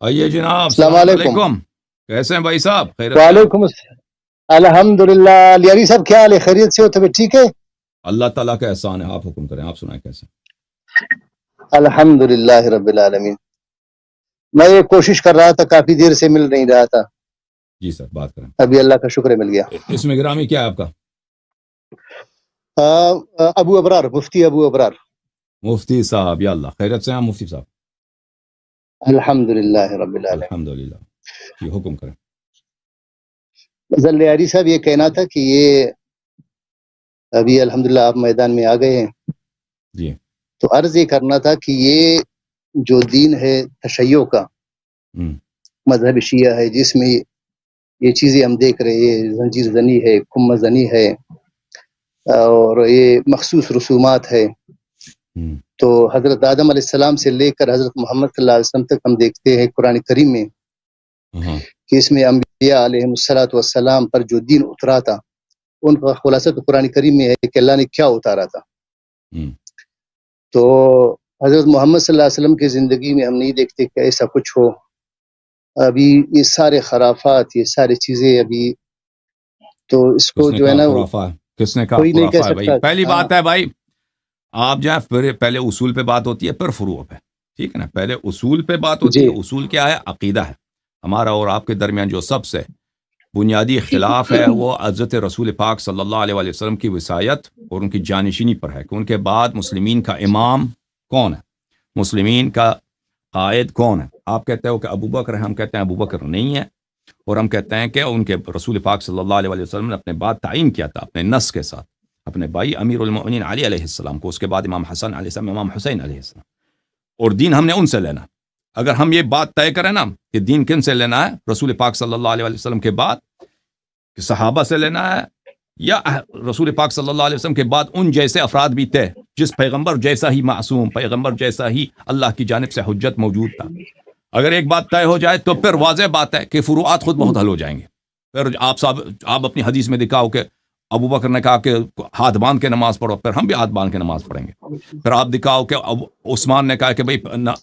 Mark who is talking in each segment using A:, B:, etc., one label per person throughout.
A: آئیے جناب،
B: السلام
A: السلام
B: علیکم۔
A: علیکم، کیسے ہیں بھائی صاحب؟ خیریت؟
B: وعلیکم السلام، الحمدللہ۔ لیاری صاحب کیا حال ہے؟ خیریت سے ہو؟ طبیعت ٹھیک ہے؟
A: اللہ تعالیٰ کا احسان ہے، آپ حکم کریں، آپ سنائیں کیسے؟
B: الحمدللہ رب العالمین۔ میں یہ کوشش کر رہا تھا، کافی دیر سے مل نہیں رہا تھا،
A: جی سر، بات کریں۔
B: ابھی اللہ کا شکر ہے مل گیا۔
A: اس میں گرامی کیا ہے آپ کا؟
B: ابو ابرار، مفتی ابو ابرار۔
A: مفتی صاحب، یا اللہ، خیریت سے ہیں مفتی صاحب؟
B: الحمدللہ رب العالمین۔
A: الحمدللہ، جی حکم کریں۔
B: فضل لیاری صاحب یہ کہنا تھا کہ یہ ابھی الحمدللہ آپ میدان میں آ گئے ہیں،
A: جی
B: تو عرض یہ کرنا تھا کہ یہ جو دین ہے تشیع کا، مذہب شیعہ ہے، جس میں یہ چیزیں ہم دیکھ رہے ہیں، زنجیر زنی ہے، کم زنی ہے، اور یہ مخصوص رسومات ہے، تو حضرت آدم علیہ السلام سے لے کر حضرت محمد صلی اللہ علیہ وسلم تک ہم دیکھتے ہیں قرآن کریم میں کہ اس میں انبیاء علیہ الصلوۃ والسلام پر جو دین اترا تھا، ان کا خلاصہ تو قرآن کریم میں ہے کہ اللہ نے کیا اتارا تھا۔ تو حضرت محمد صلی اللہ علیہ وسلم کی زندگی میں ہم نہیں دیکھتے کہ ایسا کچھ ہو۔ ابھی یہ سارے خرافات، یہ ساری چیزیں ابھی تو اس کو جو ہے نا،
A: کس نے کہا
B: کوئی نہیں کہہ
A: خرافہ ہے بھائی؟
B: سکتا۔
A: پہلی بات ہے بھائی، آپ جو ہے پہلے اصول پہ بات ہوتی ہے، پھر فروع پہ، ٹھیک ہے نا؟ پہلے اصول پہ بات ہوتی ہے۔ اصول کیا ہے؟ عقیدہ ہے ہمارا اور آپ کے درمیان جو سب سے بنیادی اختلاف ہے وہ حضرت رسول پاک صلی اللہ علیہ وآلہ وسلم کی وصایت اور ان کی جانشینی پر ہے کہ ان کے بعد مسلمین کا امام کون ہے، مسلمین کا قائد کون ہے۔ آپ کہتے ہو کہ ابو بکر ہے، ہم کہتے ہیں ابو بکر نہیں ہے، اور ہم کہتے ہیں کہ ان کے رسول پاک صلی اللہ علیہ وآلہ وسلم نے اپنے بعد تعین کیا تھا اپنے نص کے ساتھ، اپنے بھائی امیر المؤمنین علی علیہ السلام کو، اس کے بعد امام حسن علیہ السلام، امام حسین علیہ السلام، اور دین ہم نے ان سے لینا۔ اگر ہم یہ بات طے کریں نا کہ دین کن سے لینا ہے، رسول پاک صلی اللہ علیہ وسلم کے بعد کہ صحابہ سے لینا ہے، یا رسول پاک صلی اللہ علیہ وسلم کے بعد ان جیسے افراد بھی تھے جس پیغمبر جیسا ہی معصوم، پیغمبر جیسا ہی اللہ کی جانب سے حجت موجود تھا، اگر ایک بات طے ہو جائے تو پھر واضح بات ہے کہ فروعات خود بہت حل ہو جائیں گے۔ پھر آپ اپنی حدیث میں دکھاؤ کہ ابو بکر نے کہا کہ ہاتھ باندھ کے نماز پڑھو، پھر ہم بھی ہاتھ باندھ کے نماز پڑھیں گے۔ پھر آپ دکھاؤ کہ عثمان نے کہا کہ بھئی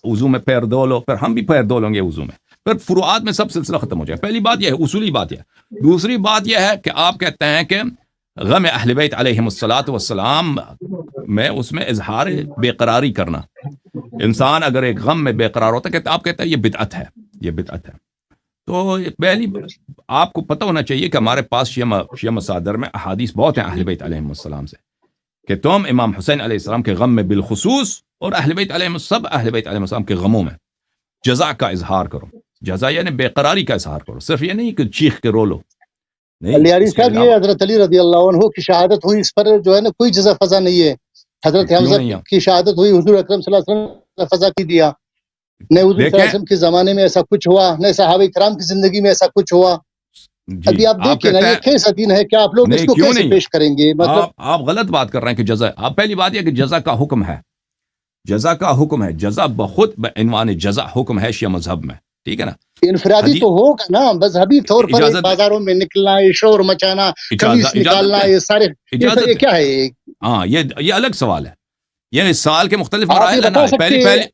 A: وضو میں پیر دھو لو، پھر ہم بھی پیر دھو لیں گے وضو میں۔ پھر فروعات میں سب سلسلہ ختم ہو جائے۔ پہلی بات یہ ہے، اصولی بات یہ ہے۔ دوسری بات یہ ہے کہ آپ کہتے ہیں کہ غم اہل بیت علیہم الصلاۃ والسلام میں اس میں اظہار بے قراری کرنا، انسان اگر ایک غم میں بے قرار ہوتا ہے کہ آپ کہتے ہیں یہ بدعت ہے، یہ بدعت ہے۔ تو پہلی آپ کو پتہ ہونا چاہیے کہ ہمارے پاس شیعہ مصادر میں احادیث بہت ہیں اہل بیت علیہم السلام سے کہ تم امام حسین علیہ السلام کے غم میں بالخصوص اور اہل بیت علیہم سب اہل بیت علیہم السلام کے غموں میں جزا کا اظہار کرو۔ جزا یعنی بے قراری کا اظہار کرو، صرف یہ نہیں کہ چیخ کے رو لو۔
B: لیاری صاحب یہ حضرت علی رضی اللہ عنہ کی شہادت ہوئی، اس پر جو ہے نا کوئی جزا فضا نہیں ہے۔ حضرت حمزہ کی شہادت ہوئی، حضور اکرم صلی اللہ علیہ وسلم نے فضا کی دیا، نہ حضور صلی اللہ علیہ وسلم کے زمانے میں ایسا کچھ ہوا، نہ صحابہ کرام کی زندگی میں ایسا کچھ ہوا۔ ابھی آپ دیکھیں نا، یہ کیسا دین ہے، کیا آپ لوگ اس کو کیسے پیش کریں گے؟ مطلب
A: آپ غلط بات کر رہے ہیں کہ جزا، آپ پہلی بات یہ کہ جزا کا حکم ہے، جزا کا حکم ہے، جزا بخود بعنوان جزا حکم ہے شیعہ مذہب میں، ٹھیک ہے نا؟
B: انفرادی تو ہوگا نا، مذہبی طور پر بازاروں میں نکلنا، شور مچانا، قمیص نکالنا، یہ سارے یہ کیا ہے؟
A: ہاں، یہ الگ سوال ہے، یہ سال کے مختلف مراحل ہیں نا۔ پہلی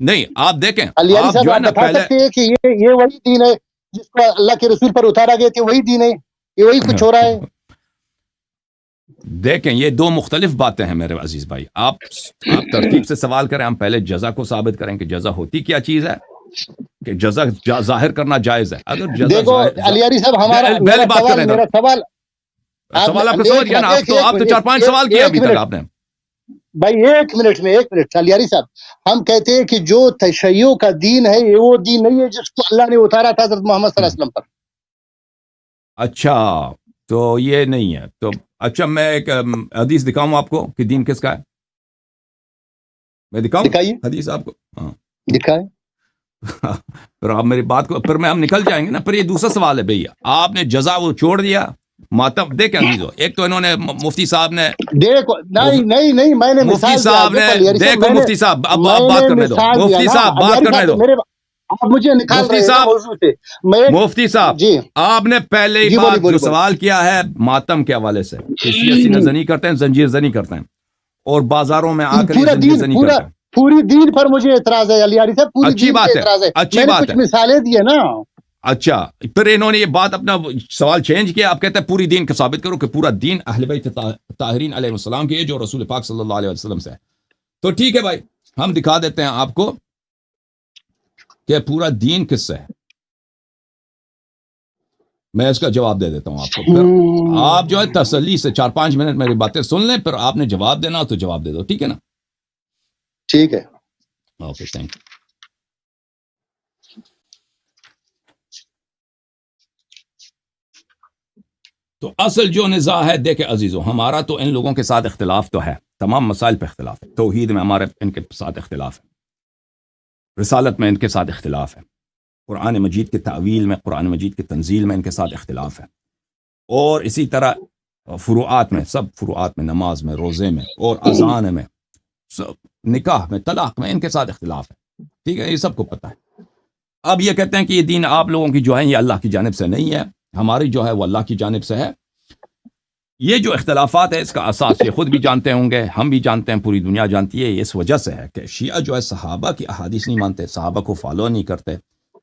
A: نہیں، آپ دیکھیں، آپ جو ہے نا پہلے
B: کہ یہ وہی دین ہے جس کو اللہ کے رسول پر اتارا گیا تھا، وہی دین ہے، یہ وہی کچھ ہو رہا ہے؟
A: دیکھیں، یہ دو مختلف باتیں ہیں میرے عزیز بھائی۔ آپ ترتیب سے سوال کریں، ہم پہلے جزا کو ثابت کریں کہ جزا ہوتی کیا چیز ہے، کہ جزا ظاہر کرنا جائز ہے۔ اگر جزا
B: دیکھو علیاری صاحب، ہمارا
A: سوال آپ کو سمجھ گیا نا؟ آپ تو 4-5 سوال کیا ابھی تک آپ نے۔
B: بھائی ایک منٹ علیاری صاحب، ہم کہتے ہیں کہ جو تشیع کا دین ہے یہ وہ دین نہیں ہے جس کو اللہ نے اتارا تھا حضرت محمد صلی اللہ علیہ وسلم پر۔
A: اچھا، تو یہ نہیں ہے تو اچھا، میں ایک حدیث دکھاؤں آپ کو کہ دین کس کا ہے؟ میں دکھاؤں حدیث آپ کو؟ ہاں
B: دکھائیں۔
A: پھر آپ میری بات کو، پھر ہم نکل جائیں گے نا۔ پھر یہ دوسرا سوال ہے بھیا، آپ نے جزا وہ چھوڑ دیا ماتم۔ دیکھیں عزیزو، ایک تو انہوں نے مفتی صاحب نے
B: دیکھو، نہیں میں نے
A: مفتی صاحب نے دیکھو، مفتی صاحب اب بات کرنے دو، مفتی صاحب بات کرنے دو،
B: مجھے نکال
A: مفتی صاحب، مفتی صاحب آپ نے پہلے ہی بات جو سوال کیا ہے ماتم کے حوالے سے، شیعہ سینہ زنی کرتے ہیں، زنجیر زنی کرتے ہیں، اور بازاروں میں آ کر زنجیر زنی کرتے ہیں۔
B: پوری دین پر مجھے اعتراض ہے علی صاحب، پوری
A: اچھی
B: دین
A: بات
B: پہ اعتراض ہے.
A: اچھی
B: میں نے
A: بات
B: کچھ
A: ہے.
B: مثالیں دی ہیں نا.
A: اچھا پھر انہوں نے یہ بات اپنا سوال چینج کیا، آپ کہتے ہیں پوری دین کا ثابت کرو کہ پورا دین اہل بیت طاہرین علیہ السلام کی ہے جو رسول پاک صلی اللہ علیہ وسلم سے ہے. تو ٹھیک ہے بھائی، ہم دکھا دیتے ہیں آپ کو کہ پورا دین کس سے ہے. میں اس کا جواب دے دیتا ہوں آپ کو، پھر آپ جو ہے تسلی سے 4-5 منٹ میری باتیں سن لیں، پھر آپ نے جواب دینا تو جواب دے دو، ٹھیک ہے نا؟
B: ٹھیک ہے.
A: Okay, thank you. تو اصل جو نزاع ہے، دیکھیں عزیزوں، ہمارا تو ان لوگوں کے ساتھ اختلاف تو ہے، تمام مسائل پہ اختلاف ہے. توحید میں ہمارے ان کے ساتھ اختلاف ہے، رسالت میں ان کے ساتھ اختلاف ہے، قرآن مجید کے تعویل میں، قرآن مجید کے تنزیل میں ان کے ساتھ اختلاف ہے، اور اسی طرح فروعات میں، سب فروعات میں، نماز میں، روزے میں، اور اذان میں، نکاح میں، طلاق میں ان کے ساتھ اختلاف ہے. ٹھیک ہے، یہ سب کو پتہ ہے. اب یہ کہتے ہیں کہ یہ دین آپ لوگوں کی جو ہے یہ اللہ کی جانب سے نہیں ہے، ہماری جو ہے وہ اللہ کی جانب سے ہے. یہ جو اختلافات ہے اس کا اساس یہ خود بھی جانتے ہوں گے، ہم بھی جانتے ہیں، پوری دنیا جانتی ہے. اس وجہ سے ہے کہ شیعہ جو ہے صحابہ کی احادیث نہیں مانتے، صحابہ کو فالو نہیں کرتے،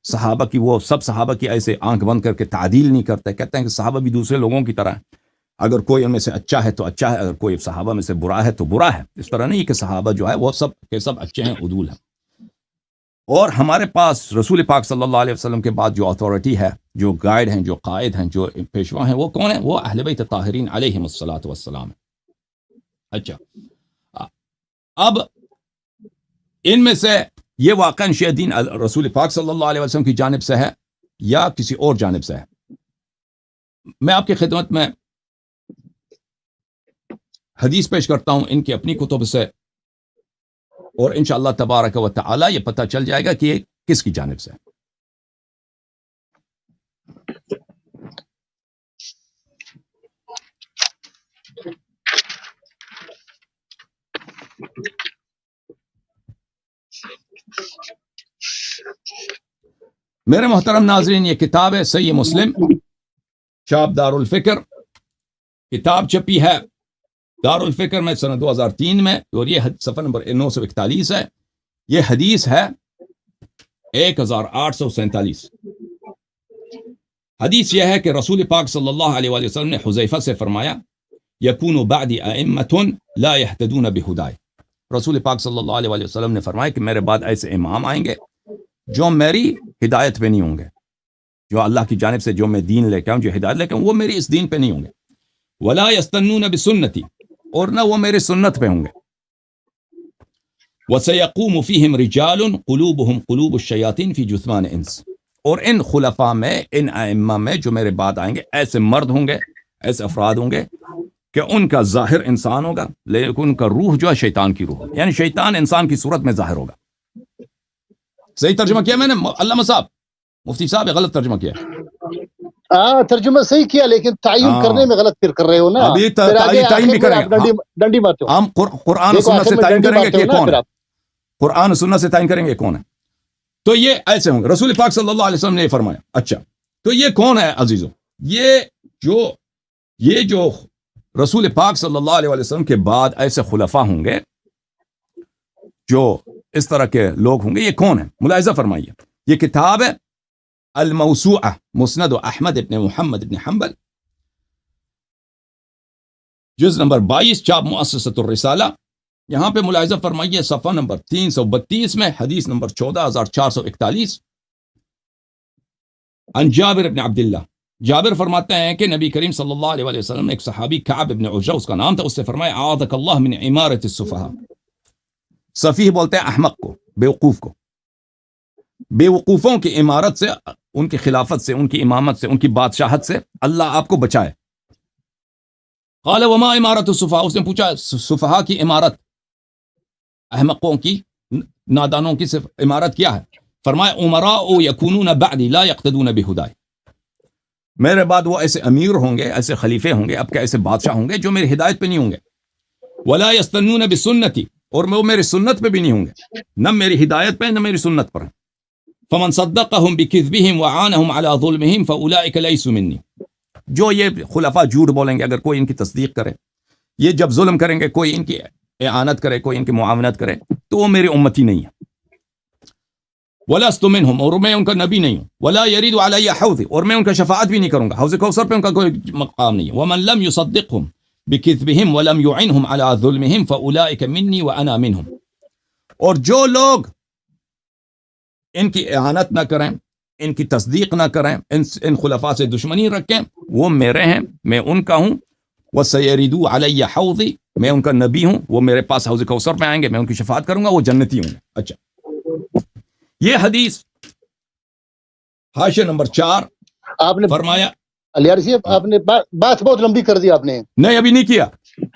A: صحابہ کی وہ سب صحابہ کی ایسے آنکھ بند کر کے تعدیل نہیں کرتے. کہتے ہیں کہ صحابہ بھی دوسرے لوگوں کی طرح ہیں، اگر کوئی ان میں سے اچھا ہے تو اچھا ہے، اگر کوئی صحابہ میں سے برا ہے تو برا ہے. اس طرح نہیں کہ صحابہ جو ہے وہ سب کے سب اچھے ہیں، عدول ہیں. اور ہمارے پاس رسول پاک صلی اللہ علیہ وسلم کے بعد جو اتھارٹی ہے، جو گائیڈ ہیں، جو قائد ہیں، جو پیشوا ہیں، وہ کون ہیں؟ وہ اہل بیت طاہرین علیہم الصلوۃ والسلام. اچھا، اب ان میں سے یہ واقعا شیعہ دین رسول پاک صلی اللہ علیہ وسلم کی جانب سے ہے یا کسی اور جانب سے ہے؟ میں آپ کی خدمت میں حدیث پیش کرتا ہوں ان کی اپنی کتب سے، اور انشاءاللہ تبارک و تعالی یہ پتہ چل جائے گا کہ یہ کس کی جانب سے ہے. میرے محترم ناظرین، یہ کتاب ہے صحیح مسلم، چھاپ دار الفکر، کتاب چھپی ہے دار الفکر میں سنہ 2003 میں، اور یہ صفحہ نمبر 941 ہے. یہ حدیث ہے 1847. حدیث یہ ہے کہ رسول پاک صلی اللہ علیہ وآلہ وسلم نے حذیفہ سے فرمایا، یکون بعدی ائمۃ لا یہتدون بہدای. رسول پاک صلی اللہ علیہ وآلہ وسلم نے فرمایا کہ میرے بعد ایسے امام آئیں گے جو میری ہدایت پہ نہیں ہوں گے، جو اللہ کی جانب سے جو میں دین لے کے آؤں، جو ہدایت لے کے آؤں، وہ میری اس دین پہ نہیں ہوں گے. ولا یستنون بسنتی، اور نہ وہ میرے سنت پہ ہوں گے. وَسَيَقُومُ فِيهِمْ رِجَالٌ قُلُوبُهُمْ قُلُوبُ الشَّيَاطِينِ فِي جُثْمَانِ انس. اور ان خلفاء میں، ان ائمہ میں جو میرے بعد آئیں گے، ایسے مرد ہوں گے، ایسے افراد ہوں گے کہ ان کا ظاہر انسان ہوگا لیکن ان کا روح جو ہے شیطان کی روح، یعنی شیطان انسان کی صورت میں ظاہر ہوگا. صحیح ترجمہ کیا میں نے علامہ صاحب؟ مفتی صاحب یہ غلط ترجمہ کیا ہے.
B: ترجمہ صحیح کیا لیکن تعین کرنے میں غلط پھر کر رہے ہو نا.
A: ابھی تعین بھی کریں گے،
B: ڈنڈی مارتے ہو.
A: ہم قرآن و سنت سے تعین کریں گے کہ کون ہے، قرآن و سنت سے تعین کریں گے کون ہے. تو یہ ایسے ہوں گے. رسول پاک صلی اللہ علیہ وسلم نے یہ فرمایا. اچھا، تو یہ کون ہے عزیزوں؟ یہ جو رسول پاک صلی اللہ علیہ وسلم کے بعد ایسے خلفاء ہوں گے، جو اس طرح کے لوگ ہوں گے، یہ کون ہے؟ ملاحظہ فرمائیے. یہ کتاب ہے الموسوعہ مسند احمد ابن محمد ابن حنبل، جز نمبر 22، چھاپ مؤسسۃ الرسالہ. یہاں پہ ملاحظہ فرمائیے صفحہ نمبر 332 میں حدیث نمبر 14441. عن جابر ابن عبداللہ، جابر فرماتے ہیں کہ نبی کریم صلی اللہ علیہ وسلم نے ایک صحابی کعب ابن عجرہ اس کا نام تھا، اس سے فرمایا اعاذک اللہ من عمارت السفہاء. سفیہ بولتے ہیں احمق کو، بیوقوف کو. بیوقوفوں کی عمارت سے، ان کی خلافت سے، ان کی امامت سے، ان کی بادشاہت سے اللہ آپ کو بچائے. قال وما عمارت السفہاء، اس نے پوچھا سفہاء کی عمارت، احمقوں کی، نادانوں کی عمارت کیا ہے؟ فرمایا امراء یکونون بعدی لا یقتدون بہدای. میرے بعد وہ ایسے امیر ہوں گے، ایسے خلیفے ہوں گے، اب کے ایسے بادشاہ ہوں گے جو میری ہدایت پہ نہیں ہوں گے. ولا یستنون بسنتی، اور وہ میری سنت پہ بھی نہیں ہوں گے، نہ میری ہدایت پہ نہ میری سنت پر. فمن صدقهم بکذبهم وعانهم على ظلمهم فاولئک لیسوا منی. جو یہ خلفاء جھوٹ بولیں گے، اگر کوئی ان کی تصدیق کرے، یہ جب ظلم کریں گے، کوئی ان کی اعانت کرے, کوئی ان کی معاونت کرے, تو وہ میری امتی نہیں ہے. وَلَسْتُ مِنْهُمْ, اور میں ان کا نبی نہیں ہوں. وَلَا يَرِيدُ عَلَيَّ حَوْضِ, اور میں ان کا شفاعت بھی نہیں کروں گا. حوض کوثر پہ ان کا کوئی مقام نہیں ہے. وَمَنْ لَمْ يُصَدِّقْهُمْ بِكِذْبِهِمْ وَلَمْ يُعِنْهُمْ عَلَى ظُلْمِهِمْ فَأُولَئِكَ مِنِّي وَأَنَا مِنْهُمْ, اور جو لوگ ان کی اعانت نہ کریں, ان کی تصدیق نہ کریں, ان خلفاء سے دشمنی رکھیں, وہ میرے ہیں, میں ان کا ہوں. وَسَيَرِدُوا عَلَيَّ حَوْضِ, میں ان کا نبی ہوں, وہ میرے پاس حوض کوثر پہ آئیں گے, میں ان کی شفاعت کروں گا, وہ جنتی ہوں گے. اچھا, یہ حدیث حاشیہ نمبر 4
B: آپ نے
A: فرمایا.
B: علیار صاحب آپ نے بات بہت لمبی کر دی آپ نے.
A: نہیں ابھی نہیں کیا,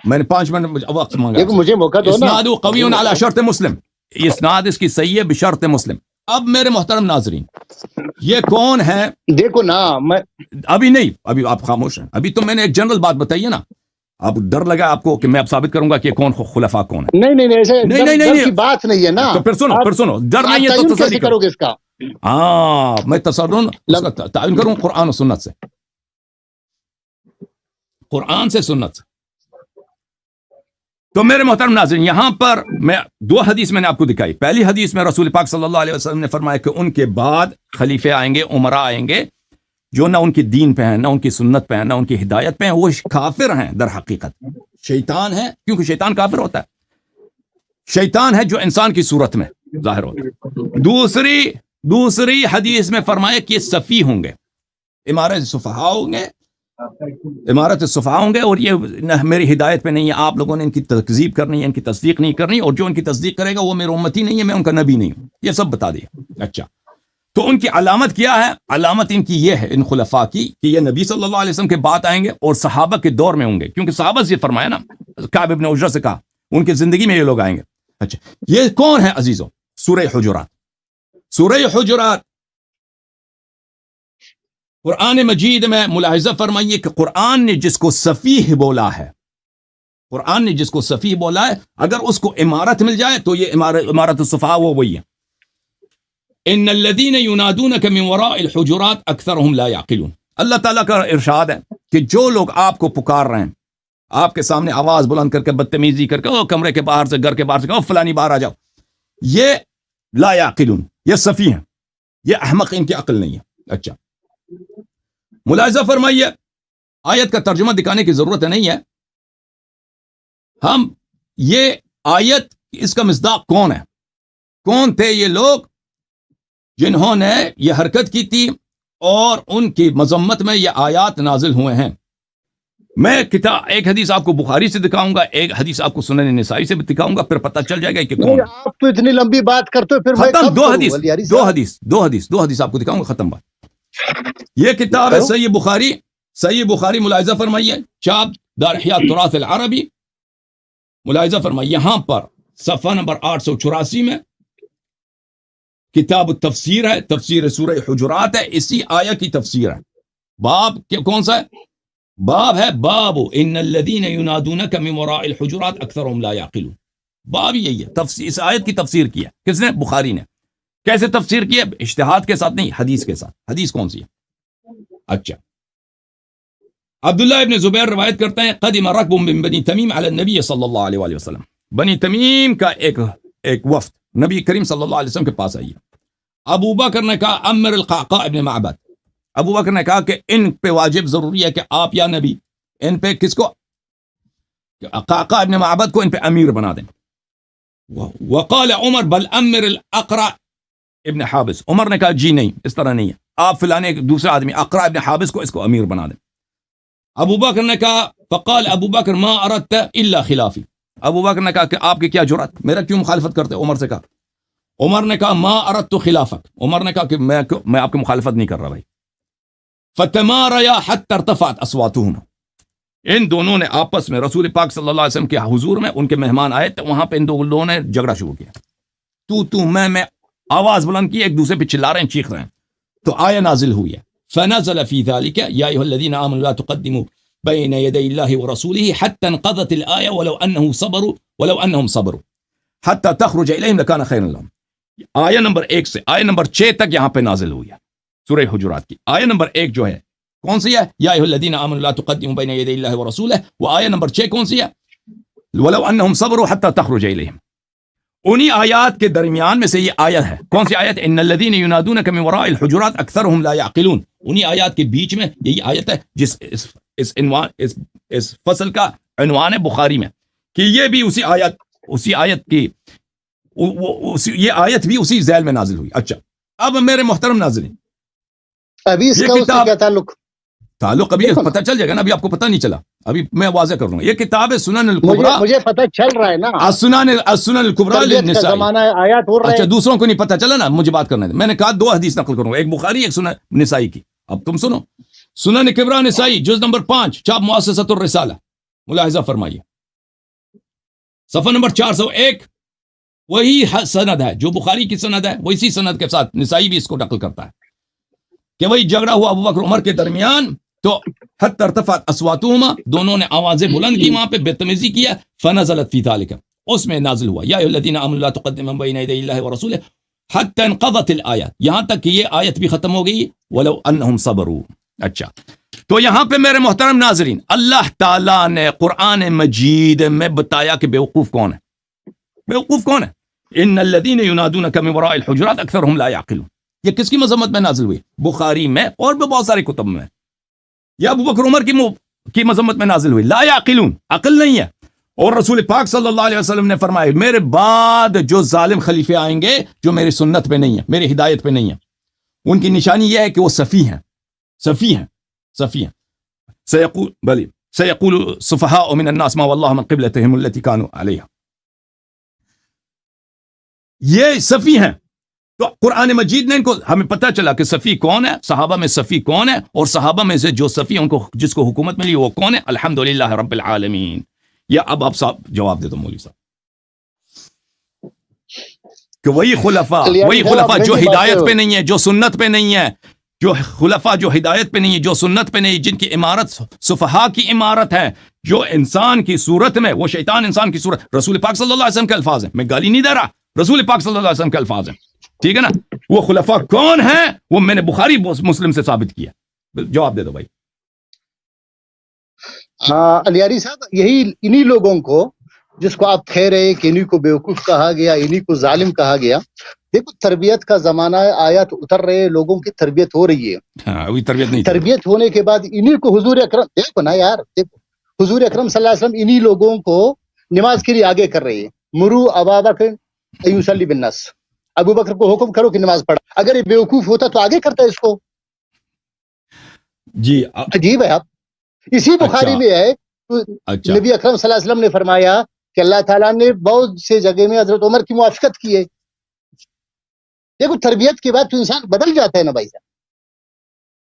A: میں نے 5 منٹ وقت مانگا.
B: دیکھو مجھے موقع دو نا.
A: اسناد قوی علی شرط مسلم, اسناد اس کی صحیح ہے بشرط مسلم. اب میرے محترم ناظرین, یہ کون ہے؟
B: دیکھو نا, میں
A: ابھی نہیں, ابھی آپ خاموش ہیں. ابھی تو میں نے ایک جنرل بات بتائی ہے نا. آپ ڈر لگا آپ کو کہ میں اب ثابت کروں گا کہ کون خلفاء کون ہے.
B: نہیں ایسے
A: نہیں
B: کی بات نہیں ہے نا.
A: تو پھر سنو, ڈر نہیں ہے تو تسلی
B: کرو گے اس کا.
A: ہاں, میں تعین کروں قرآن و سنت سے, قرآن سے, سنت سے. تو میرے محترم ناظرین, یہاں پر میں 2 حدیث میں نے آپ کو دکھائی. پہلی حدیث میں رسول پاک صلی اللہ علیہ وسلم نے فرمایا کہ ان کے بعد خلیفے آئیں گے, عمراء آئیں گے, جو نہ ان کی دین پہ ہیں, نہ ان کی سنت پہ ہیں, نہ ان کی ہدایت پہ ہیں, وہ کافر ہیں در حقیقت, شیطان ہے. کیونکہ شیطان کافر ہوتا ہے, شیطان ہے جو انسان کی صورت میں ظاہر ہوتا ہے. دوسری حدیث میں فرمایا کہ یہ صفی ہوں گے, امارت صفحاء ہوں گے, اور یہ میری ہدایت پہ نہیں ہے. آپ لوگوں نے ان کی تکذیب کرنی ہے, ان کی تصدیق نہیں کرنی, اور جو ان کی تصدیق کرے گا وہ میری امتی نہیں ہے, میں ان کا نبی نہیں ہوں. یہ سب بتا دیا. اچھا, تو ان کی علامت کیا ہے؟ علامت ان کی یہ ہے, ان خلفاء کی, کہ یہ نبی صلی اللہ علیہ وسلم کے بعد آئیں گے اور صحابہ کے دور میں ہوں گے. کیونکہ صحابہ سے فرمایا نا, کعب ابن عجرہ سے کہا, ان کی زندگی میں یہ لوگ آئیں گے. اچھا, یہ کون ہے عزیزوں؟ سورہ حجرات. سورہ حجرات قرآن مجید میں ملاحظہ فرمائیے کہ قرآن نے جس کو سفیہ بولا ہے, قرآن نے جس کو سفیہ بولا ہے, اگر اس کو امارت مل جائے تو یہ امارت الصفحاء وہی ہے. ان الذين ينادونك من وراء الحجرات اکثرهم لا يعقلون. اللہ تعالیٰ کا ارشاد ہے کہ جو لوگ آپ کو پکار رہے ہیں, آپ کے سامنے آواز بلند کر کے, بدتمیزی کر کے, او کمرے کے باہر سے, گھر کے باہر سے, او فلانی باہر آ جاؤ, یہ لا يعقلون, یہ سفیہ ہیں, یہ احمق, ان کی عقل نہیں ہے. اچھا, ملاحظہ فرمائیے, آیت کا ترجمہ دکھانے کی ضرورت نہیں ہے. ہم یہ آیت, اس کا مصداق کون ہے, کون تھے یہ لوگ جنہوں نے یہ حرکت کی تھی, اور ان کی مذمت میں یہ آیات نازل ہوئے ہیں. میں ایک حدیث آپ کو بخاری سے دکھاؤں گا, ایک حدیث آپ کو سنن نسائی سے دکھاؤں گا, پھر پتہ چل جائے گا کہ کون.
B: آپ تو اتنی لمبی بات کرتے ہو, پھر
A: ختم. دو حدیث آپ کو دکھاؤں گا, ختم بات. یہ کتاب ہے صحیح بخاری. صحیح بخاری ملاحظہ فرمائیے, چاپ دار احیاء تراث العربی. ملاحظہ فرمائیے, یہاں پر صفحہ نمبر 884 میں کتاب التفسیر ہے, تفسیر سورہ حجرات ہے, اسی آیہ کی تفسیر ہے. باب کون سا ہے؟ باب ہے باب ان الذین ینادونک من وراء الحجرات اکثرهم لا یعقلون. باب یہی ہے, تفسیر, اس آیت کی تفسیر کی ہے. کس نے؟ بخاری نے. کیسے تفسیر کی ہے؟ اجتہاد کے ساتھ نہیں, حدیث کے ساتھ. حدیث کون سی ہے؟ اچھا, عبداللہ ابن زبیر روایت کرتے ہیں, قدم رکب من بنی تمیم علی النبی صلی اللہ علیہ وسلم. بنی تمیم کا ایک وفد نبی کریم صلی اللہ علیہ وسلم کے پاس آئی ہے. ابو بکر نے کہا امر القعقاع ابن معبد. ابو بکر نے کہا کہ ان پہ واجب ضروری ہے کہ آپ یا نبی ان پہ کس کو؟ قعقاع ابن معبد کو ان پہ امیر بنا دیں. وقال عمر بل امر الاقرع ابن حابس. عمر نے کہا جی نہیں, اس طرح نہیں ہے, آپ فلانے دوسرا آدمی اقرع ابن حابس کو اس کو امیر بنا دیں. ابو بکر نے کہا فقال ابو بکر ما اردت الا خلافی. ابو بکر نے کہا کہ آپ کی کیا جرأت, میرا کیوں مخالفت کرتے؟ عمر سے کہا. عمر نے کہا ما اردت خلافک. عمر نے کہا کہ میں آپ کی مخالفت نہیں کر رہا بھائی. فتماریا حتی ارتفعت اصواتهما. ان دونوں نے آپس میں, رسول پاک صلی اللہ علیہ وسلم کے حضور میں, ان کے مہمان آئے تو وہاں پہ ان دو لوگوں نے جھگڑا شروع کیا. تو میں آواز بلند کی, ایک دوسرے پہ چلا رہے ہیں, چیخ رہے ہیں. تو آیہ نازل ہوئی ہے, فنزل فی ذلك یا ایھا الذین آمنوا لا تقدموا بین یدی اللہ ورسولہ حتی انقضت الآیہ ولو انہم صبروا حتی تخرج الیہم لکان خیرا لہم. آیہ نمبر 1 سے آیہ نمبر 6 تک یہاں پہ نازل ہوئی ہے سورہ حجرات کی. آیہ نمبر 1 جو ہے کون سی ہے؟ یا ایھا الذین آمنوا لا تقدموا بین یدی اللہ ورسولہ. وہ آیہ نمبر 6 کون سی ہے؟ ولو انہم صبروا حتی تخرج الیہم. انہی آیات کے درمیان میں سے یہ آیت ہے. کون سی آیت؟ ان الذین ینادونک من وراء الحجرات اکثرهم لا یعقلون. انہی آیات کے بیچ میں یہی آیت ہے جس اس فصل کا عنوان ہے بخاری میں کہ یہ بھی اسی آیت کی یہ آیت بھی اسی ذیل میں نازل ہوئی. اچھا اب میرے محترم ناظرین
B: ابھی اس کا اس سے کیا
A: تعلق ابھی پتہ چل جائے گا نا. ابھی آپ کو پتہ نہیں چلا, ابھی میں واضح کر دوں گا. یہ کتاب ہے سنن الکبریٰ.
B: مجھے پتہ چل رہا ہے نا,
A: السنن الکبریٰ للنسائی.
B: اچھا
A: دوسروں کو نہیں پتہ چلا نا, مجھے بات کرنا ہے. میں نے کہا 2 حدیث نقل کروں گا, ایک بخاری ایک سنن نسائی کی. اب تم سنو, سنن کبریٰ نسائی جز نمبر 5 چاپ مؤسسۃ الرسالہ, ملاحظہ فرمائیے صفحہ نمبر 401. وہی سند ہے جو بخاری کی سند ہے, وہی سند کے ساتھ نسائی بھی اس کو نقل کرتا ہے کہ وہی جھگڑا ہوا ابو بکر عمر کے درمیان, تو حتی ارتفعت اصواتهما, دونوں نے آوازیں بلند کی, وہاں پہ بدتمیزی کیا. فنزلت فی ذلک, اس میں نازل ہوا یا ایھا الذین آمنوا لا تقدموا بین یدی اللہ ورسولہ حتی انقضت الآیات, یہاں تک کہ یہ آیت بھی ختم ہو گئی. ولو انہم صبروا. اچھا تو یہاں پہ میرے محترم ناظرین اللہ تعالیٰ نے قرآن مجید میں بتایا کہ بیوقوف کون ہے. بیوقوف کون ہے؟ ان الذین ینادونک من وراء الحجرات اکثرهم لا یعقلون. یہ کس کی مذمت میں نازل ہوئی؟ بخاری میں اور بھی بہت سارے کتب میں. یہ ابو بکر عمر کی مذمت میں نازل ہوئی. لا یعقلون, عقل نہیں ہے. اور رسول پاک صلی اللہ علیہ وسلم نے فرمایا میرے بعد جو ظالم خلیفے آئیں گے جو میری سنت پہ نہیں ہیں, میری ہدایت پہ نہیں ہیں, ان کی نشانی یہ ہے کہ وہ سفیہ ہیں. سیقول السفہاء من الناس ما واللہ من قبلتهم التي كانوا علیہا. یہ سفیہ ہیں. تو قرآن مجید نے ان کو, ہمیں پتہ چلا کہ صفی کون ہے, صحابہ میں صفی کون ہے, اور صحابہ میں سے جو صفی ان کو جس کو حکومت ملی وہ کون ہے. الحمدللہ رب العالمین. یا اب آپ صاحب جواب دے دو مولوی صاحب کہ وہی خلفاء جو ہدایت پہ نہیں ہے, جو سنت پہ نہیں ہے, جو خلفاء جو ہدایت پہ نہیں ہے, جو سنت پہ نہیں, جن کی عمارت صفحاء کی عمارت ہے, جو انسان کی صورت میں, وہ شیطان انسان کی صورت. رسول پاک صلی اللہ علیہ وسلم کے الفاظ ہیں, میں گالی نہیں دے رہا, رسول پاک صلی اللہ علیہ وسلم کے الفاظ ہیں, ٹھیک ہے نا. وہ خلفاء کون ہیں وہ میں نے بخاری مسلم سے ثابت کیا. جواب دے دو بھائی.
B: علیاری صاحب, یہی انہی لوگوں کو جس کو آپ کہہ رہے کہ انہی کو بیوقوف کہا گیا, انہی کو ظالم کہا گیا. دیکھو تربیت کا زمانہ ہے, آیات اتر رہے, لوگوں کی تربیت ہو رہی ہے.
A: ابھی تربیت نہیں,
B: تربیت ہونے کے بعد انہی کو حضور اکرم, دیکھو نا یار, دیکھو حضور اکرم صلی اللہ علیہ وسلم انہی لوگوں کو نماز کے لیے آگے کر رہے ہیں. مرو ابا بکر ان یصلی بالناس, ابو بکر کو حکم کرو کہ نماز پڑھ. اگر یہ بیوقوف ہوتا تو آگے کرتا اس کو.
A: جی
B: عجیب ہے. آپ اسی بخاری میں ہے, نبی اکرم صلی اللہ علیہ وسلم نے فرمایا کہ اللہ تعالیٰ نے بہت سے جگہ میں حضرت عمر کی موافقت کی ہے. دیکھو تربیت کے بعد تو انسان بدل جاتا ہے نا بھائی صاحب.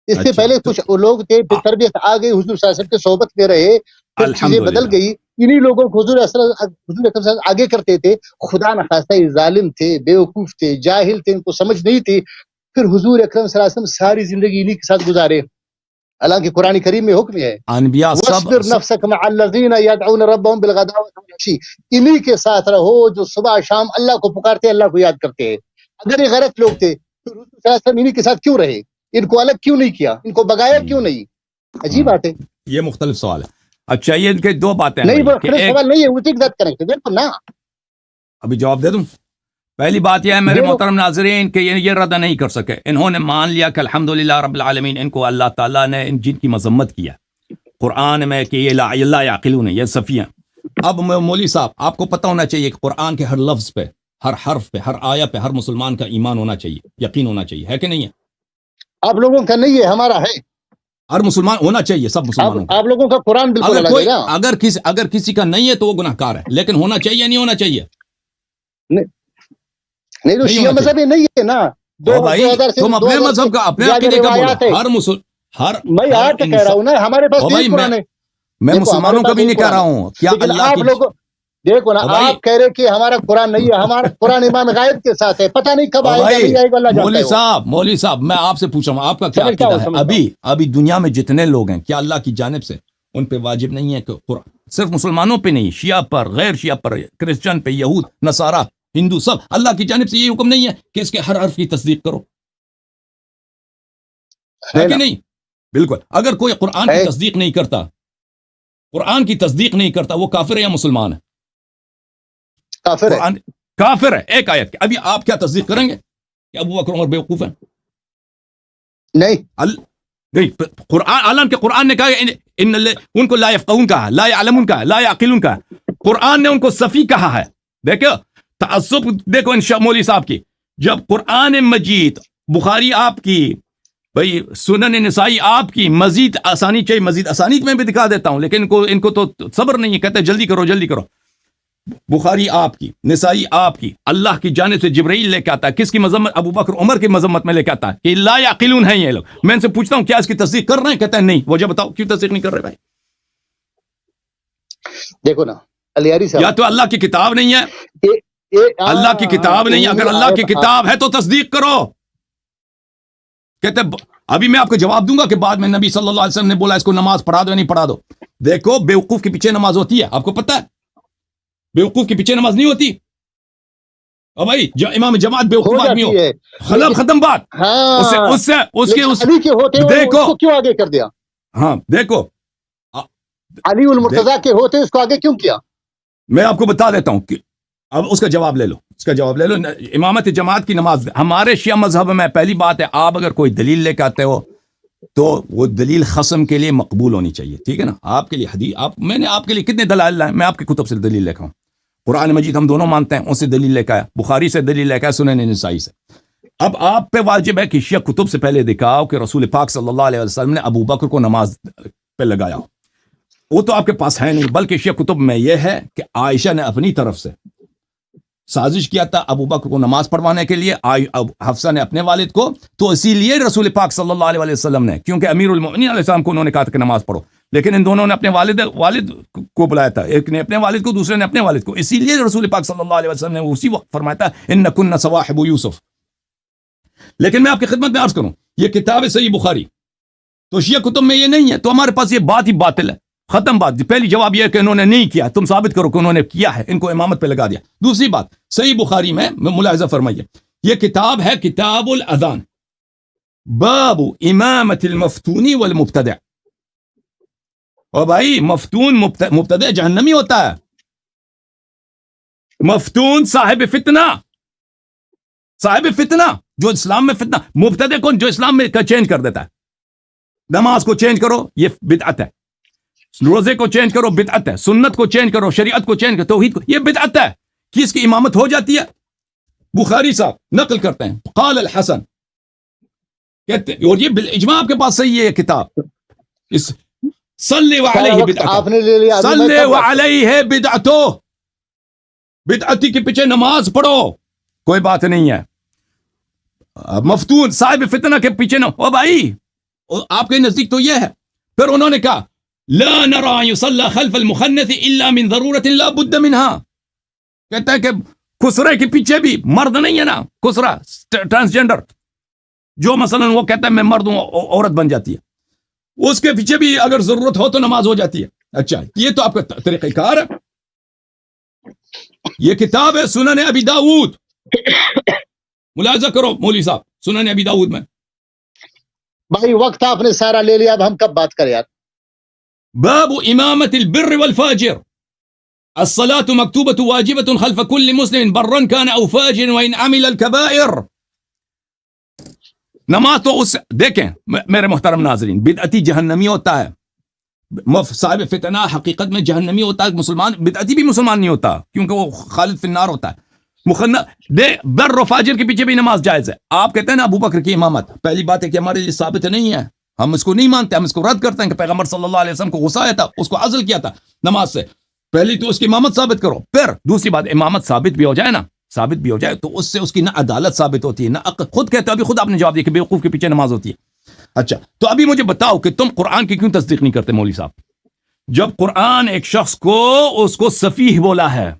B: اس سے پہلے کچھ لوگ تھے, پھر تربیت آ گئی, حضور صلی اللہ علیہ وسلم کے صحبت میں رہے, پھر چیزیں بدل گئی. انہی لوگوں کو حضور اکرم صلی اللہ علیہ وسلم آگے کرتے تھے. خدا نخواستہ یہ ظالم تھے, بیوقوف تھے, جاہل تھے, ان کو سمجھ نہیں تھی. پھر حضور اکرم صلی اللہ علیہ وسلم ساری زندگی انہی کے ساتھ گزارے. حالانکہ قرآن کریم میں حکم ہے
A: انبیاء
B: وَاصْبِرْ نَفْسَكَ مَعَ الَّذِينَ يَدْعُونَ رَبَّهُمْ بِالْغَدَاةِ وَالْعَشِيِّ. انہی کے ساتھ رہو جو صبح شام اللہ کو پکارتے, اللہ کو یاد کرتے ہیں. اگر یہ غلط لوگ تھے تو رسول صلی اللہ علیہ وسلم انہی کے ساتھ کیوں رہے, ان کو الگ کیوں نہیں کیا, ان کو بغایا کیوں نہیں. عجیب بات ہے.
A: یہ مختلف سوال ہے. اچھا یہ ان کے 2 باتیں
B: نہیں, سوال نہیں ہے, اسی کے ساتھ کنیکٹ. دیکھو نا,
A: ابھی جواب دے دوں. پہلی بات یہ ہے میرے محترم ناظرین کہ یہ رد نہیں کر سکے. انہوں نے مان لیا کہ الحمدللہ رب العالمین, ان کو اللہ تعالیٰ نے جن کی مذمت کیا قرآن میں کہ یہ لا یعقلون, یہ سفیہ. اب مولوی صاحب آپ کو پتہ ہونا چاہیے کہ قرآن کے ہر لفظ پہ, ہر حرف پہ, ہر آیہ پہ ہر مسلمان کا ایمان ہونا چاہیے, یقین ہونا چاہیے, ہے کہ نہیں ہے؟
B: آپ لوگوں کا نہیں ہے, ہمارا ہے.
A: ہر مسلمان ہونا چاہیے, سب مسلمانوں کا.
B: آپ لوگوں کا قرآن بالکل الگ ہے نا.
A: اگر کسی کا نہیں ہے تو وہ گناہ کار ہے, لیکن ہونا چاہیے نہیں ہونا چاہیے.
B: نہیں تو شیعہ مذہب نہیں ہے نا.
A: تم اپنے مذہب کا اپنے عقیدے کا بولو.
B: میں آپ کہہ رہا ہوں نا, ہمارے پاس یہی قرآن ہے.
A: میں مسلمانوں کا بھی نہیں کہہ رہا ہوں. کیا اللہ
B: آپ لوگ دیکھو نا, آپ کہہ رہے کہ ہمارا قرآن نہیں ہے, ہمارا قرآن امام غائب کے ساتھ ہے, پتہ نہیں کب آئے گا نہیں آئے گا, اللہ جانتا ہے.
A: مولوی صاحب میں آپ سے پوچھ رہا ہوں, آپ کا کیا عقیدہ ہے؟ ابھی دنیا میں جتنے لوگ ہیں, کیا اللہ کی جانب سے ان پہ واجب نہیں ہے کہ صرف مسلمانوں پہ نہیں, شیعہ پر, غیر شیعہ پر, کرسچن پہ, یہود, نصارہ, ہندو, سب اللہ کی جانب سے یہ حکم نہیں ہے کہ اس کے ہر حرف کی تصدیق کرو, ہے کہ نہیں؟ بالکل. اگر کوئی قرآن کی تصدیق نہیں کرتا قرآن کی تصدیق نہیں کرتا وہ کافر ہے یا مسلمان ہے؟
B: کافر ہے.
A: کافر ہے. ایک آیت ابھی آپ کیا تصدیق کریں گے کہ ابو بکر عمر بیوقوف ہیں؟ نہیں. قرآن اعلان کے قرآن نے کہا ان کو لا یفقہون کہا, لا یعلمون کہا, لا یعقلون کہا. قرآن نے ان کو صفی کہا ہے. دیکھو تعصب دیکھو انشاء مولوی صاحب کی. جب قرآن مجید, بخاری آپ کی, بھائی سنن نسائی آپ کی, مزید آسانی چاہیے, مزید آسانی میں بھی دکھا دیتا ہوں, لیکن ان کو تو صبر نہیں ہے, کہتے ہیں جلدی کرو جلدی کرو. بخاری آپ کی, نسائی آپ کی, اللہ کی جانب سے جبرائیل لے کے آتا ہے. کس کی مذمت؟ ابو بکر عمر کی مذمت میں لے کے آتا ہے کہ لا یعقلون ہیں یہ لوگ. میں ان سے پوچھتا ہوں کیا اس کی تصدیق کر رہے ہیں؟ کہتے ہیں نہیں. وجہ بتاؤ کیوں تصدیق نہیں کر رہے بھائی؟
B: دیکھو نا علیاری صاحب,
A: یا تو اللہ کی کتاب نہیں ہے, اللہ کی کتاب نہیں. اگر اللہ کی کتاب ہے تو تصدیق کرو. کہتے ابھی میں آپ کو جواب دوں گا کہ بعد میں نبی صلی اللہ علیہ وسلم نے بولا اس کو نماز پڑھا دو یا نہیں پڑھا دو. دیکھو بیوقوف کے پیچھے نماز ہوتی ہے, آپ کو پتہ ہے بیوقوف کے پیچھے نماز نہیں ہوتی. اور بھائی جو امام جماعت بیوقوف آدمی ہو, خلل ختم بات.
B: دیکھو کیوں آگے کر دیا.
A: ہاں دیکھو
B: علی المرتضیٰ کے ہوتے اس کو آگے کیوں کیا؟
A: میں آپ کو بتا دیتا ہوں کہ اب اس کا جواب لے لو, اس کا جواب لے لو. امامت جماعت کی نماز ہمارے شیعہ مذہب میں پہلی بات ہے, آپ اگر کوئی دلیل لے کے آتے ہو تو وہ دلیل خصم کے لیے مقبول ہونی چاہیے. ٹھیک ہے نا. آپ کے لیے حدیث, میں نے آپ کے لیے کتنے دلائل لائے, میں آپ کی کتب سے دلیل لے کے ہوں. قرآن مجید ہم دونوں مانتے ہیں, اس سے دلیل لے کے آیا, بخاری سے دلیل لے کے آیا, سنن نسائی سے. اب آپ پہ واجب ہے کہ شیعہ کتب سے پہلے دکھاؤ کہ رسول پاک صلی اللہ علیہ وسلم نے ابو بکر کو نماز پہ لگایا ہو. وہ تو آپ کے پاس ہے نہیں, بلکہ شیعہ کتب میں یہ ہے کہ عائشہ نے اپنی طرف سے سازش کیا تھا ابو بکر کو نماز پڑھوانے کے لیے, حفصہ نے اپنے والد کو. تو اسی لیے رسول پاک صلی اللہ علیہ وسلم نے, کیونکہ امیر المؤمنین علیہ السلام کو انہوں نے کہا تھا کہ نماز پڑھو, لیکن ان دونوں نے اپنے والد کو بلایا تھا, ایک نے اپنے والد کو, دوسرے نے اپنے والد کو. اسی لیے رسول پاک صلی اللہ علیہ وسلم نے اسی وقت فرمایا تھا انکن صواحب یوسف. لیکن میں آپ کی خدمت میں عرض کروں, یہ کتاب ہے صحیح بخاری, تو شیعہ کتب میں یہ نہیں ہے, تو ہمارے پاس یہ بات ہی باطل ہے. ختم بات. پہلی جواب یہ ہے کہ انہوں نے نہیں کیا, تم ثابت کرو کہ انہوں نے کیا ہے, ان کو امامت پہ لگا دیا. دوسری بات, صحیح بخاری میں ملاحظہ فرمائیے, یہ کتاب ہے کتاب الاذان, باب امامت المفتونی والمبتدع. اور بھائی مفتون مبتدع جہنمی ہوتا ہے. مفتون صاحب فتنہ جو اسلام میں فتنہ. مبتدع کون؟ جو اسلام میں کا چینج کر دیتا ہے. نماز کو چینج کرو یہ بدعت ہے, روزے کو چینج کرو بدعت ہے, سنت کو چینج کرو, شریعت کو چینج کرو, توحید کو, یہ بدعت ہے. کس کی امامت ہو جاتی ہے؟ بخاری صاحب نقل کرتے ہیں, قال الحسن کہتے ہیں, اور یہ بالاجماع آپ کے پاس صحیح ہے یہ کتاب. اس صلی علیہ بدعتو, صلی علیہ بدعتو, بدعتی کے پیچھے نماز پڑھو, کوئی بات نہیں ہے. مفتون صاحب فتنہ کے پیچھے نہ او بھائی, آپ کے نزدیک تو یہ ہے. پھر انہوں نے کہا لا نرى يصلى خلف المخنث الا من ضرورة لا بد منها. کہتا ہے کہ خسرے کے پیچھے بھی, مرد نہیں ہے نا خسرا, ٹرانسجنڈر, جو مثلا وہ کہتا ہے میں مرد ہوں عورت بن جاتی ہے, اس کے پیچھے بھی اگر ضرورت ہو تو نماز ہو جاتی ہے. اچھا یہ تو آپ کا طریقہ کار ہے. یہ کتاب ہے سنن ابی داؤد, ملاحظہ کرو مولوی صاحب, سنن ابی داؤد میں.
B: بھائی وقت آپ نے سارا لے لیا, اب ہم کب بات کریں یار.
A: باب امامت البر والفاجر, الصلاة مكتوبة واجبة خلف كل مسلم برا كان او فاجر وان عمل الكبائر. نماز تو اس دیکھیں میرے محترم ناظرین, بدعتی جہنمی ہوتا ہے, صاحب فتنہ حقیقت میں جہنمی ہوتا ہے. مسلمان بدعتی بھی مسلمان نہیں ہوتا, کیونکہ وہ خالد فی النار ہوتا ہے. بر و فاجر کے پیچھے بھی نماز جائز ہے. آپ کہتے ہیں نا ابو بکر کی امامت, پہلی بات ہے کہ ہمارے لیے ثابت نہیں ہے, ہم اس کو نہیں مانتے, ہم اس کو رد کرتے ہیں کہ پیغمبر صلی اللہ علیہ وسلم کو غصہ آیا تھا, اس کو عزل کیا تھا نماز سے. پہلی تو اس کی امامت ثابت کرو, پھر دوسری بات امامت ثابت بھی ہو جائے نا, ثابت بھی ہو جائے تو اس سے اس کی نہ عدالت ثابت ہوتی ہے نہ عقل. خود کہتے ہو, ابھی خود آپ نے جواب دیا کہ بیوقوف کے پیچھے نماز ہوتی ہے. اچھا تو ابھی مجھے بتاؤ کہ تم قرآن کی کیوں تصدیق نہیں کرتے مولوی صاحب؟ جب قرآن ایک شخص کو اس کو سفیہ بولا ہے,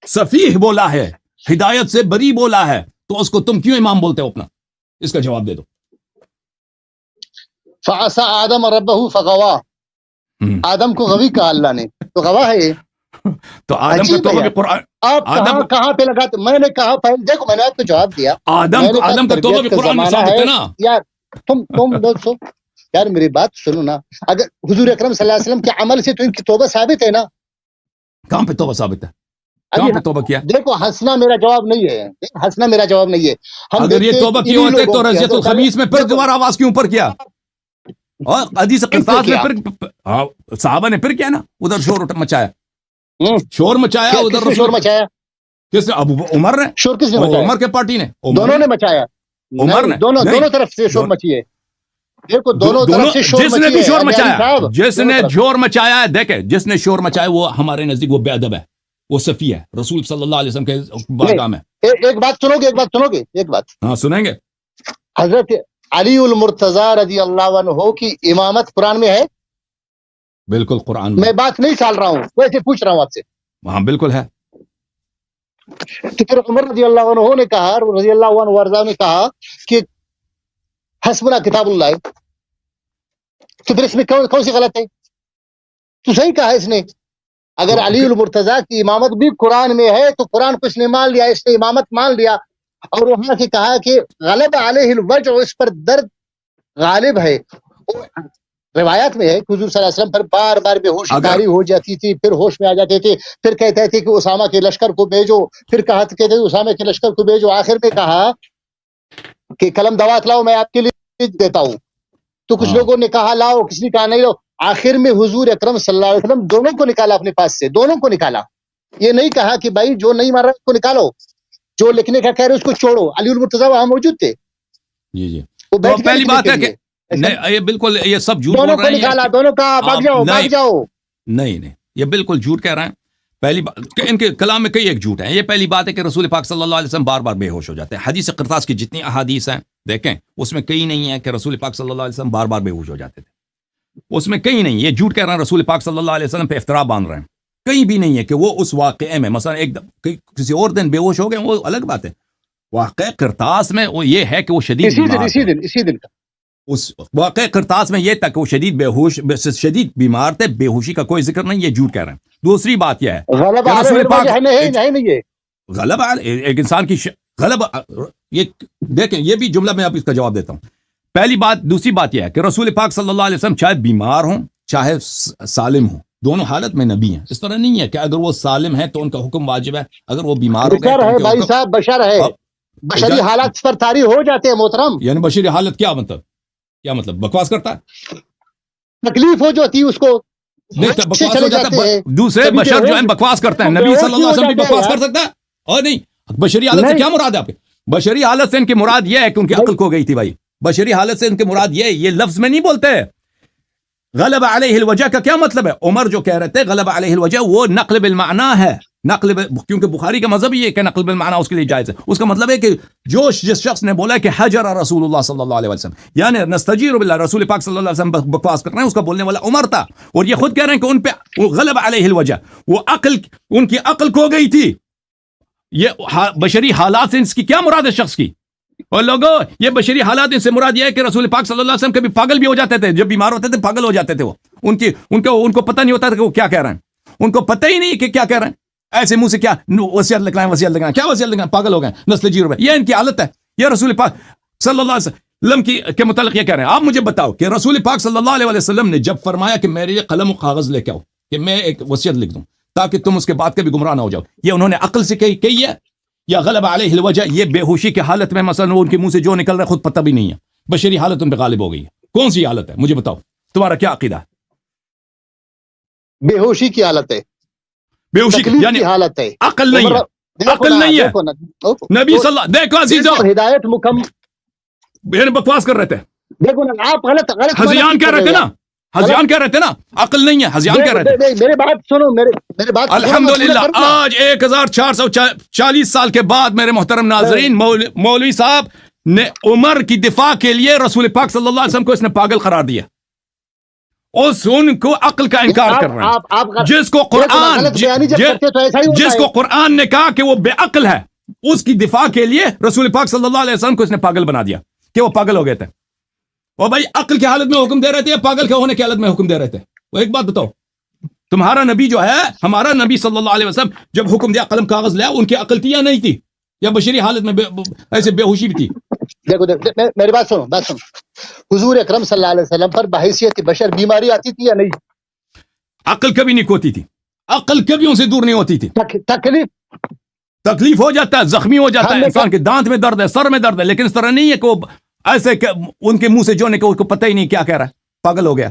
A: سفیہ بولا ہے, ہدایت سے بری بولا ہے, تو اس کو تم کیوں امام بولتے ہو اپنا؟ اس کا جواب دے دو.
B: فعصى آدم ربہ فغوا, آدم کو غوی کہا اللہ نے, تو غوا ہے یہ.
A: تو آدم کا توبہ بھی قرآن,
B: آپ کہاں پہ لگاتے؟ میں نے کہا پہلے دیکھو, میں نے آپ کو جواب دیا.
A: آدم کا توبہ بھی قرآن میں ثابت ہے نا
B: یار. تم دوستو یار میری بات سنو نا, اگر حضور اکرم صلی اللہ علیہ وسلم کے عمل سے تو ان کی توبہ ثابت ہے نا.
A: کہاں پہ توبہ ثابت ہے؟ کہاں پہ توبہ کیا؟
B: دیکھو ہنسنا میرا جواب نہیں ہے, ہنسنا میرا جواب نہیں ہے.
A: اگر یہ توبہ کی ہوتے تو رضیت الخمیس میں پھر دوبارہ آواز کیوں پر کیا؟ اور حدیث قرطاس میں پھر صحابہ نے پھر کیا نا ادھر شور مچایا, شور مچایا ادھر,
B: شور مچایا
A: کس نے؟ ابو عمر نے.
B: شور کس نے مچایا؟
A: عمر کے پارٹی نے,
B: دونوں نے مچایا.
A: عمر نے,
B: دونوں طرف سے شور مچی ہے. دیکھو دونوں طرف سے شور
A: جس نے بھی شور مچایا, جس نے شور مچایا ہے, دیکھیں جس نے شور مچایا وہ ہمارے نزدیک وہ بے ادب ہے, وہ صفی ہے رسول صلی اللہ علیہ وسلم کے بارگاہ میں.
B: ایک بات سنو گے, ایک بات
A: ہاں سنیں گے.
B: حضرت علی المرتضی رضی اللہ عنہ کی امامت قرآن میں ہے؟
A: بالکل قرآن
B: میں بات نہیں ٹال رہا ہوں, ویسے پوچھ رہا ہوں آپ سے.
A: ہاں بالکل ہے.
B: تو پھر عمر رضی اللہ عنہ نے کہا, رضی اللہ عنہ وارضہ نے کہا کہ حسبنا کتاب اللہ, تو پھر اس میں کون سی غلط ہے؟ تو صحیح کہا اس نے. اگر علی المرتضی کی امامت بھی قرآن میں ہے تو قرآن کو اس نے مان لیا, اس نے امامت مان لیا, اور وہاں سے کہا کہ غلب علیہ الوجع, اس پر درد غالب ہے. روایات میں ہے کہ حضور صلی اللہ علیہ وسلم پر بار بار بے ہوشی طاری ہو جاتی تھی, پھر ہوش میں آ جاتے تھے, پھر کہتے تھے کہ اسامہ کے لشکر کو بھیجو, پھر کہتے تھے اسامہ کے لشکر کو بھیجو, آخر میں کہا کہ قلم دوات لاؤ میں آپ کے لیے دیتا ہوں. تو کچھ لوگوں نے کہا لاؤ, کسی نے کہا نہیں لاؤ. آخر میں حضور اکرم صلی اللہ علیہ وسلم دونوں کو نکالا اپنے پاس سے, دونوں کو نکالا. یہ نہیں کہا کہ بھائی جو نہیں مار رہا اس کو نکالو, جو لکھنے کا کہہ رہے اس کو چھوڑو. علی المرتضی وہاں موجود تھے.
A: جی جی, تو پہلی بات ہے کہ یہ بالکل یہ سب جھوٹ بول رہے ہیں.
B: نکالا دونوں کا, بھاگ جاؤ.
A: نہیں یہ بالکل جھوٹ کہہ رہے ہیں. پہلی بات ان کے کلام میں کئی ایک جھوٹ ہے. یہ پہلی بات ہے کہ رسول پاک صلی اللہ علیہ وسلم بار بار بے ہوش ہو جاتے ہیں. حدیث قرطاس کی جتنی احادیث ہیں دیکھیں اس میں کئی نہیں ہے کہ رسول پاک صلی اللہ علیہ وسلم بار بار بے ہوش ہو جاتے تھے. اس میں کئی نہیں. یہ جھوٹ کہہ رہے ہیں, رسول پاک صلی اللہ علیہ وسلم پہ افترا باندھ رہے ہیں. کہیں بھی نہیں ہے کہ وہ اس واقعے میں مثلا ایک کسی اور دن بے ہوش ہو گئے, وہ الگ بات ہے. واقعہ قرطاس میں وہ یہ ہے کہ وہ شدید
B: اسی دن کا
A: اس واقع قرطاس میں یہ تک وہ شدید بیمار تھے, بے ہوشی کا کوئی ذکر نہیں. یہ جھوٹ کہہ رہے ہیں. دوسری بات یہ ہے غلب ایک انسان کی غلب, یہ دیکھیں یہ بھی جملہ میں اب اس کا جواب دیتا ہوں. پہلی بات. دوسری بات یہ ہے کہ رسول پاک صلی اللہ علیہ وسلم چاہے بیمار ہوں چاہے سالم ہوں, دونوں حالت میں نبی ہیں. اس طرح نہیں ہے کہ اگر وہ سالم ہے تو ان کا حکم واجب ہے, اگر وہ بیمار ہو گئے
B: بھائی صاحب بشر ہے, بشری حالات پر طاری ہو جاتے ہیں محترم.
A: یعنی بشری حالت کیا مطلب بکواس کرتا ہے,
B: تکلیف ہو جاتی ہے اس کو,
A: نہیں بکواس ہو جاتا ہے. دوسرے بشر جو ہے بکواس کرتے ہیں. نبی صلی اللہ علیہ وسلم بھی بکواس کر سکتا ہے. اور نہیں, بشری حالت سے کیا مراد ہے آپ کی؟ بشری حالت سے ان کی مراد یہ ہے کہ ان کی عقل کھو گئی تھی. بھائی بشری حالت سے ان کی مراد یہ لفظ میں نہیں بولتے. غلب علیہ الوجع کا کیا مطلب ہے؟ عمر جو کہہ رہے تھے غلب علیہ الوجع, وہ نقل بالمعنی ہے. کیونکہ بخاری کا مذہب یہ ہے کہ نقل بالمعنی اس کے لیے جائز ہے. اس کا مطلب ہے کہ جس شخص نے بولا کہ حجر رسول اللہ صلی اللہ علیہ وسلم, یعنی نستجیر باللہ, رسول پاک صلی اللہ علیہ وسلم بکواس کر رہے ہیں, اس کا بولنے والا عمر تھا. اور یہ خود کہہ رہے ہیں کہ ان پہ غلب علیہ الوجع, وہ ان کی عقل کھو گئی تھی. یہ بشری حالات سے اس کی کیا مراد ہے شخص کی؟ اور لوگوں یہ بشری حالات سے مراد یہ ہے کہ رسول پاک صلی اللہ علیہ وسلم کبھی پاگل بھی ہو جاتے تھے, جب بیمار ہوتے تھے پاگل ہو جاتے تھے. وہ ان کو پتہ نہیں ہوتا تھا کہ وہ کیا کہہ رہے ہیں, ان کو پتہ ہی نہیں کہ کیا کہہ رہے ہیں. ایسے منہ سے کیا وصیت لکھنا ہے, کیا وصیت لکھنا ہے, پاگل ہو گئے, نسل جی روپے. یہ ان کی حالت ہے. یہ رسول پاک صلی اللہ علیہ وسلم کے متعلق یہ کہہ رہے ہیں. آپ مجھے بتاؤ کہ رسول پاک صلی اللہ علیہ وسلم نے جب فرمایا کہ میرے لیے قلم و کاغذ لے کے آؤ کہ میں ایک وصیت لکھ دوں تاکہ تم اس کے بعد کبھی گمراہ نہ ہو جاؤ, یہ انہوں نے عقل سے کہی ہے یا غلب علیہ الوجع یہ بے ہوشی کی حالت میں مثلا ان کے منہ سے جو نکل رہا ہے خود پتہ بھی نہیں ہے, بشری حالت ان پہ غالب ہو گئی ہے؟ کون سی حالت ہے مجھے بتاؤ, تمہارا کیا عقیدہ ہے؟
B: بے ہوشی کی حالت ہے,
A: بے ہوشی یعنی
B: حالت ہے,
A: عقل نہیں ہے, عقل نہیں ہے. نبی صلی اللہ دیکھو عزیزو,
B: ہدایت مکمل
A: بکواس کر رہے تھے,
B: دیکھو نا آپ غلط
A: ہذیان کہہ رہے تھے نا, ہذیان کہہ رہے تھے نا, عقل نہیں ہے, ہذیان کہہ رہے تھے.
B: میری بات سنو, میری بات
A: الحمدللہ آج 1440 سال کے بعد میرے محترم ناظرین مولوی صاحب نے عمر کی دفاع کے لیے رسول پاک صلی اللہ علیہ وسلم کو اس نے پاگل قرار دیا. ان کو عقل کا انکار کر رہے ہیں. جس کو قرآن نے کہا کہ وہ بے عقل ہے, اس کی دفاع کے لیے رسول پاک صلی اللہ علیہ وسلم کو اس نے پاگل بنا دیا کہ وہ پاگل ہو گئے تھے. اور بھائی عقل کی حالت میں حکم دے رہے تھے یا پاگل کے ہونے کی حالت میں حکم دے رہے تھے؟ وہ ایک بات بتاؤ, تمہارا نبی جو ہے, ہمارا نبی صلی اللہ علیہ وسلم جب حکم دیا قلم کاغذ لیا, ان کی عقل تھی یا نہیں تھی, یا بشری حالت میں ایسے بے ہوشی بھی تھی؟
B: دیکھو میری بات سنو, حضور اکرم صلی اللہ علیہ وسلم پر بحیثیت بشر بیماری آتی تھی یا نہیں؟
A: عقل کبھی نہیں کھوتی تھی، عقل کبھی ان سے دور نہیں ہوتی تھی. تکلیف ہو جاتا ہے، زخمی ہو جاتا ہے انسان کے، دانت میں درد ہے، سر میں درد ہے، لیکن اس طرح نہیں ہے کہ وہ ایسے کہ ان کے منہ سے جو نکلے اس کو پتہ ہی نہیں کیا کہہ رہا ہے، پاگل ہو گیا.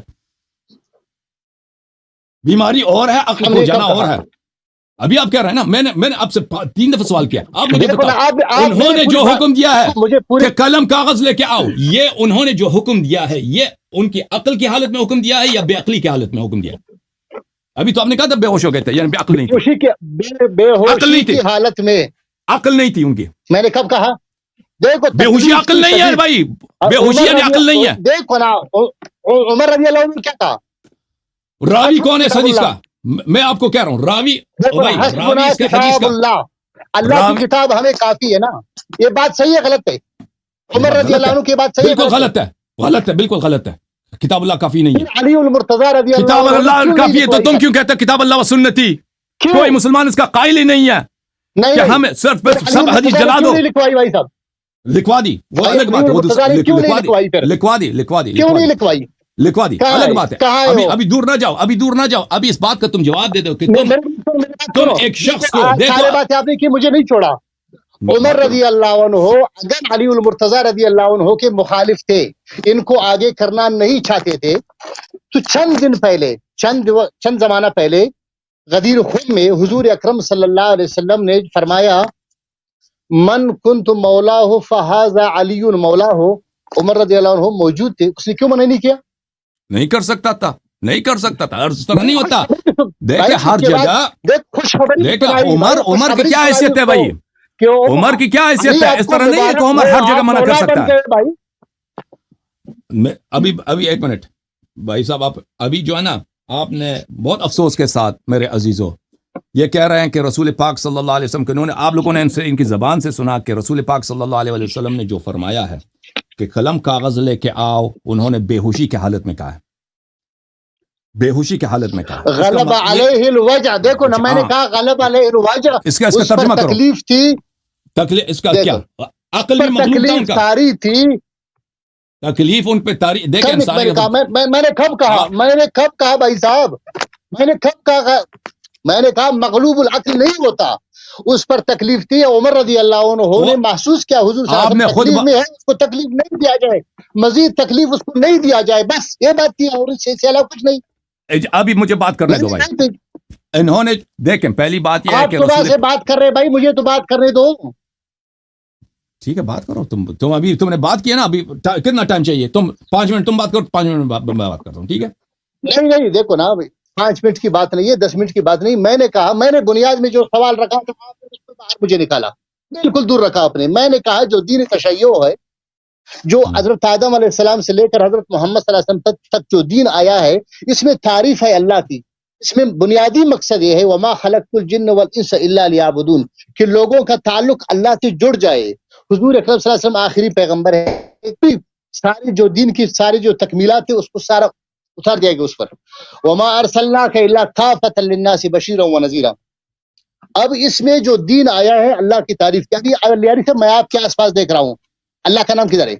A: بیماری اور ہے، عقل کھو جانا اور ہے. ابھی آپ کہہ رہے ہیں نا، میں نے آپ سے 3 دفعہ سوال کیا، آپ مجھے بتاؤ انہوں نے جو حکم دیا ہے کہ قلم کاغذ لے کے آؤ، یہ انہوں نے جو حکم دیا ہے یہ ان کی عقل کی حالت میں حکم دیا ہے یا بے عقلی کی حالت میں حکم دیا ہے؟ ابھی تو آپ نے کہا تھا بے ہوش ہو گئے تھے، یعنی بے عقل نہیں تھی،
B: بے ہوشی کی حالت میں
A: عقل نہیں تھی ان کی.
B: میں نے کب کہا؟ دیکھو
A: بے ہوشی عقل نہیں ہے بھائی، بے ہوشی یعنی عقل نہیں ہے.
B: دیکھو نا عمر رضی اللہ عنہ نے کیا کہا؟
A: راوی کون ہے اس حدیث کا؟ میں آپ کو کہہ رہا ہوں راوی
B: کتاب اللہ کی کتاب ہمیں کافی ہے نا. یہ بات صحیح ہے غلط ہے؟ عمر رضی اللہ عنہ کی بات صحیح ہے؟
A: بالکل غلط ہے، غلط ہے، بالکل غلط ہے. کتاب اللہ کافی نہیں ہے.
B: علی المرتضی رضی اللہ عنہ
A: کتاب اللہ کافی ہے تو تم کیوں کہتے کتاب اللہ و سنتی؟ کوئی مسلمان اس کا قائل ہی نہیں ہے کہ ہم صرف سب حدیث جلا دو.
B: لکھوائی بھائی صاحب،
A: لکھوا دی، وہ الگ بات ہے، لکھوا دی،
B: کیوں نہیں لکھوائی؟
A: لکھوا دی، الگ بات ہے. ابھی دور نہ جاؤ، ابھی دور نہ جاؤ، ابھی اس بات کا تم جواب دے دو کہ تم ایک شخص کو دیکھو.
B: سارے باتیں آپ نے کی، مجھے نہیں چھوڑا. عمر رضی اللہ عنہ اگر علی المرتضی رضی اللہ عنہ کے مخالف تھے، ان کو آگے کرنا نہیں چاہتے تھے، تو چند دن پہلے، چند زمانہ پہلے غدیر خم میں حضور اکرم صلی اللہ علیہ وسلم نے فرمایا من کنت مولاہ فہذا علی مولاہ. عمر رضی اللہ عنہ موجود تھے، اس نے کیوں منع نہیں کیا؟
A: نہیں کر سکتا تھا، نہیں کر سکتا تھا، اس طرح نہیں ہوتا. دیکھیں ہر جگہ دیکھیں عمر کی کیا حیثیت ہے بھائی، عمر کی کیا حیثیت ہے؟ اس طرح نہیں ہے کہ عمر ہر جگہ منع کر سکتا ہے. ابھی ایک منٹ بھائی صاحب، آپ ابھی جو ہے نا، آپ نے بہت افسوس کے ساتھ میرے عزیزوں یہ کہہ رہے ہیں کہ رسول پاک صلی اللہ علیہ وسلم انہوں نے، آپ لوگوں نے ان کی زبان سے سنا کہ رسول پاک صلی اللہ علیہ وسلم نے جو فرمایا ہے کہ قلم کاغذ لے کے آؤ، انہوں نے بے ہوشی کی حالت میں کہا ہے، بے ہوشی کی حالت میں کہا.
B: غلب علیہ الوجع، دیکھو نا میں نے کہا غلب علیہ الوجع،
A: اس کا ترجمہ کرو.
B: تکلیف تھی،
A: تکلیف اس کا کیا؟ عقل میں مخلوق تھا ان کا،
B: تاری تھی
A: تکلیف ان پہ تاری. دیکھیں
B: میں نے کب کہا بھائی صاحب، میں نے کہا مغلوب العقل نہیں ہوتا، اس پر تکلیف تھی. عمر رضی اللہ عنہ نے محسوس کیا حضور صلی اللہ علیہ وسلم تکلیف میں ہے، اس کو تکلیف نہیں دیا جائے، مزید تکلیف اس کو نہیں دیا جائے، بس یہ بات تھی اور اس سے علاوہ کچھ نہیں.
A: ابھی مجھے بات کرنے دو بھائی. انہوں نے دیکھیں پہلی بات یہ ہے کہ
B: صبح سے بات کر رہے بھائی، مجھے تو بات کرنے دو.
A: ٹھیک ہے بات کرو، تم ابھی تم نے بات کیا نا، ابھی کتنا ٹائم چاہیے؟ تم 5 منٹ تم بات کرو، 5 منٹ میں بات کرتا ہوں. ٹھیک ہے؟
B: نہیں دیکھو نا 5 منٹ کی بات نہیں ہے، 10 منٹ کی بات نہیں. میں نے کہا، میں نے بنیاد میں جو سوال رکھا تھا باہر مجھے نکالا، بالکل دور رکھا آپ نے. میں نے کہا جو دین تشیع ہے، جو حضرت آدم علیہ السلام سے لے کر حضرت محمد صلی اللہ علیہ وسلم تک جو دین آیا ہے، اس میں تعریف ہے اللہ کی. اس میں بنیادی مقصد یہ ہے وما خلقت الجن والانس الا لیعبدون، کہ لوگوں کا تعلق اللہ سے جڑ جائے. حضور اکرم صلی اللہ علیہ وسلم آخری پیغمبر ہے، ساری جو دین کی ساری جو تکمیلات ہے اس کو سارا اتار جائے گا اس پر. وما ارسلناک الا کافۃ للناس بشیرا ونذیرا. اب اس میں جو دین آیا ہے اللہ کی تعریف کیا دی. لیاری صاحب میں آپ کے آس پاس دیکھ رہا ہوں، اللہ کا نام کدھر ہے؟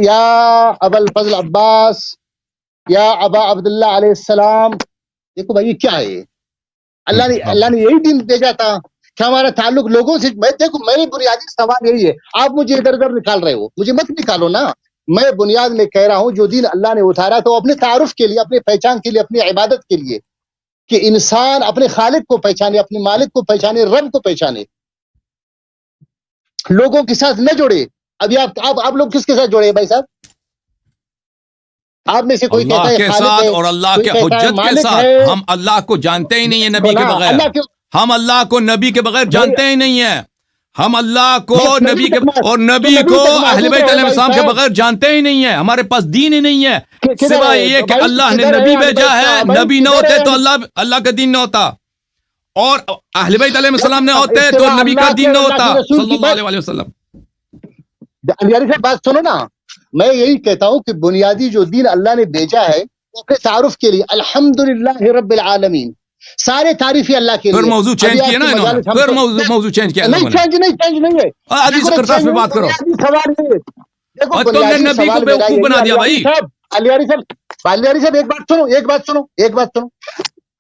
B: یا ابا الفضل عباس، یا ابا عبداللہ علیہ السلام. دیکھو بھائی یہ کیا ہے؟ اللہ نے یہی دین بھیجا تھا کہ ہمارا تعلق لوگوں سے. دیکھو میری بنیادی سوال یہی ہے، آپ مجھے ادھر ادھر نکال رہے ہو، مجھے مت نکالو نا. میں بنیاد میں کہہ رہا ہوں جو دین اللہ نے اتارا تو اپنے تعارف کے لیے، اپنے پہچان کے لیے، اپنی عبادت کے لیے، کہ انسان اپنے خالق کو پہچانے، اپنے مالک کو پہچانے، رب کو پہچانے، لوگوں کے ساتھ نہ جوڑے. ابھی آپ لوگ کس کے ساتھ جوڑے بھائی صاحب؟ آپ میں سے کوئی کہتا ہے
A: اللہ کے ساتھ اور اللہ کے حجت کے ساتھ. ہم اللہ کو جانتے ہی نہیں ہیں نبی کے بغیر، ہم اللہ کو نبی کے بغیر جانتے ہی نہیں ہیں. ہم اللہ کو نبی کے اور نبی کو اہل بیت علیہ السلام کے بغیر جانتے ہی نہیں ہیں. ہمارے پاس دین ہی نہیں ہے، سوائے یہ کہ اللہ نے نبی بھیجا ہے. نبی نہ ہوتے تو اللہ کا دین نہ ہوتا، اور اہل بیت علیہ السلام نہ ہوتے تو نبی کا دین نہ ہوتا صلی اللہ علیہ وسلم.
B: بات سنو نا، میں یہی کہتا ہوں کہ بنیادی جو دین اللہ نے بھیجا ہے وہ اپنے تعارف کے لیے الحمدللہ رب العالمین، سارے تعریفی اللہ کے لیے.
A: پھر موضوع چینج کیا نا انہوں نے، پھر موضوع چینج کیا.
B: نہیں ہے،
A: حدیث کرتاس میں بات کرو.
B: سوال دیکھو
A: اور تم نے
B: بنیادی
A: نبی کو
B: سوال میرا
A: بیوقوف
B: یہی
A: بنا
B: ہے،
A: دیا بھائی.
B: علیاری صاحب ایک بات سنو.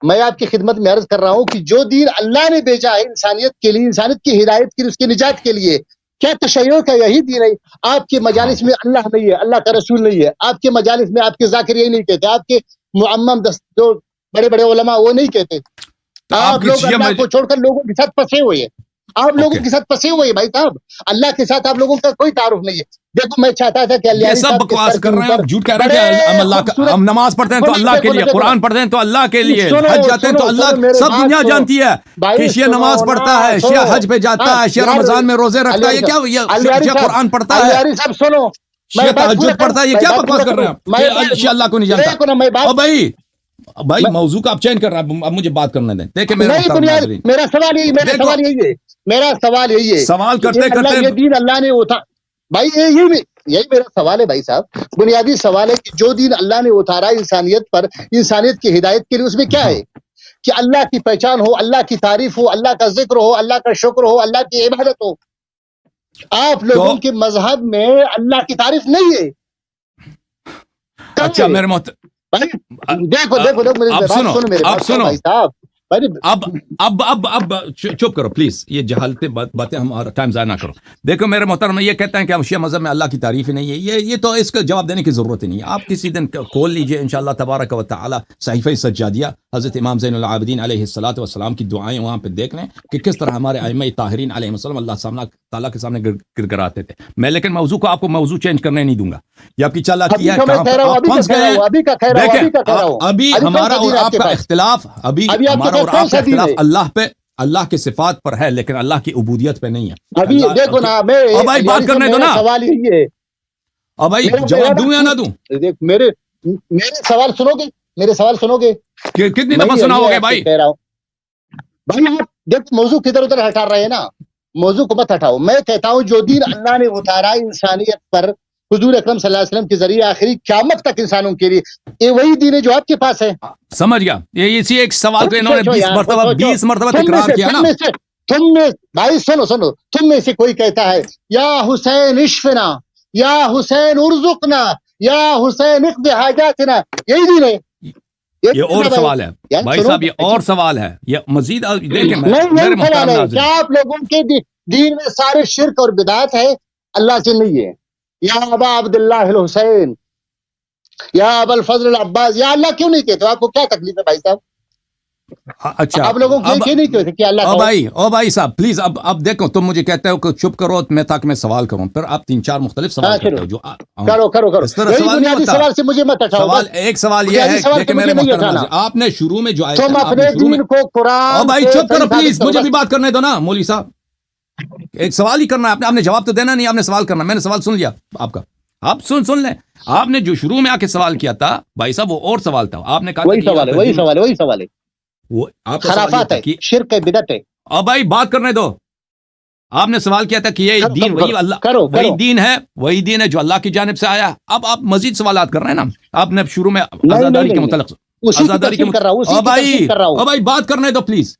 B: میں آپ کی خدمت میں عرض کر رہا ہوں کہ جو دین اللہ نے بھیجا ہے انسانیت کے لیے، انسانیت کی ہدایت کے لیے، اس کی نجات کے لیے، کیا تشیع کا یہی دین ہے؟ آپ کے مجالس میں اللہ نہیں ہے، اللہ کا رسول نہیں ہے. آپ کے مجالس میں آپ کے ذاکر یہی نہیں کہتے، آپ کے معمم جو بڑے بڑے علماء وہ نہیں کہتے.
A: تو
B: آپ لوگ اللہ کو چھوڑ کر لوگوں کے ساتھ پھنسے ہوئے ہیں. آپ لوگوں کے ساتھ پھنسے ہوئے ہیں بھائی صاحب. اللہ کے ساتھ آپ لوگوں کا کوئی تعارف نہیں ہے. دیکھو میں چاہتا تھا کہ
A: یہ
B: علیاری
A: سب
B: صاحب کے
A: بکواس
B: سر کے
A: کر رہے ہیں،
B: اوپر
A: جھوٹ کہہ رہے ہیں کہ ہم اللہ کا، ہم نماز پڑھتے ہیں تو اللہ کے لیے، قرآن پڑھتے ہیں تو اللہ کے لیے، حج جاتے ہیں تو اللہ، سب دنیا جانتی ہے کہ شیعہ نماز پڑھتا ہے، شیعہ حج پہ جاتا ہے، شیعہ رمضان میں روزے رکھتا ہے. یہ کیا، شیعہ قرآن پڑھتا ہے،
B: علیاری صاحب سنو،
A: شیعہ تہجد پڑھتا ہے. یہ کیا بکواس کر رہے ہیں کہ شیعہ اللہ کو نہیں جانتا؟ او بھائی موضوع کا آپ چینج کر رہے ہیں، اب مجھے بات کرنے دیں. دیکھیں میرے محترم ناظرین،
B: میرا سوال یہی ہے،
A: سوال کرتے کرتے
B: یہ دین اللہ نے اتارا. بھائی یہی میرا سوال ہے بھائی صاحب، بنیادی سوال ہے کہ جو دین اللہ نے اتارا انسانیت پر، انسانیت کی ہدایت کے لیے، اس میں کیا ہے کہ اللہ کی پہچان ہو، اللہ کی تعریف ہو، اللہ کا ذکر ہو، اللہ کا شکر ہو، اللہ کی عبادت ہو. آپ لوگوں کے مذہب میں اللہ کی تعریف نہیں ہے.
A: اچھا میرے محترم،
B: دیکھو بھائی صاحب،
A: اب چپ کرو پلیز، یہ جہالتیں باتیں ہمارا ٹائم ضائع نہ کرو. دیکھو میرے محترم، یہ کہتے ہیں کہ ہم شیعہ مذہب میں اللہ کی تعریف ہی نہیں ہے. یہ تو اس کا جواب دینے کی ضرورت ہی نہیں ہے. آپ کسی دن کھول لیجئے انشاءاللہ تبارک و تعالی صحیفہ سجادیہ، حضرت امام زین العابدین علیہ الصلوۃ والسلام کی دعائیں وہاں پہ دیکھ لیں کہ کس طرح ہمارے ائمہ طاہرین علیہ السلام اللہ تعالیٰ کے سامنے گڑگڑاتے تھے. میں لیکن موضوع کو آپ کو موضوع چینج کرنے نہیں دوں گا. یہ آپ کی چالاکی ہے، ابھی ہمارا اور آپ کا اختلاف، ابھی ہمارا اور آپ کا اختلاف اللہ پہ، اللہ کے صفات پر ہے، لیکن اللہ کی عبودیت پہ نہیں ہے.
B: ابھی دیکھو نا،
A: بھائی بات کرنے دو نا.
B: سوال یہی ہے،
A: اب بھائی جواب دوں یا نہ دوں؟
B: میرے سوال سنو گے
A: کتنی دفعہ سناؤ گے بھائی؟
B: بھائی آپ دیکھ موضوع کدھر ادھر ہٹا رہے ہیں نا، موضوع کو مت ہٹاؤ. میں کہتا ہوں جو دین اللہ نے اتارا انسانیت پر حضور اکرم صلی اللہ علیہ وسلم کے ذریعے آخری قیامت تک انسانوں کے لیے، یہ وہی دین ہے جو آپ کے پاس ہے.
A: سمجھ گیا. یہ اسی ایک سوال کو انہوں نے 20 مرتبہ تکرار کیا نا.
B: تم میں بھائی سنو، تم میں سے کوئی کہتا ہے یا حسین اشفنا، یا حسین ارزقنا، یا حسین اقض حاجاتنا، یہی دین ہے.
A: یہ اور سوال ہے بھائی صاحب، یہ اور سوال ہے. یہ مزید دیکھیں میرے محترم ناظرین،
B: کیا آپ لوگوں کے دین میں سارے شرک اور بدعت ہے؟ اللہ سے نہیں ہے. یا ابا عبداللہ الحسین، یا ابا الفضل العباس، یا اللہ کیوں نہیں کہتے؟ آپ کو کیا تکلیف ہے بھائی صاحب؟
A: اچھا
B: آپ لوگوں کو نہیں کہتے کہ اللہ
A: او بھائی صاحب پلیز، اب دیکھو، تم مجھے کہتے ہو کہ چپ کرو میں تاکہ میں سوال کروں، پھر آپ 3-4 مختلف سوال کرتے ہو جو
B: کرو
A: اس طرح
B: سوال سے مجھے مت ہٹاؤ.
A: ایک سوال یہ ہے کہ میرے محترم ناظرین، آپ نے شروع میں جو
B: تم اپنے دین کو قرآن،
A: او بھائی چپ کرو پلیز، مجھے بھی بات کرنے دو نا مولوی صاحب. ایک سوال ہی کرنا ہے، آپ نے جواب تو دینا نہیں، آپ نے سوال کرنا. میں نے سوال سن لیا آپ کا، آپ سن لیں. آپ نے جو شروع میں آ کے سوال کیا تھا بھائی صاحب، وہ اور سوال تھا. آپ نے کہا
B: وہی سوال ہے
A: وہ آپ کا
B: خرافات ہے، شرک ہے، بدعت ہے.
A: اب بھائی بات کرنے دو. آپ نے سوال کیا تھا کہ یہ دین وہی اللہ، وہی دین ہے جو اللہ کی جانب سے آیا. اب آپ مزید سوالات کر رہے ہیں نا. آپ نے شروع میں آزاداری کے متعلق، آزاداری کے متعلق، بھائی بات کرنے دو پلیز.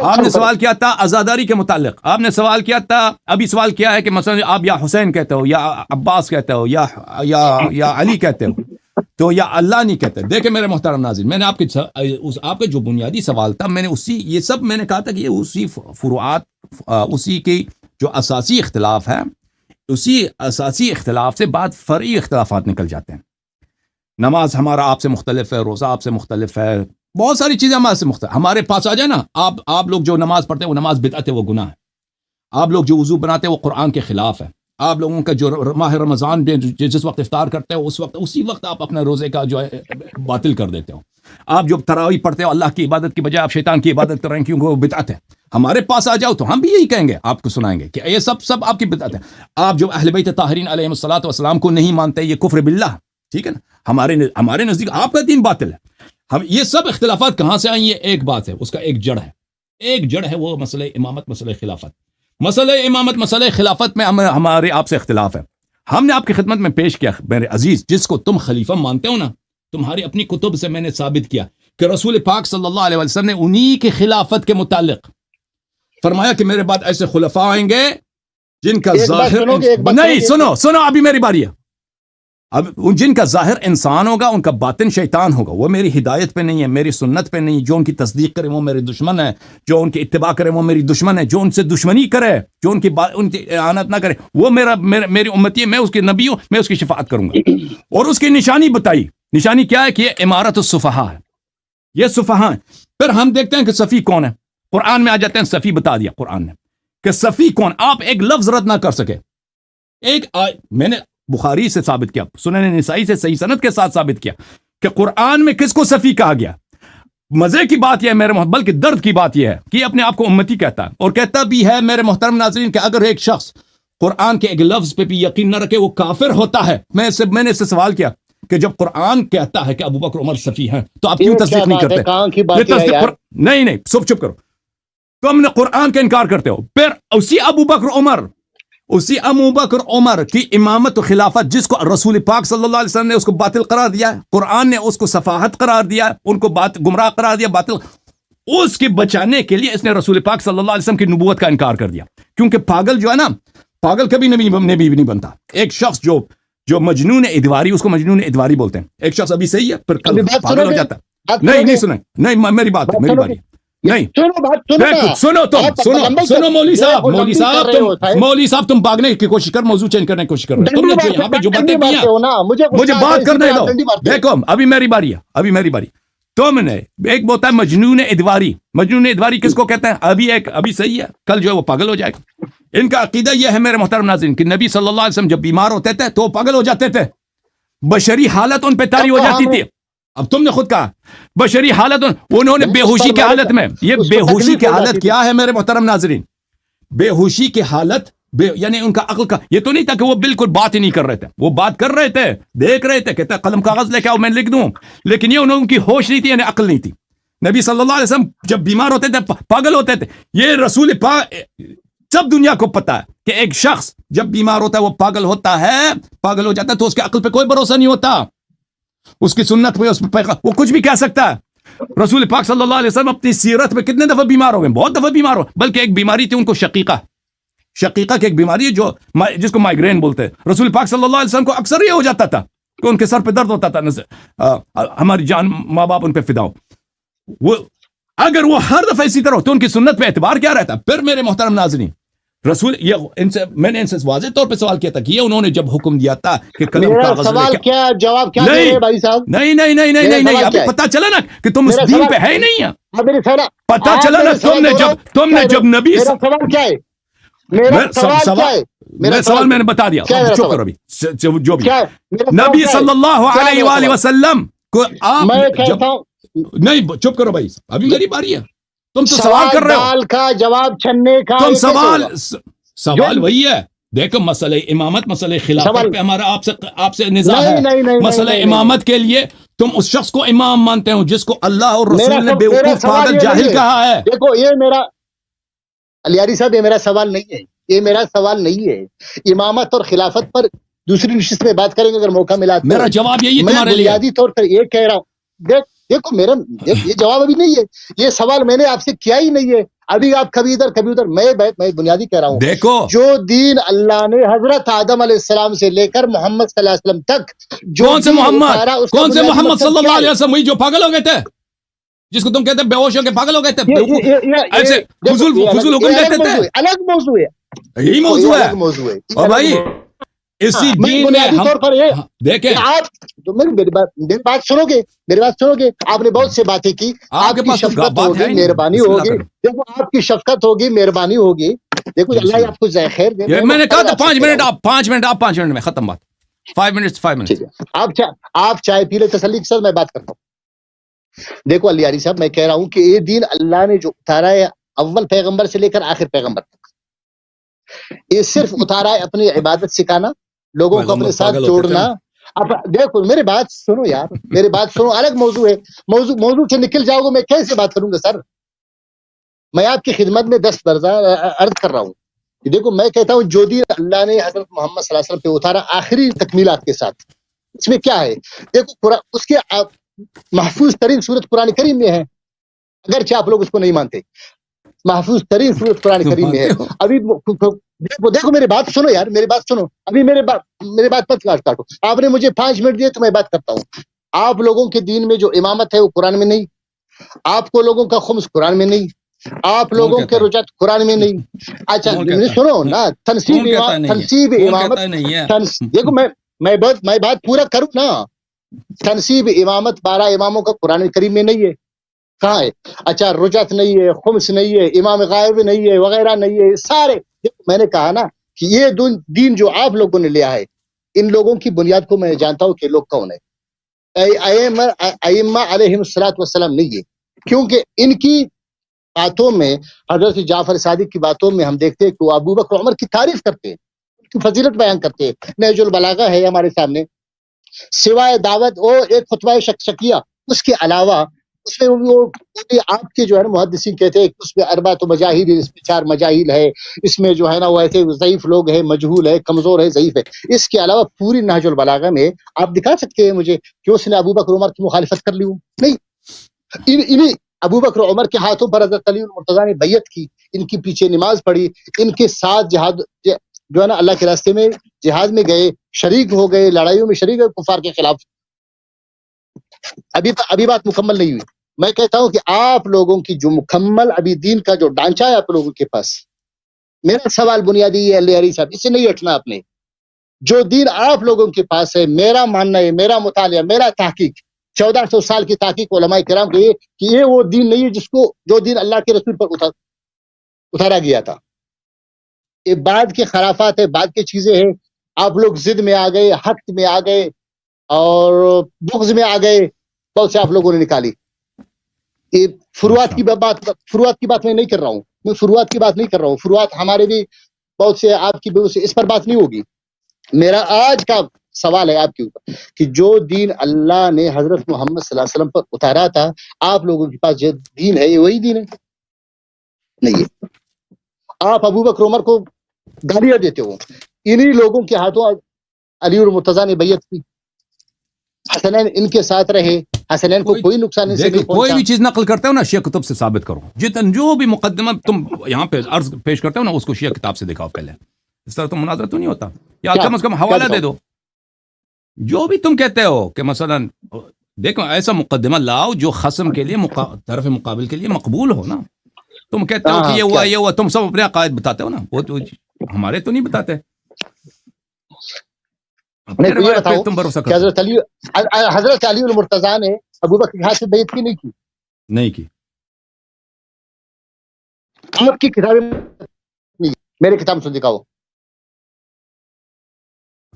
A: آپ نے سوال کیا تھا آزاداری کے متعلق، آپ نے سوال کیا تھا، ابھی سوال کیا ہے کہ مثلا آپ یا حسین کہتے ہو، یا عباس کہتے ہو، یا علی کہتے ہو، تو یا اللہ نہیں کہتے. دیکھیں میرے محترم ناظرین، میں نے آپ کا جو بنیادی سوال تھا، میں نے یہ سب میں نے کہا تھا کہ یہ اسی فروعات، اسی کی جو اساسی اختلاف ہے، اسی اساسی اختلاف سے بعد فرعی اختلافات نکل جاتے ہیں. نماز ہمارا آپ سے مختلف ہے، روزہ آپ سے مختلف ہے، بہت ساری چیزیں ہمارے سے مختلف. ہمارے پاس آ جائے نا، آپ لوگ جو نماز پڑھتے ہیں وہ نماز بدعت ہے، وہ گناہ ہے. آپ لوگ جو وضو بناتے ہیں وہ قرآن کے خلاف ہے. آپ لوگوں کا جو ماہ رمضان میں جس وقت افطار کرتے ہو اسی وقت آپ اپنے روزے کا جو ہے باطل کر دیتے ہو. آپ جو تراویح پڑھتے ہو اللہ کی عبادت کی بجائے آپ شیطان کی عبادت کر رہے ہیں، کیونکہ وہ بدعت ہے. ہمارے پاس آ جاؤ تو ہم بھی یہی کہیں گے، آپ کو سنائیں گے کہ یہ سب آپ کی بدعت ہے. آپ جو اہل بیت طاہرین علیہم الصلوۃ والسلام کو نہیں مانتے، یہ کفر باللہ، ٹھیک ہے نا. ہمارے نزدیک آپ کا دین باطل ہے. ہم یہ سب اختلافات کہاں سے آئیں؟ یہ ایک بات ہے، اس کا ایک جڑ ہے وہ مسئلہ امامت، مسئلہ خلافت. مسئلہ امامت، مسئلہ خلافت میں ہمارے آپ سے اختلاف ہے. ہم نے آپ کی خدمت میں پیش کیا میرے عزیز، جس کو تم خلیفہ مانتے ہو نا، تمہاری اپنی کتب سے میں نے ثابت کیا کہ رسول پاک صلی اللہ علیہ وسلم نے انہی کی خلافت کے متعلق فرمایا کہ میرے بعد ایسے خلفاء آئیں گے جن کا ظاہر نہیں سنو ابھی میری باری ہے. اب جن کا ظاہر انسان ہوگا ان کا باطن شیطان ہوگا. وہ میری ہدایت پہ نہیں ہے, میری سنت پہ نہیں. جو ان کی تصدیق کرے وہ میرے دشمن ہے, جو ان کی اتباع کرے وہ میری دشمن ہے. جو ان سے دشمنی کرے, جو ان کی اعانت نہ کرے, وہ میری امتی ہے. میں اس کے نبی ہوں, میں اس کی شفاعت کروں گا. اور اس کی نشانی بتائی. نشانی کیا ہے کہ یہ امارت الصفحاء ہے, یہ صفحاء ہیں. پھر ہم دیکھتے ہیں کہ صفی کون ہے. قرآن میں آ جاتے ہیں, صفی بتا دیا قرآن نے کہ صفی کون. آپ ایک لفظ رد نہ کر سکے. میں نے بخاری سے ثابت کیا, سنن نسائی سے صحیح سند کے ساتھ ثابت کیا کہ قرآن میں کس کو صفی کہا گیا. مزے کی بات یہ ہے میرے محترم, بلکہ درد کی بات یہ ہے کہ اپنے آپ کو امتی کہتا ہے, اور کہتا بھی ہے میرے محترم ناظرین کہ اگر ایک شخص قرآن کے ایک لفظ پہ بھی یقین نہ رکھے وہ کافر ہوتا ہے. میں نے اس سے سوال کیا کہ جب قرآن کہتا ہے کہ ابو بکر عمر صفی ہیں تو آپ کیوں تصدیق نہیں کرتے؟ نہیں چپ کرو. تم نے قرآن کا انکار کرتے ہو. پھر اسی ابو بکر عمر کی امامت و خلافت جس کو رسول پاک صلی اللہ علیہ وسلم نے اس کو باطل قرار دیا ہے, قرآن نے اس کو سفاہت قرار دیا, ان کو گمراہ قرار دیا, باطل, اس کے بچانے کے لیے اس نے رسول پاک صلی اللہ علیہ وسلم کی نبوت کا انکار کر دیا. کیونکہ پاگل جو ہے نا, پاگل کبھی نبی نہیں بنتا. ایک شخص جو مجنون ادواری, اس کو مجنون ادواری بولتے ہیں. ایک شخص ابھی صحیح ہے پھر کل پاگل ہو جاتا ہے. نہیں سنیں, نہیں میری بات میری باری نہیں. سنو مولوی صاحب تم بھاگنے کی کوشش کر, موضوع چینج کرنے کی کوشش کر رہے ہو. تم نے یہاں پہ جو باتیں کی ہیں مجھے بات کرنے دو. دیکھو ابھی میری باری ہے. تم نے ایک بولتا ہے مجنون ادواری. مجنون ادواری کس کو کہتے ہیں؟ ابھی صحیح ہے, کل جو ہے وہ پاگل ہو جائے گا. ان کا عقیدہ یہ ہے میرے محترم ناظرین کہ نبی صلی اللہ علیہ وسلم جب بیمار ہوتے تھے تو وہ پاگل ہو جاتے تھے, بشری حالت ان پہ طاری ہو جاتی تھی. اب تم نے خود کہا بشری حالت, انہوں نے بے ہوشی کی حالت میں, یہ بے ہوشی کی حالت کیا ہے میرے محترم ناظرین؟ بے ہوشی کی حالت یعنی ان کا عقل کا یہ تو نہیں تھا کہ وہ بالکل بات ہی نہیں کر رہے تھے, وہ بات کر رہے تھے, دیکھ رہے تھے, کہتے قلم کاغذ لے کے آؤ میں لکھ دوں, لیکن یہ ان کی ہوش نہیں تھی, یعنی عقل نہیں تھی. نبی صلی اللہ علیہ وسلم جب بیمار ہوتے تھے پاگل ہوتے تھے. یہ رسول پاک سب دنیا کو پتا ہے کہ ایک شخص جب بیمار ہوتا ہے وہ پاگل ہوتا ہے, پاگل ہو جاتا ہے, تو اس کے عقل پہ کوئی بھروسہ نہیں ہوتا, اس کی سنت پہ, اس پہ وہ کچھ بھی کہہ سکتا ہے. رسول پاک صلی اللہ علیہ وسلم اپنی سیرت میں کتنے دفعہ بیمار ہو گئے؟ بہت دفعہ بیمار ہو, بلکہ ایک بیماری تھی ان کو شقیقہ کی ایک بیماری ہے جس کو مائگرین بولتے ہیں. رسول پاک صلی اللہ علیہ وسلم کو اکثر یہ ہو جاتا تھا کہ ان کے سر پہ درد ہوتا تھا, ہماری جان ماں باپ ان پہ فدا ہو. وہ اگر وہ ہر دفعہ اسی طرح ہو تو ان کی سنت پہ اعتبار کیا رہتا؟ پھر میرے محترم ناظرین, میں نے ان سے واضح طور پہ سوال کیا تھا کہ یہ انہوں نے جب حکم دیا تھا کہ قلم کاغذ
B: سوال کیا جواب کیا دے رہے بھائی صاحب؟
A: نہیں ابھی پتہ چلا نا کہ تم اس دین پہ ہے ہی نہیں ہے. پتہ چلا نا تم نے جب نبی,
B: میرا سوال کیا ہے؟
A: میرا سوال میں نے بتا دیا. چپ کرو ابھی, جو بھی نبی صلی اللہ علیہ وآلہ وسلم کو آپ نہیں, چپ کرو بھائی, ابھی میری باری ہے. تم تو سوال کر رہے ہو
B: کا جواب چھننے کا.
A: تم سوال وہی ہے. دیکھو مسئلہ امامت, مسئلہ خلافت پہ ہمارا آپ سے نزاع ہے. مسئلہ امامت کے لیے تم اس شخص کو امام مانتے ہو جس کو اللہ اور رسول نے بیوقوف پاگل جاہل کہا ہے.
B: دیکھو یہ میرا علیاری صاحب, یہ میرا سوال نہیں ہے, یہ میرا سوال نہیں ہے. امامت اور خلافت پر دوسری نشست میں بات کریں گے اگر موقع ملا.
A: میرا جواب یہی
B: میں بنیادی طور پر یہ کہہ رہا ہوں, دیکھو میرا یہ جواب ابھی نہیں ہے, یہ سوال میں نے آپ سے کیا ہی نہیں ہے. ابھی آپ کبھی ادھر میں بنیادی کہہ رہا ہوں.
A: دیکھو
B: جو دین اللہ نے حضرت آدم علیہ السلام سے لے کر محمد صلی اللہ علیہ وسلم تک,
A: کون سے محمد صلی اللہ علیہ وسلم, وہی جو پاگل ہو گئے تھے, جس کو تم کہتے ہیں بے ہوش ہو کے پاگل ہو گئے تھے, ایسے فضول حکم دیتے تھے.
B: الگ موضوع ہے,
A: یہی موضوع ہے. اور بھائی اسی دین میں دیکھیں,
B: آپ میری بات سنو گے, آپ نے بہت سے باتیں کی. آپ کی شفقت ہوگی, مہربانی ہوگی. دیکھو آپ کی شفقت ہوگی, مہربانی ہوگی. دیکھو اللہ آپ کو ذائقہ خیر دے.
A: میں نے کہا تھا 5 منٹ میں ختم بات. 5 منٹ.
B: آپ چائے پی لے تسلی کے ساتھ, میں بات کرتا ہوں. دیکھو علیاری صاحب, میں کہہ رہا ہوں کہ یہ دین اللہ نے جو اتارا ہے اول پیغمبر سے لے کر آخر پیغمبر تک, یہ صرف اتارا ہے اپنی عبادت سکھانا, لوگوں کو اپنے ساتھ جوڑنا. اب دیکھو میری بات سنو یار, میری بات سنو. الگ موضوع ہے, موضوع سے نکل جاؤ گے, میں کیسے بات کروں گا سر؟ میں آپ کی خدمت میں 10 درجہ عرض کر رہا ہوں. دیکھو میں کہتا ہوں جو دین اللہ نے حضرت محمد صلی اللہ علیہ وسلم پہ اتارا آخری تکمیلات کے ساتھ, اس میں کیا ہے؟ دیکھو اس کے محفوظ ترین صورت قرآن کریم میں ہے, اگرچہ آپ لوگ اس کو نہیں مانتے. محفوظ ترین صورت قرآن کریم میں ہے. ابھی دیکھو میری بات سنو یار، میری بات سنو، ابھی میری بات مت کاٹو. آپ نے مجھے 5 منٹ دیے تو میں بات کرتا ہوں. آپ لوگوں کے دین میں جو امامت ہے وہ قرآن میں نہیں، آپ کو لوگوں کا خمس قرآن میں نہیں، آپ لوگوں کے رجعت قرآن میں نہیں. اچھا سنو نا، تنصیب امامت، دیکھو میں بات پورا کروں نا. تنصیب امامت 12 اماموں کا قرآن کریم میں نہیں ہے. کہاں ہے؟ اچھا رجعت نہیں ہے، خمس نہیں ہے، امام غائب نہیں ہے، وغیرہ نہیں ہے. سارے میں نے کہا نا کہ یہ دین جو آپ لوگوں نے لیا ہے، ان لوگوں کی بنیاد کو میں جانتا ہوں کہ لوگ کون ہے. ائمہ علیہم الصلوۃ والسلام نہیں ہے، کیونکہ ان کی باتوں میں، حضرت جعفر صادق کی باتوں میں ہم دیکھتے ہیں کہ وہ ابو بکر عمر کی تعریف کرتے ہیں، ان کی فضیلت بیان کرتے ہیں. نہج البلاغہ ہے ہمارے سامنے، سوائے دعوت اور ایک خطبہ شکیہ، اس کے علاوہ اس میں وہ آپ کے جو ہے نا محدثین کہتے ہیں کہ اس میں اربعۃ مجاہیل، اس میں 4 مجاہیل ہے، اس میں جو ہے نا وہ ایسے ضعیف لوگ ہیں، مجہول ہے، کمزور ہے، ضعیف ہے. اس کے علاوہ پوری نہج البلاغہ میں آپ دکھا سکتے ہیں مجھے کہ اس نے ابو بکر عمر کی مخالفت کر لی ہوں؟ نہیں. انہیں ابو بکر عمر کے ہاتھوں پر حضرت علی المرتضیٰ نے بیعت کی، ان کے پیچھے نماز پڑھی، ان کے ساتھ جہاد جو ہے نا اللہ کے راستے میں جہاد میں گئے، شریک ہو گئے، لڑائیوں میں شریک ہوئے کفار کے خلاف. ابھی بات مکمل نہیں ہوئی. میں کہتا ہوں کہ آپ لوگوں کی جو مکمل ابھی دین کا جو ڈھانچہ ہے آپ لوگوں کے پاس، میرا سوال بنیادی یہ ہے علی صاحب، اس سے نہیں ہٹنا آپ نے. جو دین آپ لوگوں کے پاس ہے، میرا ماننا ہے، میرا مطالعہ، میرا تحقیق، 1400 سال کی تحقیق علماء کرام کی کہ یہ وہ دین نہیں ہے جو دین اللہ کے رسول پر اتارا گیا تھا. یہ بعد کے خرافات ہے، بعد کی چیزیں ہیں. آپ لوگ ضد میں آ گئے، حق میں آ گئے اور بغض میں آ گئے، بہت سے آپ لوگوں نے نکالی. یہ فروعات کی بات میں نہیں کر رہا ہوں، میں فروعات کی بات نہیں کر رہا ہوں. فروعات ہمارے بھی بہت سے، آپ کی بہت سے، اس پر بات نہیں ہوگی. میرا آج کا سوال ہے آپ کے اوپر کہ جو دین اللہ نے حضرت محمد صلی اللہ علیہ وسلم پر اتارا تھا، آپ لوگوں کے پاس جو دین ہے یہ وہی دین ہے؟ نہیں ہے. آپ ابو بکر عمر کو گالیاں دیتے ہو، انہی لوگوں کے ہاتھوں علی المرتضیٰ نے بیعت کی، حسنین ان کے ساتھ رہے، حسنین کو کوئی نقصان ان سے نہیں پہنچا.
A: کوئی بھی چیز نقل کرتے ہو نا شیعہ کتب سے ثابت کرو. جو بھی مقدمہ تم یہاں پہ عرض پیش کرتے ہو نا، اس کو شیعہ کتاب سے دکھاؤ پہلے. اس طرح تو مناظرہ تو نہیں ہوتا. یا کم از کم حوالہ دے دو. جو بھی تم کہتے ہو کہ مثلا دیکھو ایسا مقدمہ لاؤ جو خصم کے لیے طرف مقابل کے لیے مقبول ہو نا. تم کہتے ہو کہ یہ ہوا تم سب اپنے عقائد بتاتے ہو نا، وہ تو ہمارے تو نہیں بتاتے.
B: تم بھروسہ کرو. حضرت علی المرتضیٰ نے ابو بکر کے ہاتھ سے بیعت کی نہیں کی. آپ کی کتابیں میرے کتاب سے دکھاؤ.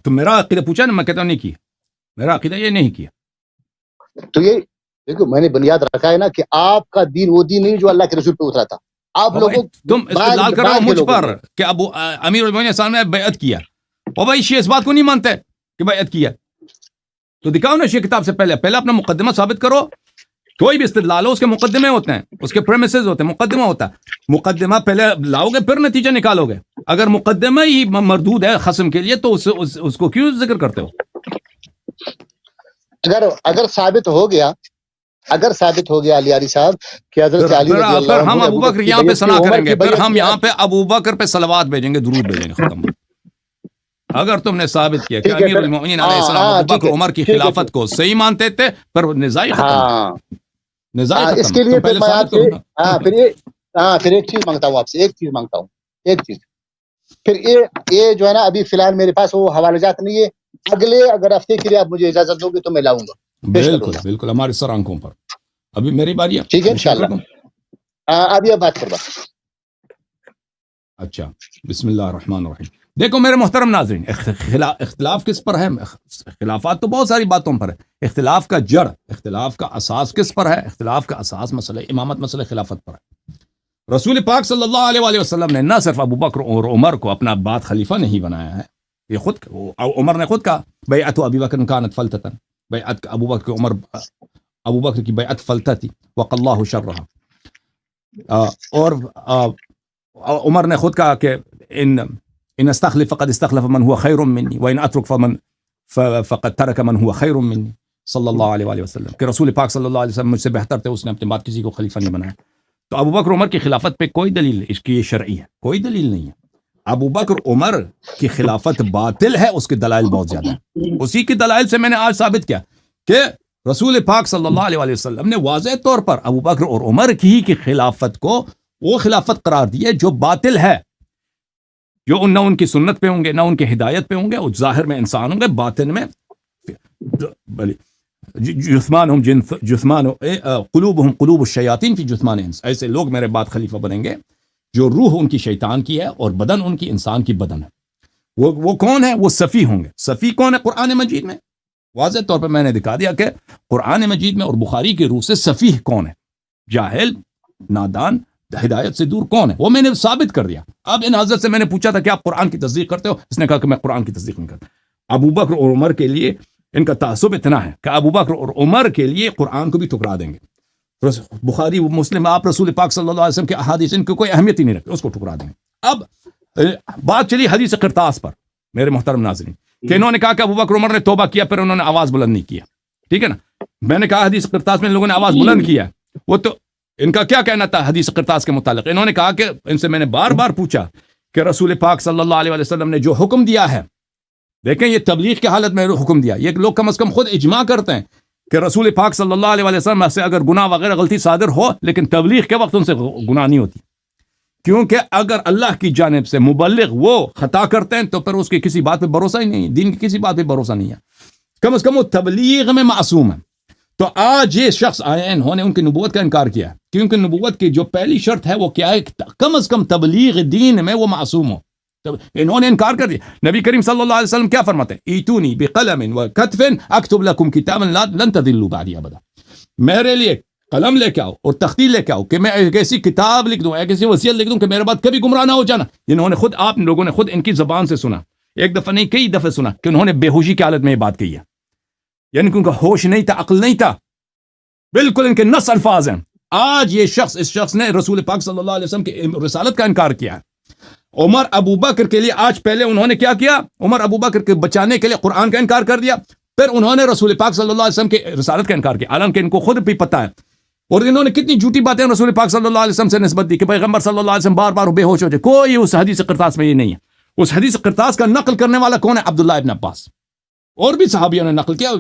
A: تو میرا عقیدہ پوچھا نا، میں کہتا ہوں نہیں کی. میرا عقیدہ یہ نہیں کیا.
B: تو یہ دیکھو میں نے بنیاد رکھا ہے نا کہ آپ کا دین وہ دین نہیں جو اللہ کے رسول پہ اترا تھا. آپ لوگوں
A: تم استدلال کر رہے ہو مجھ پر کہ ابو امیر المومنین صاحب نے بیعت کیا، اور بھائی شیعہ اس بات کو نہیں مانتے کہ بیعت کیا. تو دکھاؤ نا شیعہ کتاب سے پہلے اپنا مقدمہ ثابت کرو. کوئی بھی استدلال ہو اس کے مقدمے ہوتے ہیں، اس کے پریمیسز ہوتے ہیں، مقدمہ ہوتا ہے. مقدمہ پہلے لاؤ گے پھر نتیجہ نکالو گے. اگر مقدمہ ہی مردود ہے خصم کے لیے تو اس کو کیوں ذکر کرتے ہو؟
B: اگر ثابت ہو گیا علی صاحب کہ حضرت علی رضی اللہ عنہ،
A: ہم ابو بکر یہاں پہ ثنا کریں گے، پھر ہم یہاں پہ ابو بکر پہ صلوات بھیجیں گے، درود بھیجیں گے. ختم. اگر تم نے ثابت کیا کہ امیر المومنین علیہ السلام ابو بکر عمر کی خلافت کو صحیح مانتے تھے، پھر نزاعی ختم.
B: اس کے لیے پھر ایک چیز مانگتا ہوں آپ سے، ایک چیز. پھر یہ جو ہے نا ابھی فی الحال میرے پاس وہ حوالہ جات نہیں ہے. اگر ہفتے کے لیے آپ مجھے اجازت دو گے تو میں لاؤں گا.
A: بالکل ہمارے سر آنکھوں پر. ابھی میری باری ہے.
B: ٹھیک ہے انشاءاللہ. ابھی بات کروا.
A: اچھا بسم اللہ الرحمن الرحیم. دیکھو میرے محترم ناظرین، اختلاف کس پر ہے؟ خلافات تو بہت ساری باتوں پر ہے. اختلاف کا جڑ، اختلاف کا اساس کس پر ہے؟ اختلاف کا اساس مسئلہ امامت، مسئلہ خلافت پر ہے. رسول پاک صلی اللہ علیہ وسلم نے نہ صرف ابو بکر اور عمر کو اپنا بعد خلیفہ نہیں بنایا ہے، یہ خود عمر نے خود کہا بیعت ابی بکر کانت فلتتا، بیعت ابو بکر کی بیعت فلتہ تھی، وقی اللہ شرها. اور عمر نے خود کہا کہ ان استخلف فقد استخلف من هو خیر منی وان اترك فقد ترك من هو خیر منی صلی اللہ علیہ وسلم، کہ رسول پاک صلی اللہ علیہ وسلم مجھ سے بہتر تھے، اس نے اپنے بعد کسی کو خلیفہ نہیں بنایا. تو ابو بکر عمر کی خلافت پہ کوئی دلیل اس کی یہ شرعی ہے، کوئی دلیل نہیں ہے. ابو بکر عمر کی خلافت باطل ہے، اس کے دلائل بہت زیادہ ہیں. اسی کی دلائل سے میں نے آج ثابت کیا کہ رسول پاک صلی اللہ علیہ وسلم نے واضح طور پر ابو بکر اور عمر کی خلافت کو وہ خلافت قرار دی ہے جو باطل ہے، جو نہ ان کی سنت پہ ہوں گے، نہ ان کی ہدایت پہ ہوں گے. اور ظاہر میں انسان ہوں گے، باطن میں جثمان قلوبہم قلوب الشیاطین فی جثمان انس. ایسے لوگ میرے بعد خلیفہ بنیں گے جو روح ان کی شیطان کی ہے اور بدن ان کی انسان کی بدن ہے. وہ کون ہے؟ وہ صفی ہوں گے. صفی کون ہے؟ قرآن مجید میں واضح طور پہ میں نے دکھا دیا کہ قرآن مجید میں اور بخاری کی روح سے صفیح کون ہے، جاہل، نادان، ہدایت سے دور کون ہے، وہ میں نے ثابت کر دیا. اب ان حضرت سے میں نے پوچھا تھا کہ آپ قرآن کی تصدیق کرتے ہو؟ اس نے کہا کہ میں قرآن کی تصدیق نہیں کرتا. ابو بکر اور عمر کے لیے ان کا تعصب اتنا ہے کہ ابو بکر اور عمر کے لیے قرآن کو بھی ٹکرا دیں گے. بخاری مسلم آپ رسول پاک صلی اللہ علیہ وسلم کے احادیث ان کو کوئی اہمیت ہی نہیں رکھتے، اس کو ٹکرا دیں گے. اب بات چلی حدیث قرطاس پر میرے محترم ناظرین، کہ انہوں نے کہا کہ ابو بکر عمر نے توبہ کیا پھر انہوں نے آواز بلند نہیں کیا. ٹھیک ہے نا، میں نے کہا حدیث قرطاس میں ان لوگوں نے آواز بلند کیا. وہ تو ان کا کیا کہنا تھا حدیث قرطاس کے متعلق؟ انہوں نے کہا کہ ان سے میں نے بار بار پوچھا کہ رسول پاک صلی اللہ علیہ وسلم نے جو حکم دیا ہے، دیکھیں یہ تبلیغ کی حالت میں حکم دیا، یہ لوگ کم از کم خود اجماع کرتے ہیں کہ رسول پاک صلی اللہ علیہ وسلم سے اگر گناہ وغیرہ غلطی صادر ہو، لیکن تبلیغ کے وقت ان سے گناہ نہیں ہوتی، کیونکہ اگر اللہ کی جانب سے مبلغ وہ خطا کرتے ہیں تو پھر اس کی کسی بات پہ بھروسہ ہی نہیں ہے، دین کی کسی بات پہ بھروسہ نہیں ہے، کم از کم وہ تبلیغ میں معصوم ہے. تو آج یہ شخص آئے ہیں، انہوں نے ان کی نبوت کا انکار کیا، کیونکہ نبوت کی جو پہلی شرط ہے وہ کیا ہے؟ کم از کم تبلیغ دین میں وہ معصوم ہو. انہوں نے انکار کر دیا. نبی کریم صلی اللہ علیہ وسلم کیا فرماتے ہیں؟ ایتونی بقلم وکتف اکتب لکم کتابا لن تضلوا بعدی ابدا. میرے لیے قلم لے کے آؤ اور تختی لے کے آؤ کہ میں ایک ایسی کتاب لکھ دوں، ایک ایسی وصیت لکھ دوں کہ میرے بعد کبھی گمراہ نہ ہو جانا. انہوں نے خود، آپ لوگوں نے خود ان کی زبان سے سنا، ایک دفعہ نہیں کئی دفعہ سنا کہ انہوں نے بے ہوشی کی حالت میں یہ بات کہی ہے، یعنی کہ ان کا ہوش نہیں تھا، عقل نہیں تھا، بالکل ان کے نص الفاظ ہیں. آج یہ شخص، اس شخص نے رسول پاک صلی اللہ علیہ وسلم کی رسالت کا انکار کیا ہے. عمر ابو بکر کے لیے آج پہلے انہوں نے کیا کیا؟ عمر ابو بکر کے بچانے کے لیے قرآن کا انکار کر دیا، پھر انہوں نے رسول پاک صلی اللہ علیہ وسلم کی رسالت کا انکار کیا، حالانکہ ان کو خود بھی پتہ ہے. اور انہوں نے کتنی جھوٹی باتیں رسول پاک صلی اللہ علیہ وسلم سے نسبت دی کہ پیغمبر صلی اللہ علیہ وسلم بار بار بے ہوش ہو جائے. کوئی اس حدیث قرطاس میں یہ نہیں ہے. اس حدیث قرطاس کا نقل کرنے والا کون ہے؟ عبداللہ ابن عباس. اور بھی صحابیوں نے نقل کیا،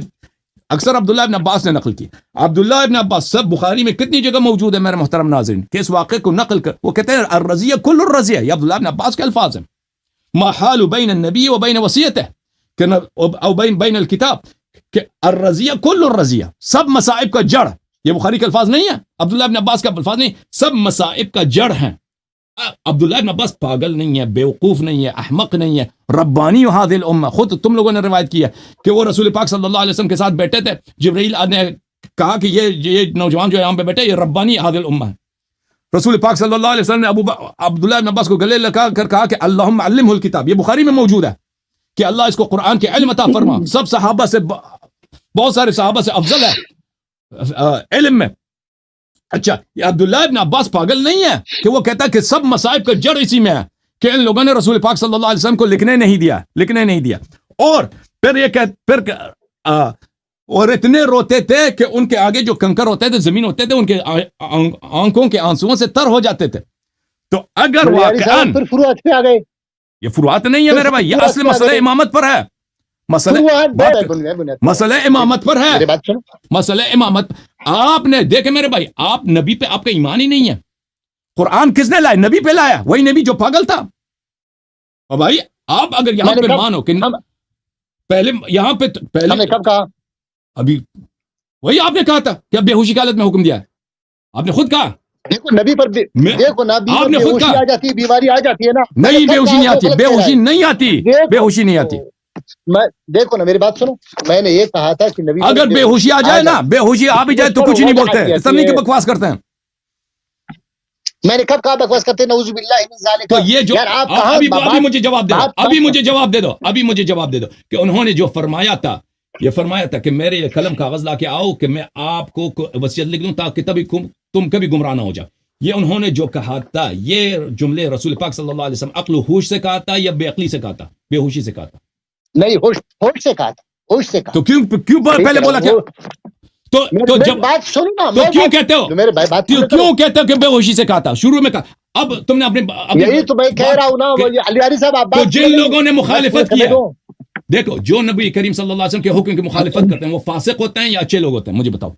A: اکثر عبداللہ ابن عباس نے نقل کی. عبداللہ ابن عباس سب بخاری میں کتنی جگہ موجود ہے میرے محترم ناظرین کہ اس واقعے کو نقل کر، وہ کہتے ہیں الرضیہ کل الرضیہ، یہ عبداللہ ابن عباس کے الفاظ ہیں. ما حال بین النبی و بین وصیتہ او بین الکتاب کہ الرضیہ کل الرضیہ، سب مصائب کا جڑ. یہ بخاری کے الفاظ نہیں ہے، عبداللہ ابن عباس کا الفاظ نہیں، سب مصائب کا جڑ ہیں. عبداللہ ابن عباس پاگل نہیں ہے، بیوقوف نہیں ہے، احمق نہیں ہے، ربانی هذه الامه. خود تم لوگوں نے روایت کی ہے کہ وہ رسول پاک صلی اللہ علیہ وسلم کے ساتھ بیٹھے تھے، جبرائیل نے کہا کہ یہ نوجوان جو یہاں پہ بیٹھے یہ ربانی هذه الامه ہے. رسول پاک صلی اللہ علیہ وسلم نے عبداللہ ابن عباس کو گلے لگا کر کہا کہ اللہم علمہ الکتاب. یہ بخاری میں موجود ہے کہ اللہ اس کو قرآن کے علم عطا فرما. سب صحابہ سے، بہت سارے صحابہ سے افضل ہے علم میں. اچھا، یہ عبداللہ ابن عباس پاگل نہیں ہے کہ وہ کہتا ہے کہ سب مصائب کا جڑ اسی میں ہے کہ ان لوگوں نے رسول پاک صلی اللہ علیہ وسلم کو لکھنے نہیں دیا. اور پھر یہ اور اتنے روتے تھے کہ ان کے آگے جو کنکر ہوتے تھے، زمین ہوتے تھے، ان کے آنکھوں کے آنسوؤں سے تر ہو جاتے تھے. تو اگر واقعاً
B: پھر فروعات پہ آ گئے،
A: یہ فروعات نہیں ہے میرے بھائی، یہ اصل مسئلہ امامت پر ہے. مسئلہ امامت پر ہے، مسئلہ امامت. آپ نے دیکھے میرے بھائی، آپ نبی پہ آپ کا ایمان ہی نہیں ہے. قرآن کس نے لایا؟ نبی پہ لایا، وہی نبی جو پاگل تھا. اور بھائی آپ اگر یہاں پہ مانو کہ پہلے یہاں پہ پہلے
B: کب کہا؟
A: ابھی وہی آپ نے کہا تھا کہ اب بے ہوشی کی حالت میں حکم دیا ہے. آپ نے خود کہا.
B: دیکھو نبی پر دیکھو نا،
A: آپ نے خود کہا
B: آ جاتی ہے، بیماری آ جاتی ہے نا.
A: نہیں، بے ہوشی نہیں آتی، بے ہوشی نہیں آتی، بے ہوشی نہیں آتی.
B: میں دیکھو نا، میری بات سنو، میں نے یہ کہا تھا کہ نبی
A: اگر بے ہوشی آ جائے نا، بے ہوشی آ بھی جائے تو کچھ نہیں بولتے، ایسا نہیں کہ بکواس کرتے ہیں.
B: میں نے کب کہا بکواس کرتے ہیں؟ نعوذ باللہ من ذالک.
A: تو یہ جو ابھی مجھے جواب دے دو، ابھی مجھے جواب دے دو کہ انہوں نے جو فرمایا تھا، یہ فرمایا تھا کہ میرے قلم کاغذ لا کے آؤ کہ میں آپ کو وصیت لکھ دوں تاکہ تم کبھی گمراہ نہ ہو جاؤ. یہ انہوں نے جو کہا تھا، یہ جملے رسول پاک صلی اللہ علیہ وسلم عقل و ہوش سے کہا تھا یا بے عقلی سے کہا تھا؟ بے ہوشی سے کہا تھا.
B: نہیں، ہوش سے کہا تھا، ہوش سے کہا.
A: تو کیوں پہلے بولا کیا؟ تو جب
B: بات سنو نا،
A: تو کیوں کہتے ہو کہ بے ہوشی سے کہا تھا؟ شروع میں کہا اب تم نے اپنے
C: یہی تو میں کہہ رہا ہوں نا علیاری صاحب آپ
A: تو جن لوگوں نے مخالفت کی ہے، دیکھو جو نبی کریم صلی اللہ علیہ وسلم کے حکم کی مخالفت کرتے ہیں وہ فاسق ہوتے ہیں یا اچھے لوگ ہوتے ہیں؟ مجھے بتاؤ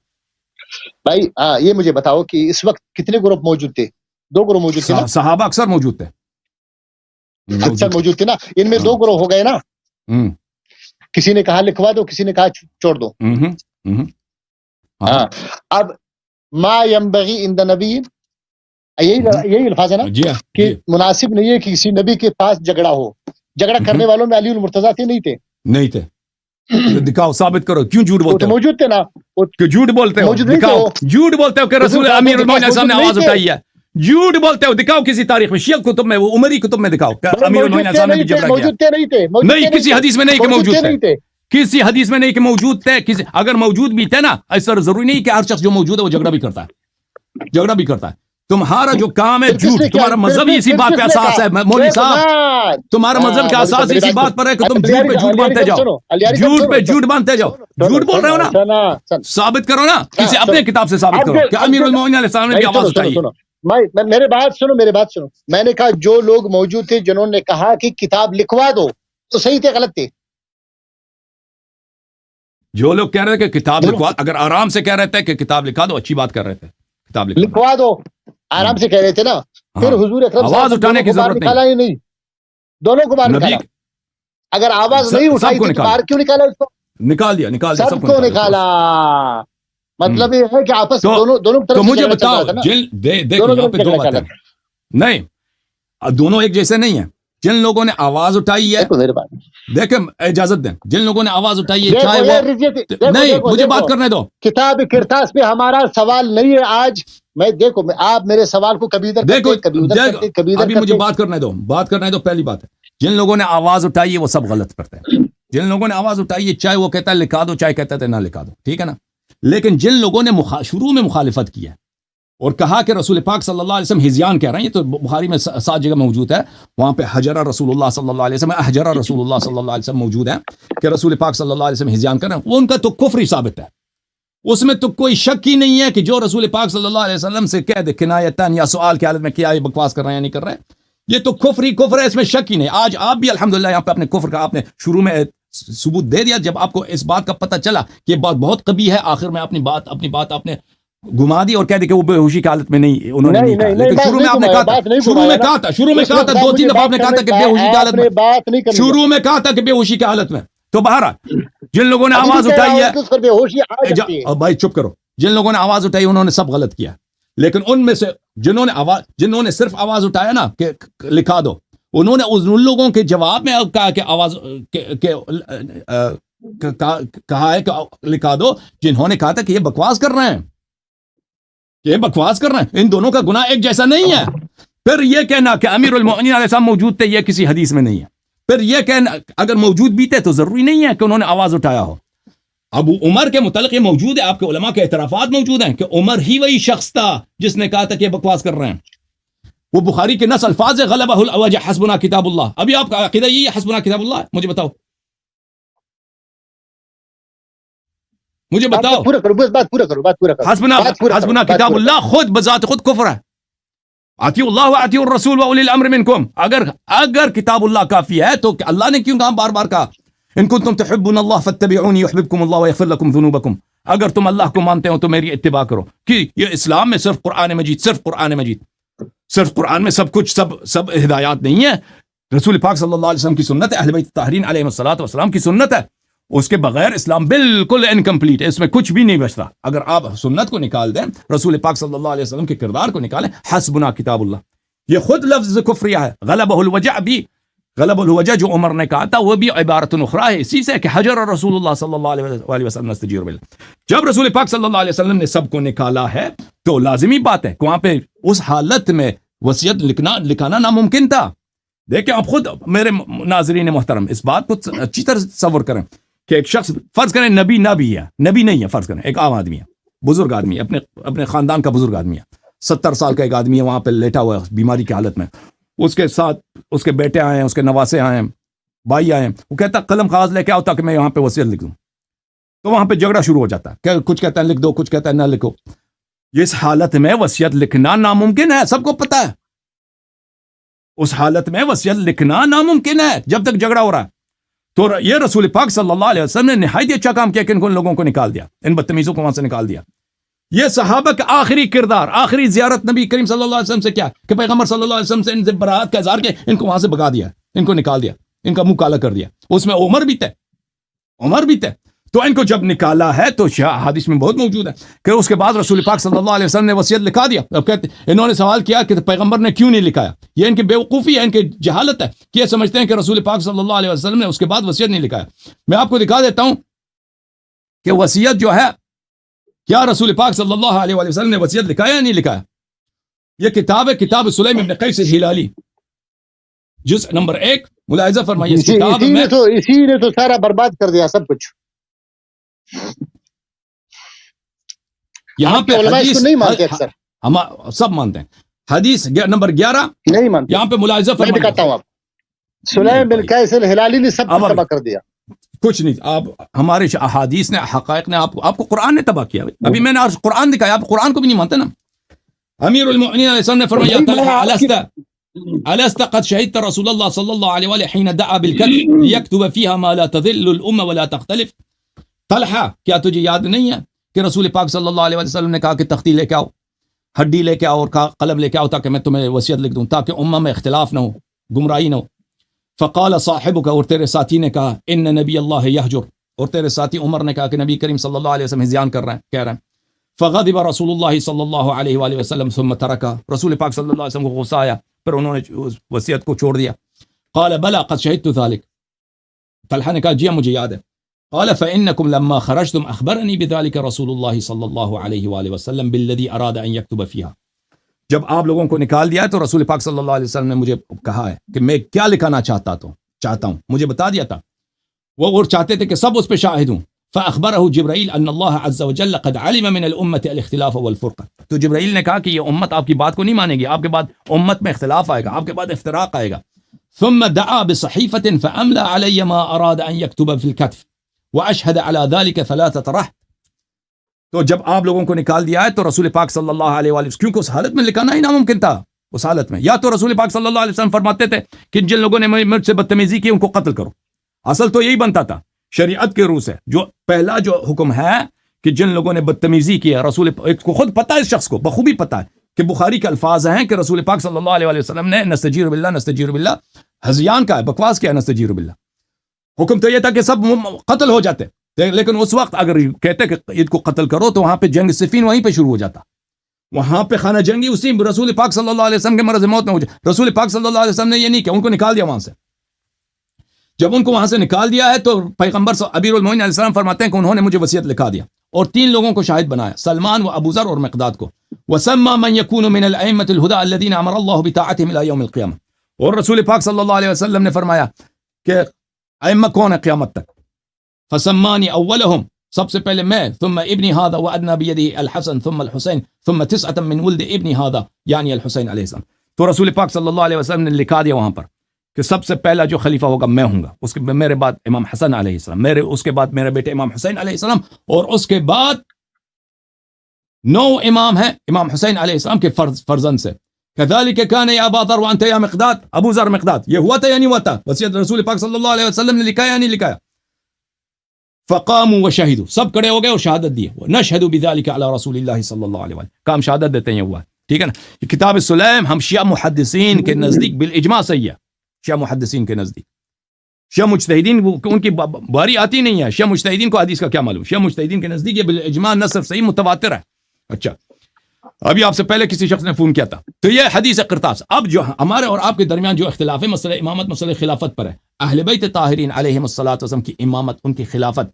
C: بھائی. یہ مجھے بتاؤ کہ اس وقت کتنے گروپ موجود تھے؟ 2 گروپ موجود تھے نا.
A: صحابہ اکثر موجود تھے،
C: اکثر موجود تھے نا. ان میں 2 گروہ ہو گئے نا. کسی نے کہا لکھوا دو، کسی نے کہا چھوڑ دو. ہاں اب ما ينبغي عند نبی، یہی الفاظ ہے نا کہ مناسب نہیں ہے کہ کسی نبی کے پاس جھگڑا ہو. جھگڑا کرنے والوں میں علی المرتضیٰ تھے نہیں تھے؟
A: دکھاؤ، ثابت کرو. کیوں جھوٹ بولتے ہو؟
C: موجود تھے نا.
A: کہ جھوٹ بولتے ہو، دکھاؤ. جھوٹ بولتے ہو کہ رسول امیر المومنین صاحب نے آواز اٹھائی ہے. جھوٹ بولتے ہو، دکھاؤ کسی تاریخ میں، شیعہ کتب میں، وہ عمری کتب میں دکھاؤ کہ امیر المومنین صاحب نے بھی جھگڑا کیا. نہیں، کسی حدیث میں نہیں کہ موجود تھے. کسی حدیث میں نہیں کہ موجود تھے. اگر موجود بھی تھے نا، ایسا ضروری نہیں کہ ہر شخص جو موجود ہے وہ جھگڑا بھی کرتا ہے. تمہارا جو کام ہے جھوٹ. تمہارا مذہب ہی اسی بات پہ اساس ہے مولوی صاحب. تمہارا مذہب کا اساس اسی بات پر ہے کہ تم جھوٹ پہ جھوٹ باندھتے جاؤ، جھوٹ پہ جھوٹ باندھتے جاؤ. جھوٹ بول رہے ہو نا، ثابت کرو نا، کسی اپنے کتاب سے ثابت کرو کہ امیر المومنین علیہ السلام نے بھی آواز اٹھائی ہے.
C: میرے بات سنو. میں نے کہا جو لوگ موجود تھے جنہوں نے کہا کہ کتاب لکھوا دو، تو صحیح تھے غلط تھے؟
A: جو لوگ کہہ رہے تھے کہ کتاب لکھوا، اگر آرام سے کہہ رہے تھے کہ کتاب لکھا دو، اچھی بات کر رہے تھے. کتاب
C: لکھوا دو آرام سے کہہ رہے تھے نا. پھر حضور اکرم
A: آواز اٹھانے کی ضرورت
C: نکالا ہی نہیں، دونوں کو باہر نکالا. اگر آواز نہیں اٹھائی تو باہر کیوں نکالا؟ اس کو
A: نکال دیا،
C: سب کو نکالا. مطلب یہ ہے کہ آپس دونوں طرف.
A: تو مجھے بتاؤ، نہیں دونوں ایک جیسے نہیں ہیں. جن لوگوں نے آواز اٹھائی ہے، دیکھیں اجازت دیں، جن لوگوں نے آواز اٹھائی ہے، چاہے وہ نہیں، مجھے بات کرنے دو.
C: کتاب کرتاس پہ ہمارا سوال نہیں ہے آج. میں دیکھو، آپ میرے سوال کو کبھی ادھر
A: ابھی مجھے بات کرنے دو. پہلی بات ہے، جن لوگوں نے آواز اٹھائی ہے وہ سب غلط کرتے ہیں. جن لوگوں نے آواز اٹھائی ہے، چاہے وہ کہتا ہے لکھا دو، چاہے کہتا ہے نہ لکھا دو، ٹھیک ہے نا. لیکن جن لوگوں نے شروع میں مخالفت کی ہے اور کہا کہ رسول پاک صلی اللہ علیہ وسلم ہزیان کہہ رہے ہیں، یہ تو بخاری میں 7 جگہ موجود ہے، وہاں پہ حجر رسول اللہ صلی اللہ علیہ وسلم، احجر رسول اللہ صلی اللہ علیہ وسلم موجود ہے کہ رسول پاک صلی اللہ علیہ وسلم ہزیان کر رہے ہیں. وہ ان کا تو کفر ثابت ہے. اس میں تو کوئی شک ہی نہیں ہے کہ جو رسول پاک صلی اللہ علیہ وسلم سے کہہ دے کنایتاً یا سوال کی حالت میں کیا یہ بکواس کر رہے ہیں یا نہیں کر رہے ہیں، یہ تو کفر ہی کفر ہے، اس میں شک ہی نہیں. آج آپ بھی الحمدللہ یہاں پہ اپنے کفر کا آپ نے شروع میں ثبوت دے دیا. جب آپ کو اس بات کا پتہ چلا کہ یہ بات بہت قبیح ہے، آخر میں اپنی بات آپ نے گھما دی اور کہہ دی کہ وہ بے ہوشی کی حالت میں نہیں، انہوں نے نہیں کہا. لیکن شروع میں آپ نے کہا تھا، شروع میں کہا تھا 2-3 دفعہ آپ نے کہا تھا کہ بے ہوشی کی حالت میں، شروع میں کہا تھا کہ بے ہوشی کی حالت میں. تو بہرحال جن لوگوں نے آواز اٹھائی ہے، بھائی چپ کرو، جن لوگوں نے آواز اٹھائی انہوں نے سب غلط کیا. لیکن ان میں سے جنہوں نے صرف آواز اٹھایا نا کہ لکھا دو، انہوں نے ان لوگوں کے جواب میں کہا کہ آواز کہا ہے کہ لکھا دو، جنہوں نے کہا تھا کہ یہ بکواس کر رہے ہیں، ان دونوں کا گناہ ایک جیسا نہیں ہے. پھر یہ کہنا کہ امیر المومنین علیہ السلام موجود تھے، یہ کسی حدیث میں نہیں ہے. پھر یہ کہنا اگر موجود بھی تھے تو ضروری نہیں ہے کہ انہوں نے آواز اٹھایا ہو. ابو عمر کے متعلق یہ موجود ہے، آپ کے علماء کے اعترافات موجود ہیں کہ عمر ہی وہی شخص تھا جس نے کہا تھا کہ یہ بکواس کر رہے ہیں. وہ بخاری کے نص الفاظ ہے، غلبہ الوجہ حسبنا کتاب اللہ. ابھی آپ کا عقیدہ یہی ہے حسبنا کتاب اللہ؟ مجھے بتاؤ حسبنا کتاب اللہ خود بذات خود کفر ہے. اطیعوا اللہ واطیعوا الرسول واولی الامر منکم. اگر کتاب اللہ کافی ہے تو اللہ نے کیوں کہا بار بار کہا ان کنتم تحبون اللہ فاتبعونی یحببکم اللہ ویغفر لکم ذنوبکم. اگر تم اللہ کو مانتے ہو تو میری اتباع کرو. کہ یہ اسلام میں صرف قرآن میں سب کچھ سب ہدایات نہیں ہے. رسول پاک صلی اللہ علیہ وسلم کی سنت ہے، اہل بیت الطاہرین علیہم الصلوۃ والسلام کی سنت ہے. اس کے بغیر اسلام بالکل انکمپلیٹ ہے، اس میں کچھ بھی نہیں بچتا. اگر آپ سنت کو نکال دیں، رسول پاک صلی اللہ علیہ وسلم کے کردار کو نکالیں، حسبنا کتاب اللہ، یہ خود لفظ کفریہ ہے. غلبہ الوجہ جو عمر نے کہا تھا وہ بھی عبارت اخری ہے اسی سے کہ حجر رسول اللہ صلی اللہ علیہ وسلم نستجیر بالله. جب رسول پاک صلی اللہ علیہ وسلم نے سب کو نکالا ہے تو لازمی بات ہے کہ وہاں پہ اس حالت میں وصیت لکھانا ناممکن تھا. دیکھیں آپ خود میرے ناظرین محترم اس بات کو اچھی طرح تصور کریں کہ ایک شخص فرض کریں نبی نہیں ہے، فرض کریں ایک عام آدمی ہے، بزرگ آدمی ہے، اپنے خاندان کا بزرگ آدمی ہے، 70 سال کا ایک آدمی ہے، وہاں پہ لیٹا ہوا ہے بیماری کی حالت میں. اس کے ساتھ اس کے بیٹے آئے ہیں، اس کے نواسے آئے ہیں، بھائی آئے ہیں. وہ کہتا ہے قلم کاغذ لے کے آؤ تاکہ میں یہاں پہ وصیت لکھ دوں. تو وہاں پہ جھگڑا شروع ہو جاتا ہے کہ کچھ کہتا ہے لکھ دو، کچھ کہتا ہے نہ لکھو. اس حالت میں وصیت لکھنا ناممکن ہے، سب کو پتہ ہے. اس حالت میں وصیت لکھنا ناممکن ہے جب تک جھگڑا ہو رہا ہے. تو یہ رسول پاک صلی اللہ علیہ وسلم نے نہایت اچھا کام کیا کہ ان لوگوں کو نکال دیا, ان بدتمیزوں کو وہاں سے نکال دیا. یہ صحابہ کا آخری کردار, آخری زیارت نبی کریم صلی اللہ علیہ وسلم سے کیا کہ پیغمبر صلی اللہ علیہ وسلم سے ان سے برات کا اظہار کیا, ان کو وہاں سے بھگا دیا, ان کو نکال دیا, ان کا منہ کالا کر دیا. اس میں عمر بھی تھے. تو ان کو جب نکالا ہے تو حدیث میں بہت موجود ہے کہ اس کے بعد رسول پاک صلی اللہ علیہ وسلم نے وصیت لکھا دیا. اب کہتے انہوں نے سوال کیا کہ پیغمبر نے کیوں نہیں لکھایا. یہ ان کی بیوقوفی ہے, ان کی جہالت ہے کہ یہ سمجھتے ہیں کہ رسول پاک صلی اللہ علیہ وسلم نے اس کے بعد وصیت نہیں لکھایا. میں آپ کو دکھا دیتا ہوں کہ وصیت جو ہے کیا رسول پاک صلی اللہ علیہ وسلم نے وصیت لکھایا یا نہیں لکھایا. یہ کتاب ہے, کتاب سلیم ابن قیس الہلالی, جزء نمبر 1. ملاحظہ فرمائیے اس کتاب میں
C: اسی نے تو سارا برباد کر دیا سب کچھ.
A: یہاں پہ
C: علماء اس کو نہیں مانتے, اکثر
A: ہم سب مانتے ہیں. حدیث نمبر 11
C: نہیں مانتے.
A: یہاں پہ ملاحظہ
C: میں
A: فرمائیے.
C: دکھاتا ہوں آپ, سلیم بن قیس الہلالی نے سب کو تباہ کر دیا.
A: کچھ نہیں, آپ ہمارے احادیث نے, حقائق نے, آپ کو قرآن نے تباہ کیا. ابھی میں نے قرآن دکھایا, آپ قرآن کو بھی نہیں مانتے نا. امیر المؤمنین علیہ السلام نے فرمایا ألست قد شهدت رسول الله صلى الله عليه وآله حين دعا بالكتف ليكتب فيها ما لا تضل الأمة ولا تختلف. طلحہ, کیا تجھے یاد نہیں ہے کہ رسول پاک صلی اللہ علیہ وسلم نے کہا کہ تختی لے کے آؤ, ہڈی لے کے آؤ اور قلم لے کے آؤ تاکہ میں تمہیں وصیت لکھ دوں, تاکہ امہ میں اختلاف نہ ہو, گمراہی نہ ہو. فقال صاحبک, اور تیرے ساتھی نے کہا ان نبی اللہ یحجر, اور تیرے ساتھی عمر نے کہا کہ نبی کریم صلی اللہ علیہ وسلم ہذیان کر رہے ہیں, کہہ رہے ہیں. فغضب رسول اللہ صلی اللہ علیہ وآلہ وسلم ثم ترکا, رسول پاک صلی اللہ علیہ وسلم کو غصہ آیا, پھر انہوں نے وصیت کو چھوڑ دیا. قال بلا قد شهدت ذلك, طلحہ نے کہا جی مجھے یاد ہے. قال فإنكم لما خرجتم أخبرني بذلك رسول الله صلى الله عليه وآله وسلم بالذي أراد أن يكتب فيها. جب آپ لوگوں کو نکال دیا تو رسول پاک صلی اللہ علیہ وسلم نے مجھے کہا ہے کہ میں کیا لکھانا چاہتا ہوں, مجھے بتا دیا تھا. وہ اور چاہتے تھے کہ سب اس پہ شاہد ہوں. فأخبره جبرائیل أن الله عز وجل قد علم من الأمة الاختلاف والفرقة. تو جبرائیل نے کہا کہ یہ امت آپ کی بات کو نہیں مانے گی, آپ کے بعد امت میں اختلاف آئے گا, آپ کے بعد افتراق آئے گا. ثم دعا بصحيفة فأملى علي ما أراد أن يكتب في الكتف وأشهد على ذلك 3 رهط. تو جب آپ لوگوں کو نکال دیا ہے تو رسول پاک صلی اللہ علیہ وسلم, کیونکہ اس حالت میں لکھانا ہی ناممکن تھا. اس حالت میں یا تو رسول پاک صلی اللہ علیہ وسلم فرماتے تھے کہ جن لوگوں نے مجھ سے بدتمیزی کی ان کو قتل کرو. اصل تو یہی بنتا تھا شریعت کے روح سے. جو پہلا جو حکم ہے کہ جن لوگوں نے بدتمیزی کی ہے, رسول کو خود پتہ ہے, اس شخص کو بخوبی پتہ ہے کہ بخاری کے الفاظ ہیں کہ رسول پاک صلی اللہ علیہ وسلم نے نستجیر باللہ ہذیان کا ہے, بکواس کیا ہے نستجیر باللہ. حکم تو یہ تھا کہ سب قتل ہو جاتے, لیکن اس وقت اگر کہتے کہ عید کو قتل کرو تو وہاں پہ جنگ صفین وہیں پہ شروع ہو جاتا, وہاں پہ خانہ جنگی اسی رسول پاک صلی اللہ علیہ وسلم کے مرض موت میں ہو جائے. رسول پاک صلی اللہ علیہ وسلم نے یہ نہیں کیا, ان کو نکال دیا وہاں سے. جب ان کو وہاں سے نکال دیا ہے تو پیغمبر امیر المومنین علیہ السلام فرماتے ہیں کہ انہوں نے مجھے وصیت لکھا دیا اور 3 لوگوں کو شاہد بنایا, سلمان و ابو ذر اور مقداد کو. وسمى من يكون من الائمه الهدى الذين امر الله بطاعتهم الى يوم القيامه. اور رسول پاک صلی اللہ علیہ وسلم نے فرمایا کہ ائمہ کون ہے قیامت تک. فسماني اولهم, سب سے پہلے میں, ثم ابني هذا وادنى بيده الحسن ثم الحسين ثم 9 من ولد ابني هذا یعنی الحسین علیہ السلام. تو رسول پاک صلی اللہ علیہ وسلم نے لکھا دیا وہاں پر کہ سب سے پہلا جو خلیفہ ہوگا میں ہوں گا, اس کے میرے بعد امام حسن علیہ السلام, اس کے بعد میرے بیٹے امام حسین علیہ السلام, اور اس کے بعد 9 امام ہیں امام حسین علیہ السلام کے فرزند سے. كذلك كان يا ابا ذر وانت يا مقداد, ابو ذر مقداد, یہ ہوا تھا یا نہیں ہوا تھا؟ وصیت رسول پاک صلی اللہ علیہ وسلم نے لکھا یا نہیں لکھا؟ فقاموا وشهدوا, سب کھڑے ہو گئے اور شہادت دی. نشهد بذلك على رسول الله صلی اللہ علیہ وسلم, کام شہادت دیتے ہیں یہ ہوا, ٹھیک ہے نا. یہ کتاب السلیم ہم شیعہ محدثین کے نزدیک بالاجماع صحیح ہے. شیعہ محدثین کے نزدیک, شیعہ مجتہدین ان کی باری آتی نہیں ہے, شیعہ مجتہدین کو حدیث کا کیا معلوم. شیعہ مجتہدین کے نزدیک یہ بالاجماع نصر صحیح متواتر ہے. اچھا, ابھی آپ سے پہلے کسی شخص نے فون کیا تھا, تو یہ حدیث قرطاس. اب جو ہمارے اور آپ کے درمیان جو اختلاف ہے مسئلہ امامت, مسئلہ خلافت پر ہے. اہل بیت طاہرین علیہم الصلوۃ والسلام کی امامت, ان کی خلافت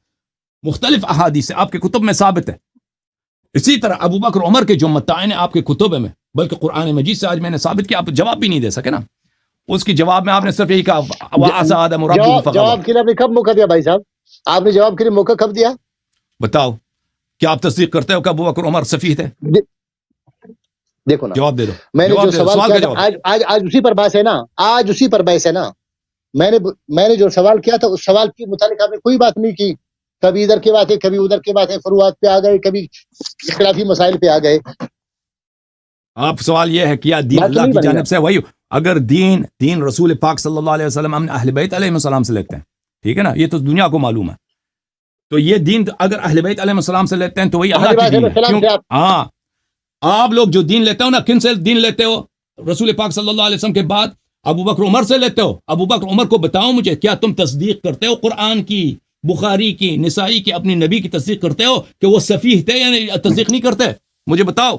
A: مختلف احادیث سے آپ کے کتب میں ثابت ہے. اسی طرح ابو بکر عمر کے جو متعین آپ کے کتب میں, بلکہ قرآن مجید سے آج میں نے ثابت کیا. آپ جواب بھی نہیں دے سکے نا, اس کی جواب میں آپ نے صرف یہی کہا
C: جواب کے لیے آپ نے کب موقع دیا بھائی صاحب؟ آپ نے جواب کے لیے موقع کب دیا؟
A: بتاؤ, کیا آپ تصدیق کرتے ہو کہ ابو بکر عمر سفیہ تھے؟
C: دیکھو نا,
A: جواب دے دو.
C: میں نے جو سوال کیا آج اسی پر بحث ہے نا, آج اسی پر بحث ہے نا. میں نے جو سوال کیا تھا اس سوال کے متعلق آپ نے کوئی بات نہیں کی. کبھی ادھر کی بات ہے, کبھی ادھر کی بات ہے, فروعات پہ آ گئے, کبھی اختلافی مسائل پہ آ گئے.
A: آپ سوال یہ ہے کیا دین اللہ کی جانب سے؟ وہی اگر دین رسول پاک صلی اللہ علیہ وسلم ہم اہل بیت علیہ السلام سے لیتے ہیں، ٹھیک ہے نا، یہ تو دنیا کو معلوم ہے، تو یہ دین اگر اہل بیت علیہ السلام سے لیتے ہیں تو وہی اللہ کی دین ہے. کیوں؟ ہاں، آپ لوگ جو دین لیتے ہو نا، کن سے دین لیتے ہو؟ رسول پاک صلی اللہ علیہ وسلم کے بعد ابو بکر عمر سے لیتے ہو. ابو بکر عمر کو بتاؤ مجھے، کیا تم تصدیق کرتے ہو قرآن کی، بخاری کی، نسائی کی، اپنی نبی کی تصدیق کرتے ہو کہ وہ سفیہ تھے یا تصدیق نہیں کرتے؟ مجھے بتاؤ.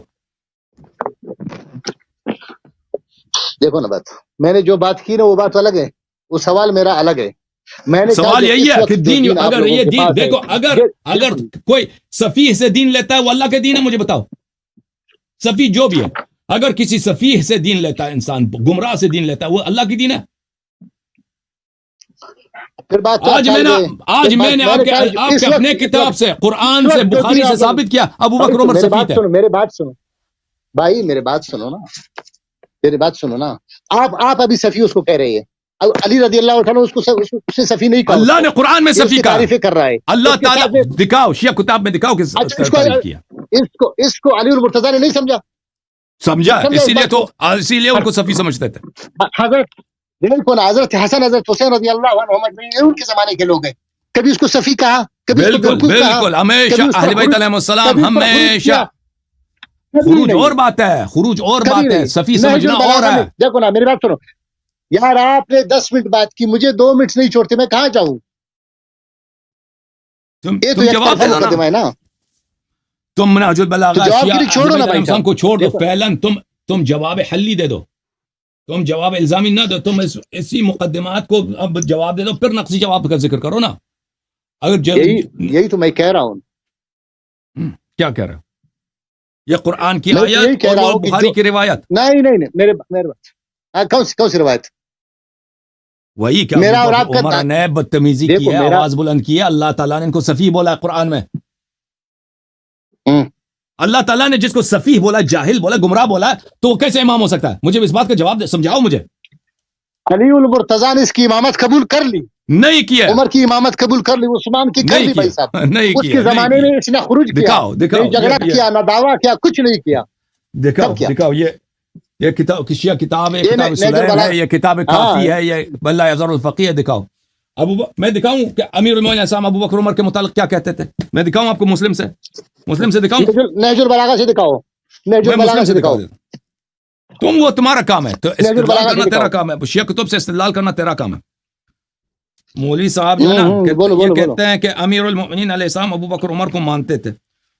C: دیکھو نا بات، میں نے جو بات کی نا وہ بات الگ ہے، وہ سوال میرا الگ ہے. میں نے
A: سوال یہی ہے کہ دین، اگر یہ دین دیکھو، اگر کوئی سفیہ سے دین لیتا ہے وہ اللہ کے دین ہے؟ مجھے بتاؤ. سفیہ جو بھی ہے، اگر کسی سفیہ سے دین لیتا ہے انسان، گمراہ سے دین لیتا ہے، وہ اللہ کی دین ہے؟ آج میں نے آپ کے اپنے کتاب سے، قرآن سے، بخاری سے ثابت کیا ابو بکر عمر سفیہ تھے.
C: میرے بات سنو بھائی، میرے بات سنو نا، میری بات سنو نا. آپ ابھی سفیہ اس کو کہہ رہے ہیں، علی رضی اللہ عنہ اس کو سفیہ نہیں کہا.
A: اللہ نے قرآن میں سفیہ کہا،
C: تعریفیں کر رہا ہے
A: اللہ تعالیٰ. دکھاؤ شیعہ کتاب میں، دکھاؤ کس تعریف کیا.
C: اس کو علی المرتضیٰ نے نہیں سمجھا،
A: اسی لیے ان کو سفیہ سمجھتے تھے.
C: حضرت حضرت حسن، حضرت حسین رضی اللہ عنہ ان کے زمانے کے لوگ ہیں، کبھی اس کو سفیہ کہا، کبھی اس کو بیوقوف کہا.
A: بالکل، ہمیشہ اہل بیت علیہ السلام ہمیشہ. خروج اور بات ہے، خروج اور بات ہے، سفیہ سمجھنا اور ہے.
C: دیکھو نا، میری بات سنو یار، آپ نے 10 منٹ بات کی، مجھے 2 منٹ نہیں چھوڑتے، میں کہاں جاؤں؟ یہ تو
A: جواب
C: ہے نا.
A: تم منہج البلاغہ شیعہ کو چھوڑ دو، فعلاً تم جواب حلی دے دو، تم جواب الزامی نہ دو. تم اسی مقدمات کو اب جواب دے دو، پھر نقصی جواب کا ذکر کرو نا. اگر
C: یہی تو میں کہہ رہا ہوں.
A: کیا کہہ رہا ہوں؟ یہ قرآن کی آیت اور بخاری کی روایت؟
C: نہیں، میرے بات کون سی روایت؟
A: وہی کہ عمر نے بدتمیزی کی ہے، آواز بلند کی ہے، اللہ تعالیٰ نے ان کو سفیہ بولا ہے قرآن میں. اللہ تعالیٰ نے جس کو سفیہ بولا، جاہل بولا، گمراہ بولا، تو وہ کیسے امام ہو سکتا ہے؟ مجھے اس بات کا جواب سمجھاؤ مجھے.
C: علی المرتضیٰ نے اس کی امامت قبول کر لی،
A: نہیں کیا.
C: عمر کی امامت قبول کر لی، عثمان کی کر لی. بھائی صاحب، اس کے زمانے میں اس نے خروج کیا، جھگڑا کیا، نہ دعویٰ کیا، کچھ نہیں کیا.
A: دکھاؤ یہ کتاب کشیا کتاب ہے، کتاب سلیم ہے، یہ کتاب کافی ہے، یہ بلّہ یزر الفقیہ ہے. دکھاؤ. میں دکھاؤں کہ امیر المومنین اسلام ابو بکر عمر کے متعلق کیا کہتے تھے؟ میں دکھاؤں آپ کو مسلم سے دکھاؤں،
C: نہج البلاغہ سے دکھاؤ، نہج البلاغہ سے دکھاؤ.
A: تمہارا کام ہے، تو استدلال کرنا تیرا کام ہے، شیعہ کتب سے استدلال کرنا تیرا کام ہے. مولوی صاحب جو ہے نا یہ کہتے ہیں کہ امیر المومنین علیہ السلام ابو بکر عمر کو مانتے تھے.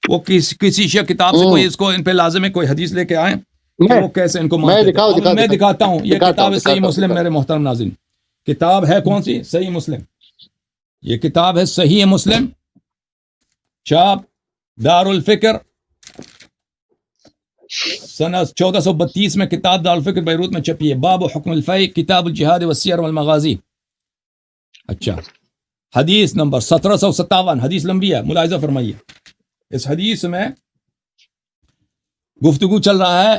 A: وہ کسی شیعہ کتاب سے کوئی اس کو ان پہ لازم ہے کوئی حدیث لے کے آئیں وہ کیسے ان کو مانتے تھے. میں دکھاتا ہوں، یہ کتاب ہے صحیح مسلم. میرے محترم ناظرین، کتاب ہے کون سی؟ صحیح مسلم. یہ کتاب ہے صحیح مسلم، چاپ دار الفکر، سنہ 1432 میں کتاب دار الفکر بیروت میں چھپی ہے. باب حکم الفیء، کتاب الجہاد والسیر والمغازی. اچھا، حدیث نمبر 1757، حدیث لمبی ہے، ملاحظہ فرمائیے. اس حدیث میں گفتگو چل رہا ہے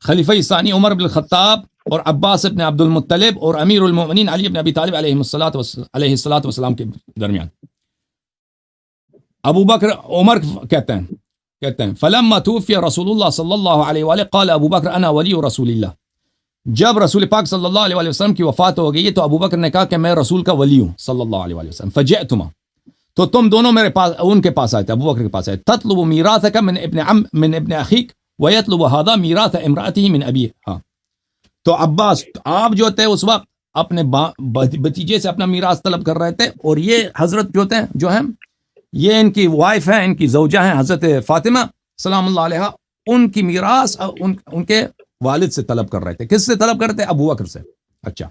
A: خلیفہ ثانی عمر بن الخطاب اور عباس ابن عبد المطلب اور امیر المومنین علی ابن ابی طالب علیہ الصلاۃ والسلام کے درمیان. ابو بکر عمر کہتے ہیں فلما توفی رسول اللہ صلی اللہ علیہ وآلہ قال ابو بکر انا ولی رسول اللہ. جب رسول پاک صلی اللہ علیہ وسلم کی وفات ہو گئی تو ابو بکر نے کہا کہ میں رسول کا ولی ہوں صلی اللہ علیہ وسلم. فجئتما، تو تم دونوں میرے پاس، ان کے پاس آئے تھے، ابو بکر کے پاس آئے. تطلب میراثک من ابن اخیک ویطلب هذا میراث امرأته من ابی. ہاں، تو عباس آپ جو تھے اس وقت اپنے بتیجے سے اپنا میراث طلب کر رہے تھے، اور یہ حضرت جو ہیں یہ ان کی وائف ہیں، ان کی زوجہ ہیں حضرت فاطمہ سلام اللہ علیہا، ان کی میراث ان کے والد سے طلب کر رہے تھے. کس سے طلب کر رہے تھے؟ ابو بکر سے. اچھا،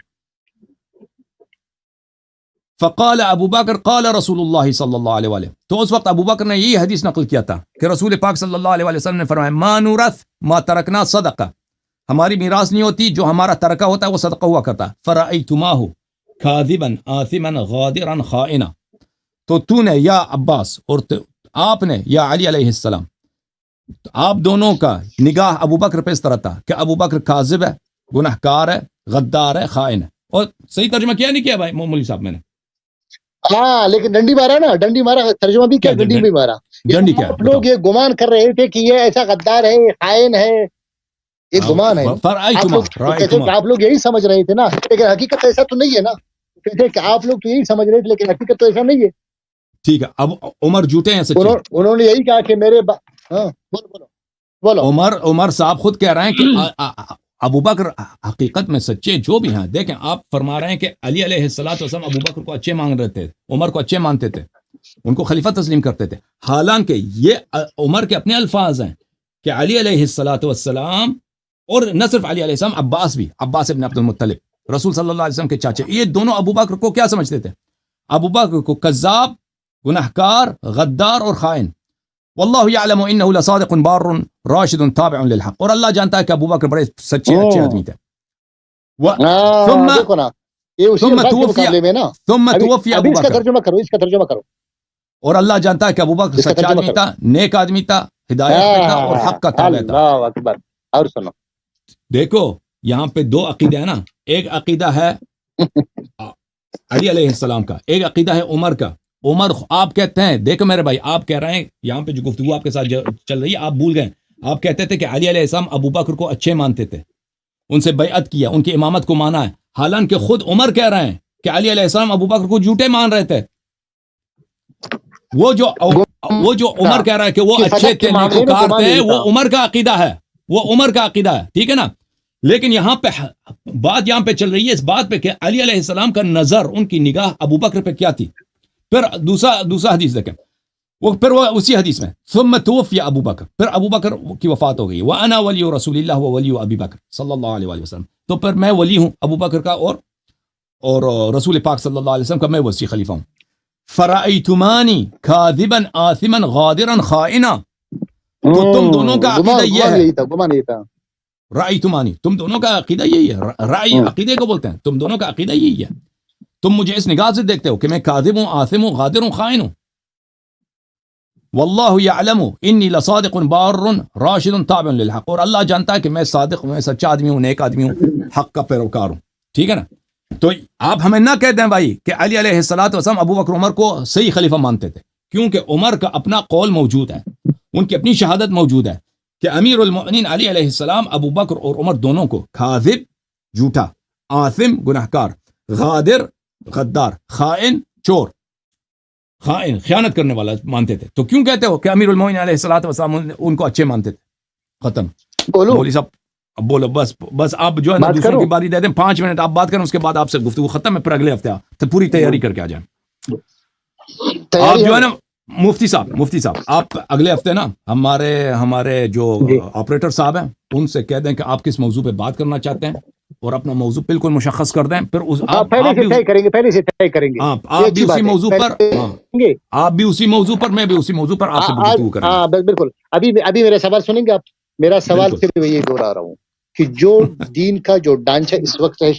A: فقال ابو بکر قال رسول اللہ صلی اللہ علیہ وآلہ. تو اس وقت ابو بکر نے یہی حدیث نقل کیا تھا کہ رسول پاک صلی اللہ علیہ وسلم نے فرمایا ما نورث ما ترکنا صدقہ، ہماری میراث نہیں ہوتی، جو ہمارا ترکہ ہوتا ہے وہ صدقہ ہوا کرتا. فرأیتماہ کاذبا آثما غادرا خائنا. تو تو نے یا عباس اور آپ نے یا علی علیہ السلام، آپ دونوں کا نگاہ ابو بکر پہ اس طرح تھا کہ ابو بکر کاذب ہے، گناہ کار ہے، غدار ہے، خائن ہے. اور صحیح ترجمہ کیا نہیں کیا بھائی مولوی صاحب میں نے؟
C: ہاں، لیکن ڈنڈی مارا نا، ڈنڈی مارا، ترجمہ بھی کیا، ڈنڈی بھی مارا.
A: ڈنڈی کیا؟
C: لوگ یہ گمان کر رہے تھے کہ یہ ایسا غدار ہے، خائن ہے، ایک گمان ہے. آپ لوگ یہی سمجھ رہے تھے نا, لیکن حقیقت ایسا تو نہیں ہے نا. کہتے کہ آپ لوگ تو یہی سمجھ رہے تھے, لیکن حقیقت تو ایسا نہیں ہے.
A: ٹھیک ہے, اب عمر جھوٹے ہیں سچے؟
C: انہوں نے یہی کہا کہ میرے بولو.
A: عمر صاحب خود کہہ رہے ہیں کہ ابو بکر حقیقت میں سچے جو بھی ہیں. دیکھیں آپ فرما رہے ہیں کہ علی علیہ الصلوۃ والسلام ابو بکر کو اچھے مان رہے تھے, عمر کو اچھے مانتے تھے, ان کو خلیفہ تسلیم کرتے تھے. حالانکہ یہ عمر کے اپنے الفاظ ہیں کہ علی علیہ الصلوۃ والسلام, اور نہ صرف علی علیہ السلام, عباس بھی, عباس ابن عبد المطلب رسول صلی اللہ علیہ وسلم کے چاچے, یہ دونوں ابو بکر کو کیا سمجھتے تھے؟ ابو بکر کو کذاب, گنہکار, غدار اور خائن. واللہ یعلم انہ لصادق بار راشد تابع للحق, اور اللہ جانتا ہے کہ ابو بکر بڑے سچے اچھے آدمی تھے. ثم توفی ابو بکر,
C: ترجمہ کرو.
A: اور اللہ جانتا ہے کہ ابو بکر سچا آدمی تھا, نیک آدمی تھا, ہدایت پہ تھا اور حق کا تابع تھا.
C: اللہ اکبر. اور سنو,
A: دیکھو یہاں پہ دو عقیدے ہیں نا, ایک عقیدہ ہے علی علیہ السلام کا, ایک عقیدہ ہے عمر کا. عمر آپ کہتے ہیں, دیکھو میرے بھائی, آپ کہہ رہے ہیں یہاں پہ جو گفتگو آپ کے ساتھ چل رہی ہے, آپ بھول گئے. آپ کہتے تھے کہ علی علیہ السلام ابو بکر کو اچھے مانتے تھے, ان سے بیعت کیا, ان کی امامت کو مانا ہے. حالانکہ خود عمر کہہ رہے ہیں کہ علی علیہ السلام ابو بکر کو جھوٹے مان رہے تھے. وہ جو عمر کہہ رہا ہے کہ وہ اچھے تھے, نیکوکار تھے, وہ عمر کا عقیدہ ہے, وہ عمر کا عقیدہ ہے, ٹھیک ہے نا. لیکن یہاں پہ بات یہاں پہ چل رہی ہے اس بات پہ کہ علی علیہ السلام کا نظر, ان کی نگاہ ابو بکر پہ کیا تھی. پھر دوسرا حدیث دیکھیں, وہ اسی حدیث میں ثم توفی ابو بکر, پھر ابو بکر کی وفات ہو گئی. وانا ولی رسول اللہ وولی ابی بکر صلی اللہ علیہ وآلہ وسلم, تو پھر میں ولی ہوں ابو بکر کا اور رسول پاک صلی اللہ علیہ وسلم کا میں وصی خلیفہ ہوں. فرأیتمانی کاذبا آثما غادرا خائنا, تو تم دونوں کا عقیدہ یہ ہے. رأیتمانی, تم دونوں کا عقیدہ یہی ہے. رأی عقیدے کو بولتے ہیں. تم دونوں کا عقیدہ یہی ہے. تم مجھے اس نگاہ سے دیکھتے ہو کہ میں کاذب ہوں, آثم ہوں, غادر ہوں, خائن ہوں. واللہ یعلم انی لصادق بار راشد تابع للحق, اور اللہ جانتا ہے کہ میں صادق ہوں, میں سچا آدمی ہوں, نیک آدمی ہوں, حق کا پیروکار ہوں. ٹھیک ہے نا. تو آپ ہمیں نہ کہہ دیں بھائی کہ علی علیہ الصلوۃ والسلام ابو بکر عمر کو صحیح خلیفہ مانتے تھے, کیونکہ عمر کا اپنا قول موجود ہے, ان کی اپنی شہادت موجود ہے کہ امیر المؤمنین علی علیہ السلام ابو بکر اور عمر دونوں کو کاذب جھوٹا, آثم گنہکار, غادر غدار, خائن چور, خائن خیانت کرنے والا مانتے تھے. تو کیوں کہتے ہو کہ امیر المؤمنین علیہ الصلوۃ والسلام ان کو اچھے مانتے تھے؟ ختم. مولوی صاحب اب بولو, بس آپ جو ہے نا دوسروں کی باری دے دیں, 5 منٹ آپ بات کریں, اس کے بعد آپ سے گفتگو ختم ہے. پھر اگلے ہفتے تو پوری تیاری کر کے آ جائیں. آپ جو ہے نا مفتی صاحب آپ اگلے ہفتے نا ہمارے جو آپریٹر صاحب ہیں ان سے کہہ دیں کہ آپ کس موضوع پہ بات کرنا چاہتے ہیں, اور اپنا موضوع بالکل مشخص کر دیں. پھر
C: پہلے سے طے کریں گے.
A: آپ بھی اسی موضوع پر, میں بھی اسی موضوع پر آپ سے گفتگو کریں گے.
C: بالکل. ابھی میرا سوال سنیں گے آپ؟ میرا سوال صرف یہ دوہرا رہا ہوں کہ جو دین کا جو ڈھانچہ اس وقت ہے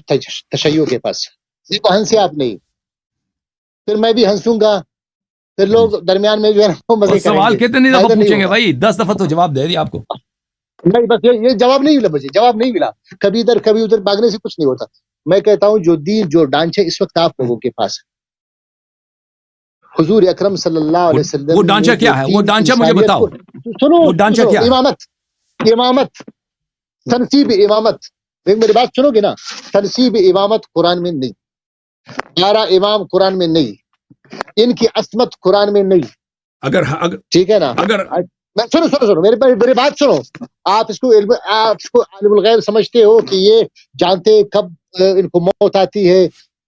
C: تشیع کے پاس, وہ ہنسے آپ نہیں, پھر میں بھی ہنسوں گا, پھر لوگ درمیان میں جو ہے نا مزے کریں گے.
A: سوال کتنے دفعہ پوچھیں گے بھائی؟ 10 دفعہ تو جواب دے دیا آپ کو.
C: نہیں, بس یہ جواب نہیں ملا, مجھے جواب نہیں ملا. کبھی ادھر کبھی ادھر بھاگنے سے کچھ نہیں ہوتا. میں کہتا ہوں جو دین جو ڈھانچہ اس وقت آپ لوگوں کے پاس ہے, حضور اکرم صلی اللہ علیہ وسلم,
A: وہ ڈھانچہ کیا ہے؟ وہ ڈھانچہ مجھے بتاؤ.
C: سنو,
A: وہ ڈھانچہ کیا ہے؟
C: امامت, تنصیب امامت. میری بات سنو گے نا؟ تنصیب امامت قرآن میں نہیں, 12 امام قرآن میں نہیں, ان کی عصمت قرآن میں نہیں.
A: اگر
C: ٹھیک ہے نا,
A: اگر
C: سنو میری بات سنو. آپ اس کو عالم الغیب سمجھتے ہو کہ یہ جانتے کب ان کو موت آتی ہے,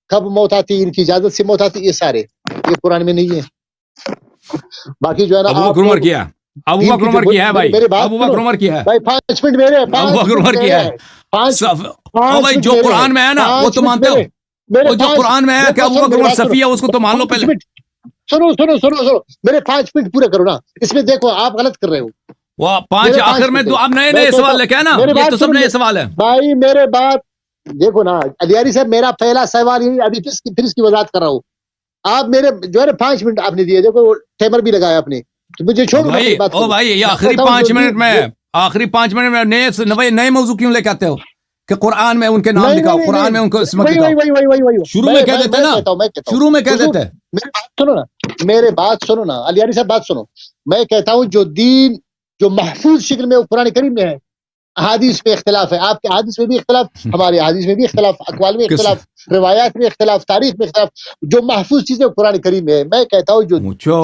C: کب موت آتی ہے, ان کی اجازت سے موت آتی ہے, یہ سارے یہ قرآن میں نہیں ہے. باقی جو ہے نا
A: ابو بکر عمر کیا ہے, ابو بکر عمر کیا ہے بھائی, ابو بکر عمر کیا ہے
C: بھائی. 5 منٹ میرے,
A: ابو بکر عمر کیا ہے. بھائی جو قرآن میں ہے نا وہ تو مانتے ہو, وہ جو قرآن میں ہے کہ ابو بکر عمر صفیہ, اس کو تو مان لو پہلے.
C: سنو میرے 5 منٹ پورے کرو نا. اس میں دیکھو آپ غلط کر رہے ہو.
A: وہ 5 آخر میں تو اب نئے سوال لے کے نا, یہ تو سب نئے سوال ہے
C: بھائی. میرے بات دیکھو نا علیاری صاحب, میرا پہلا سوال یہی, ابھی پھر اس کی وضاحت کر رہا ہوں. آپ میرے جو ہے نا 5 منٹ آپ نے دیے, دیکھو ٹائمر بھی لگایا آپ نے, تو مجھے چھوڑ
A: دو بھائی. یہ آخری 5 منٹ میں نئے موضوع کیوں لے کے آتے ہو کہ قرآن میں ان کے نام دکھاؤ, قرآن میں ان کو اسمت دکھاؤ. شروع میں کہہ دیتے نا, شروع میں کہہ دیتے.
C: میرے بات سنو نا علیاری صاحب, بات سنو. میں کہتا ہوں جو دین جو محفوظ شکل میں قرآن کریم میں ہے, احادیث میں اختلاف ہے، آپ کے حدیث میں بھی اختلاف، ہمارے حدیث میں بھی اختلاف، اقوال میں اختلاف، روایات میں اختلاف، تاریخ میں اختلاف. جو محفوظ چیزیں قرآن کریم میں ہے. میں کہتا ہوں جو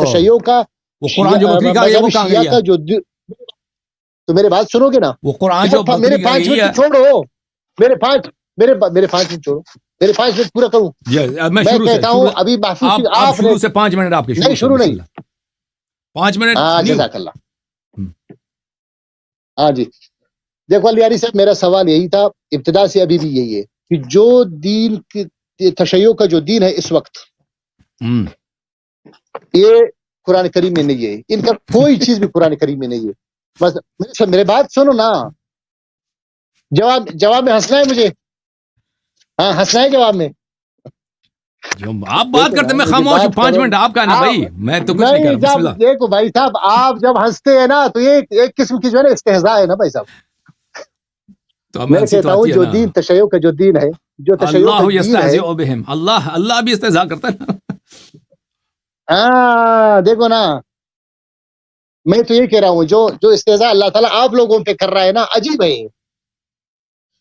C: تشیع کا
A: وہ قرآن جو بکری کا وہ کہاں گئی
C: کا جو تو میرے بات سنو گے نا،
A: وہ قرآن جو
C: میرے 5 منٹ چھوڑو، میرے 5 منٹ چھوڑو، میرے 5 منٹ پورا کروں.
A: میں
C: کہتا ہوں ابھی محفوظ
A: آپ شروع سے 5 منٹ آپ کے
C: نہیں شروع نہیں
A: 5 منٹ.
C: ہاں جزاک اللہ. ہاں جی دیکھو علیاری صاحب، میرا سوال یہی تھا ابتدا سے، ابھی بھی یہی ہے کہ جو دین تشیع کا جو دین ہے اس وقت، یہ قرآن کریم میں نہیں ہے. ان کا کوئی چیز بھی قرآن کریم میں نہیں ہے. بس میرے بات سنو نا، جواب میں ہنسنا ہے مجھے، ہاں ہنسنا ہے جواب میں.
A: آپ بات کرتے میں خاموش ہوں. 5 منٹ آپ کا نا بھائی، میں تو کچھ نہیں کر رہا. بسم اللہ.
C: دیکھو بھائی صاحب، آپ جب ہنستے ہیں نا تو یہ ایک قسم کی جو ہے نا استہزاء ہے نا بھائی صاحب. میں کہتا ہوں جو دین تشیع کا جو دین ہے، جو تشیع کا دین ہے،
A: اللہ بھی استہزاء کرتا ہے.
C: ہاں دیکھو نا، میں تو یہ کہہ رہا ہوں جو استہزاء اللہ تعالیٰ آپ لوگوں پہ کر رہا ہے نا، عجیب ہے.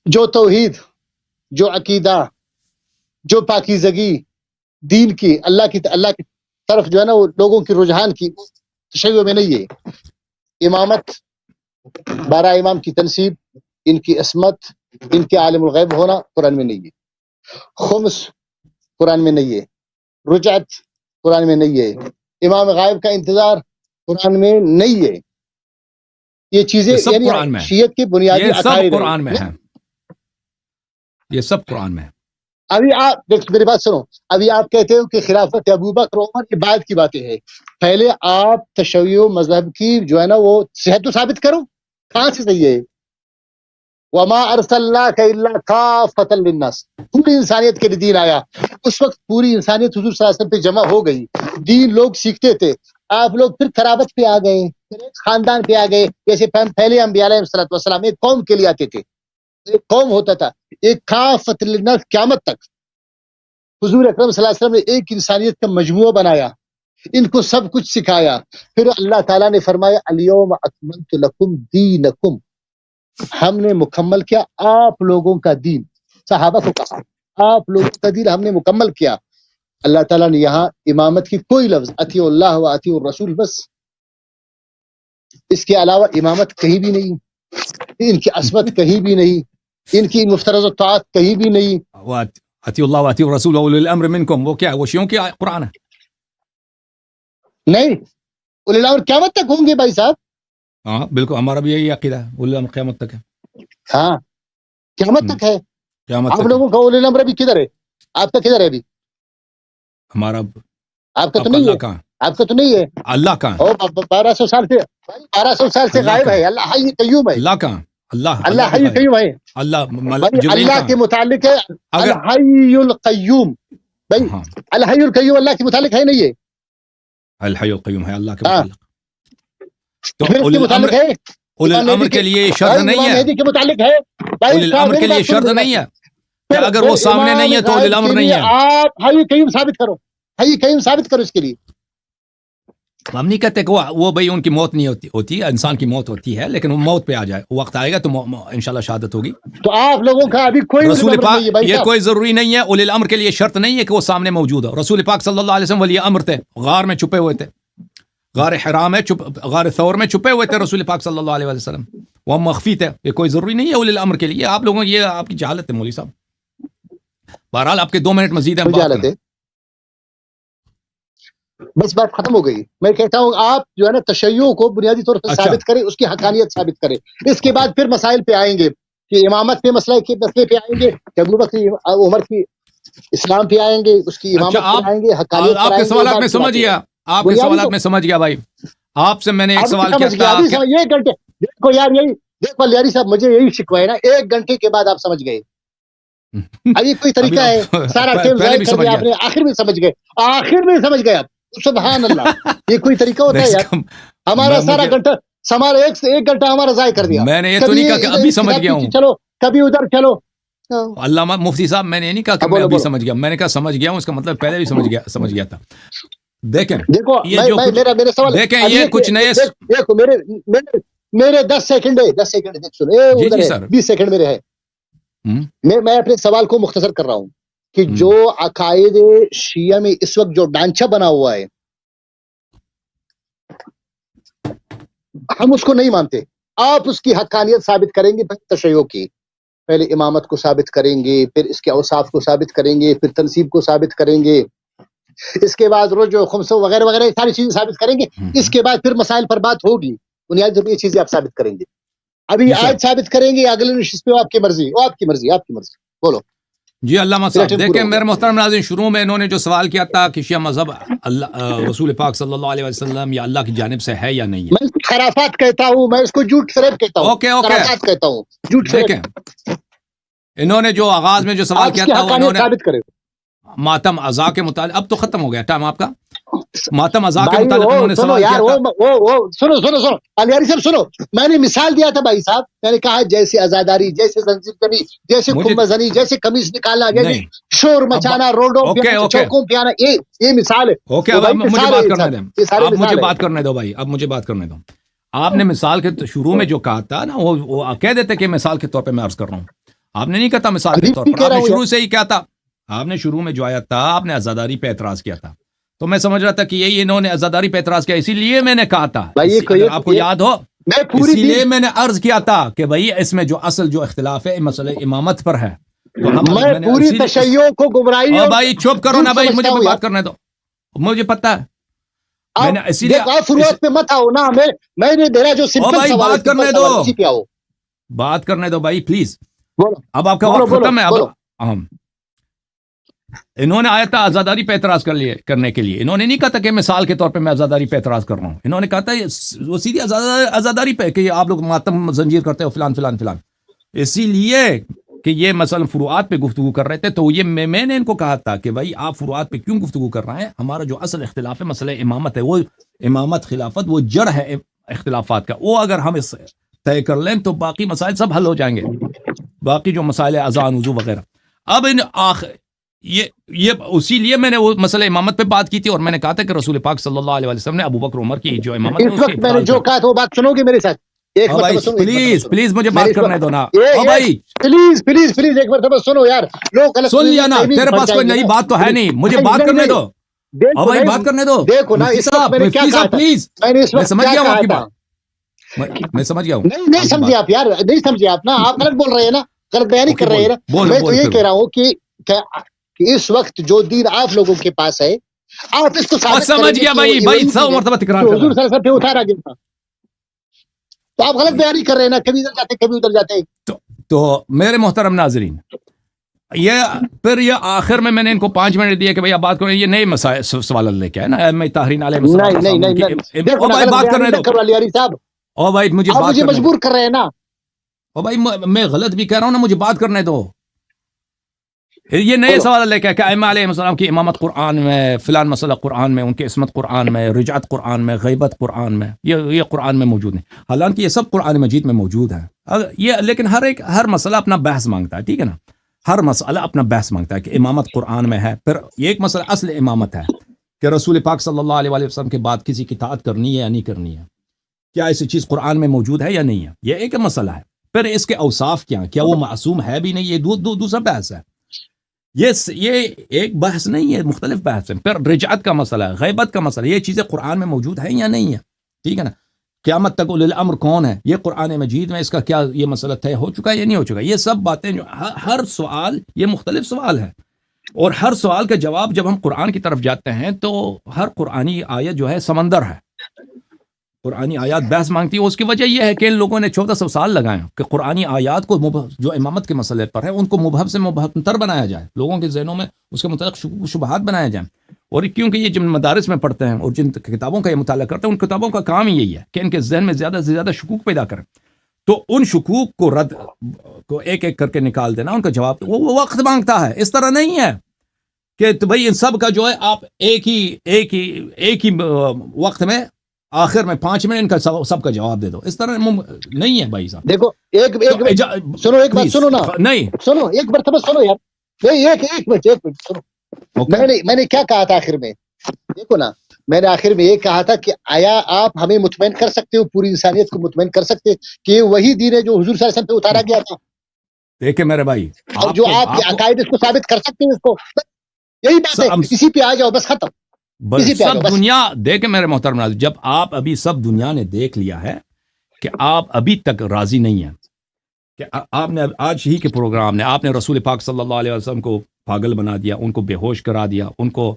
C: جو توحید، جو عقیدہ، جو پاکیزگی دین کی، اللہ کی طرف جو ہے نا وہ لوگوں کی رجحان کی تشیع میں نہیں ہے. امامت، 12 امام کی تنصیب، ان کی عصمت، ان کے عالم الغیب ہونا قرآن میں نہیں ہے. خمس قرآن میں نہیں ہے. رجعت قرآن میں نہیں ہے. امام غائب کا انتظار قرآن میں نہیں ہے. یہ چیزیں یعنی شیعت کے بنیادی عقائد
A: قرآن میں ہیں، یہ سب قرآن میں ہے.
C: ابھی آپ دیکھ میری بات سنو، ابھی آپ کہتے ہو کہ خلافت ابوبکر عمر کے بعد کی باتیں ہیں. پہلے آپ تشیع مذہب کی جو ہے نا وہ صحت تو ثابت کرو، کہاں سے صحیح ہے؟ وما ارسلناک الا کافۃ للناس، پوری انسانیت کے لیے دین آیا. اس وقت پوری انسانیت حضور صلی اللہ علیہ وسلم پہ جمع ہو گئی، دین لوگ سیکھتے تھے. آپ لوگ پھر خرابت پہ آ گئے، پھر ایک خاندان پہ آ گئے. جیسے پہلے انبیاء علیہ الصلوۃ والسلام ایک قوم کے لیے آتے تھے، ایک قوم ہوتا تھا. ایک کافۃ للناس قیامت تک حضور اکرم صلی اللہ علیہ وسلم نے ایک انسانیت کا مجموعہ بنایا، ان کو سب کچھ سکھایا. پھر اللہ تعالیٰ نے فرمایا الیوم اکملت لکم دینکم، ہم نے مکمل کیا آپ لوگوں کا دین. صحابہ کو کہا آپ لوگوں کا دین ہم نے مکمل کیا. اللہ تعالیٰ نے یہاں امامت کی کوئی لفظ، اطیعوا اللہ و اطیعوا الرسول، بس اس کے علاوہ امامت کہیں بھی نہیں، ان کی عصمت کہیں بھی نہیں، ان کی مفترض الطاعت کہیں بھی نہیں.
A: اطیعوا اللہ و اطیعوا الرسول واولی الامر منکم، وہ کیا ہے؟ وہ شیعوں کی قرآن ہے.
C: نہیں، اولی الامر قیامت تک ہوں گے بھائی صاحب.
A: ہاں بالکل، ہمارا بھی یہی عقیدہ ہے، اولی الامر قیامت تک ہے.
C: ہاں قیامت تک ہے.
A: قیامت
C: آپ
A: تک
C: لوگوں کا اولی الامر ابھی کدھر ہے؟ آپ کا کدھر ہے ابھی؟
A: ہمارا
C: آپ کا تو نہیں ہے، آپ کا تو نہیں ہے.
A: اللہ کا
C: 1200 سال سے 1200 سال سے غائب ہے. اللہ حی قیوم ہے.
A: اللہ کا
C: اللہ حی قیوم ہے. اللہ کے متعلق ہے الحی القیوم. بھائی الحی القیوم اللہ کے متعلق ہے نہیں ہے؟
A: الحی القیوم ہے اللہ کے متعلق. تو
C: اولی
A: الامر کے لیے شرط نہیں ہے،
C: کے متعلق ہے.
A: اولی الامر کے لیے شرط نہیں ہے کہ اگر وہ سامنے نہیں ہے تو اولی الامر نہیں ہے.
C: آپ حی قیوم ثابت کرو، حی قیوم ثابت کرو. اس کے لیے
A: ہم نہیں کہتے کہ وہ بھائی ان کی موت نہیں ہوتی، انسان کی موت ہوتی ہے، لیکن وہ موت پہ آ جائے، وقت آئے گا تو انشاءاللہ شہادت ہوگی.
C: تو آپ لوگوں کا ابھی کوئی
A: رسول پاک، یہ کوئی ضروری نہیں ہے، اولی الامر کے لیے شرط نہیں ہے کہ وہ سامنے موجود ہو. رسول پاک صلی اللہ علیہ وسلم ولی امر تھے، غار میں چھپے ہوئے تھے، غار حرام ہے، غار ثور میں چھپے ہوئے تھے رسول پاک صلی اللہ علیہ وسلم، وہ مخفی تھے. یہ کوئی ضروری نہیں ہے اولی الامر کے لیے. آپ لوگوں یہ آپ کی جہالت ہے مولوی صاحب. بہرحال آپ کے 2 منٹ مزید ہیں.
C: بس بات ختم ہو گئی. میں کہتا ہوں آپ جو ہے نا تشیع کو بنیادی طور پر ثابت کریں، اس کی حقانیت ثابت کریں. اس کے بعد پھر مسائل پہ آئیں گے کہ امامت پہ مسئلے پہ آئیں گے، ابوبکر عمر کی اسلام پہ آئیں گے، اس کی امامت پہ آئیں گے، حقانیت
A: آپ کے سوالات میں سمجھ گیا، آپ کے سوالات میں سمجھ گیا بھائی. آپ سے میں نے ایک سوال کیا تھا.
C: ایک گھنٹے دیکھو یار، یہی دیکھو لیاری صاحب، مجھے یہی شکوہ ہے نا، 1 گھنٹے کے بعد آپ سمجھ گئے. ابھی کوئی طریقہ ہے؟ سارا ٹائم ضائع کر دیا آپ نے، آخر میں سمجھ گئے، آخر میں سمجھ گئے آپ. سبحان اللہ، یہ کوئی طریقہ ہوتا ہے یار؟ ہمارا سارا گھنٹہ، ہمارا 1 گھنٹہ ہمارا ضائع کر دیا.
A: میں نے یہ تو نہیں کہا کہ ابھی سمجھ گیا ہوں،
C: چلو کبھی ادھر چلو.
A: علامہ مفتی صاحب، میں نے یہ نہیں کہا کہ میں ابھی سمجھ گیا، میں نے کہا سمجھ گیا ہوں، اس کا مطلب پہلے بھی سمجھ گیا تھا. دیکھیں
C: دیکھو
A: میرا سوال، دیکھیں یہ کچھ نئے،
C: دیکھو میرے 10 سیکنڈ ہے، 10 سیکنڈ دیکھ سنو، ادھر ہے 20 سیکنڈ میرے ہے. میں اپنے سوال کو مختصر کر رہا ہوں کہ جو عقائد شیعہ میں اس وقت جو ڈھانچہ بنا ہوا ہے ہم اس کو نہیں مانتے. آپ اس کی حقانیت ثابت کریں گے تشیع کی، پہلے امامت کو ثابت کریں گے، پھر اس کے اوصاف کو ثابت کریں گے، پھر تنصیب کو ثابت کریں گے، اس کے بعد رجوع خمس وغیرہ وغیرہ ساری چیزیں ثابت کریں گے. اس کے بعد پھر مسائل پر بات ہوگی، بنیادی طور یہ چیزیں آپ ثابت کریں گے. ابھی آج ثابت کریں گے، اگلے نشست پہ آپ کی مرضی، آپ کی مرضی، آپ کی مرضی. بولو
A: جی. علامہ صاحب دیکھیں میرے محترم ناظرین، شروع میں انہوں نے جو سوال کیا تھا کہ شیعہ مذہب رسول پاک صلی اللہ علیہ وسلم یا اللہ کی جانب سے ہے یا نہیں ہے.
C: میں اس کو خرافات کہتا ہوں، میں اس کو جھوٹ فریب کہتا ہوں. خرافات کہتا ہوں، جھوٹ فریب.
A: دیکھیں انہوں نے جو آغاز میں جو سوال کیا تھا انہوں نے
C: ثابت کرے
A: ماتم ازا کے متعلق، اب تو ختم ہو گیا ٹائم آپ کا. ماتم ازا کے متعلق انہوں نے
C: سنو
A: سوال
C: یار،
A: کیا تھا.
C: سنو علیاری صاحب سنو، میں نے مثال دیا تھا بھائی صاحب، میں نے کہا جیسے عزاداری، جیسے زنجیر زنی، جیسے خمہ زنی، جیسے قمیص نکالنا، جیسے شور مچانا، روڈوں پہ چوکوں پہ آنا، یہ مثال ہے.
A: اوکے اب مجھے بات کرنے دیں، اب مجھے بات کرنے دو بھائی، اب مجھے بات کرنے دو. آپ نے مثال کے شروع میں جو کہا تھا نا وہ کہہ دیتے کہ مثال کے طور پہ میں عرض کر رہا ہوں. آپ نے نہیں کہا مثال کے طور پر، آپ نے شروع سے ہی کیا تھا، آپ نے شروع میں جو آیا تھا آپ نے عزاداری پہ اعتراض کیا تھا، تو میں سمجھ رہا تھا کہ یہی انہوں نے عزاداری پہ اعتراض کیا، اسی لیے میں نے کہا تھا، آپ کو یاد ہو، اسی لیے میں نے عرض کیا تھا کہ بھائی اس میں جو اصل جو اختلاف ہے مسئلہ امامت پر ہے.
C: میں پوری تشیع کو گمراہی.
A: بھائی چپ کرو نا بھائی، مجھے بات کرنے دو، مجھے پتا ہے. میں نے اسی لیے
C: فروعات پہ مت آؤ نا، میں نے میرا جو سمپل سوال
A: بات کرنے دو، بات کرنے دو بھائی پلیز. اب آپ کا وقت ختم ہے. اب انہوں نے آیا تھا آزاداری پہ اعتراض کرنے کے لیے، انہوں نے نہیں کہا تھا کہ مثال کے طور پہ میں آزاداری پہ اعتراض کر رہا ہوں. انہوں نے کہا تھا وہ سیدھی آزاداری پہ کہ آپ لوگ ماتم زنجیر کرتے ہو فلان فلان فلان، اسی لیے کہ یہ مثلا فروعات پہ گفتگو کر رہے تھے. تو یہ میں نے ان کو کہا تھا کہ بھائی آپ فروعات پہ کیوں گفتگو کر رہے ہیں، ہمارا جو اصل اختلاف ہے مسئلہ امامت ہے، وہ امامت خلافت وہ جڑ ہے اختلافات کا، وہ اگر ہم اس طے کر لیں تو باقی مسائل سب حل ہو جائیں گے، باقی جو مسائل اذان وضو وغیرہ. اب یہ اسی لیے میں نے وہ مسئلہ امامت پہ بات کی تھی، اور میں نے کہا تھا کہ رسول پاک صلی اللہ علیہ وسلم نے ابو بکر عمر کی جو امامت
C: اس وقت میں نے جو کہا تھا وہ بات سنو گے میرے ساتھ.
A: پلیز مجھے بات کرنے دو نا بھائی،
C: پلیز ایک مرتبہ سنو یار. لوگ
A: سن لیا نا، تیرے پاس کوئی نئی بات تو ہے نہیں، مجھے بات کرنے دو بھائی، بات کرنے دو.
C: دیکھو نا اس وقت میں نے کیا کہا تھا،
A: پلیز میں سمجھ گیا ہوں آپ کی بات، میں سمجھ گیا ہوں.
C: نہیں سمجھے آپ یار، نہیں سمجھے آپ نا، آپ غلط بول رہے ہیں نا، غلط بیانی کر رہے ہیں نا. میں تو یہ کہہ رہا ہوں کہ اس وقت جو دین آپ لوگوں کے پاس ہے آپ اس کو
A: سمجھ گیا بھائی 100 مرتبہ تکرار کر
C: حضور صلی اللہ علیہ وسلم پہ اتارا گیا تھا، تو آپ غلط بیانی کر رہے ہیں نا، کبھی ادھر جاتے کبھی ادھر جاتے.
A: تو میرے محترم ناظرین، پھر یہ آخر میں نے ان کو 5 منٹ دیے کہ بھئی اب بات کریں، یہ نئے مسائل سوال لے کے ہے نا، میں طاہرین علیہ السلام.
C: نہیں
A: او بھائی بات کرنے دو،
C: علی صاحب،
A: او بھائی مجھے بات
C: مجھے مجبور کر رہے ہیں نا.
A: او بھائی میں غلط بھی کہہ رہا ہوں نا، مجھے بات کرنے دو. یہ نئے سوال لے کے کہ ائمہ علیہ السلام کی امامت قرآن میں، فلان مسئلہ قرآن میں، ان کی عصمت قرآن میں، رجعت قرآن میں، غیبت قرآن میں، یہ قرآن میں موجود نہیں. حالانکہ یہ سب قرآن مجید میں موجود ہے. یہ لیکن ہر مسئلہ اپنا بحث مانگتا ہے، ٹھیک ہے نا، ہر مسئلہ اپنا بحث مانگتا ہے کہ امامت قرآن میں ہے. پھر یہ ایک مسئلہ اصل امامت ہے کہ رسول پاک صلی اللہ علیہ وسلم کے بعد کسی کی اطاعت کرنی ہے یا نہیں کرنی ہے، کیا ایسی چیز قرآن میں موجود ہے یا نہیں ہے، یہ ایک مسئلہ ہے. پھر اس کے اوصاف کیا وہ معصوم ہے بھی نہیں، یہ دوسرا بحث ہے. یہ ایک بحث نہیں ہے، مختلف بحث ہیں. پھر رجعت کا مسئلہ ہے، غیبت کا مسئلہ، یہ چیزیں قرآن میں موجود ہیں یا نہیں ہے، ٹھیک ہے نا. قیامت تک اولی الامر کون ہے، یہ قرآن مجید میں اس کا کیا یہ مسئلہ طے ہو چکا ہے یا نہیں ہو چکا. یہ سب باتیں جو ہر سوال یہ مختلف سوال ہے، اور ہر سوال کا جواب جب ہم قرآن کی طرف جاتے ہیں تو ہر قرآنی آیت جو ہے سمندر ہے، قرآنی آیات بحث مانگتی ہے. اس کی وجہ یہ ہے کہ ان لوگوں نے 1400 سال لگائے کہ قرآنی آیات کو جو امامت کے مسئلے پر ہے ان کو مبہم سے مبہم تر بنایا جائے، لوگوں کے ذہنوں میں اس کے متعلق شبہات بنایا جائیں. اور کیونکہ یہ جن مدارس میں پڑھتے ہیں اور جن کتابوں کا یہ مطالعہ کرتے ہیں، ان کتابوں کا کام ہی یہی ہے کہ ان کے ذہن میں زیادہ سے زیادہ شکوک پیدا کریں. تو ان شکوک کو رد کو ایک ایک کر کے نکال دینا، ان کا جواب وہ وقت مانگتا ہے. اس طرح نہیں ہے کہ بھائی ان سب کا جو ہے آپ ایک ہی وقت میں آخر میں 5 منٹ ان کا سب کا جواب دے دو. اس طرح نہیں ہے بھائی صاحب.
C: دیکھو سنو ایک بات سنو نا،
A: نہیں
C: سنو ایک مرتبہ سنو یار، ایک منٹ سنو. میں نے کیا کہا تھا آخر میں، دیکھو نا میں نے آخر میں یہ کہا تھا کہ آیا آپ ہمیں مطمئن کر سکتے ہو، پوری انسانیت کو مطمئن کر سکتے کہ یہ وہی دین ہے جو حضور صلی اللہ علیہ وسلم پہ اتارا گیا تھا؟
A: دیکھیں میرے بھائی،
C: اور جو آپ کے عقائد اس کو ثابت کر سکتے ہیں، اس کو یہی بات ہے، اسی پہ آ جاؤ بس ختم.
A: سب دنیا دیکھیں میرے محترم ناظرین، جب آپ ابھی سب دنیا نے دیکھ لیا ہے کہ آپ ابھی تک راضی نہیں ہیں، کہ آپ نے آج ہی کے پروگرام نے آپ نے رسول پاک صلی اللہ علیہ وسلم کو پاگل بنا دیا، ان کو بے ہوش کرا دیا، ان کو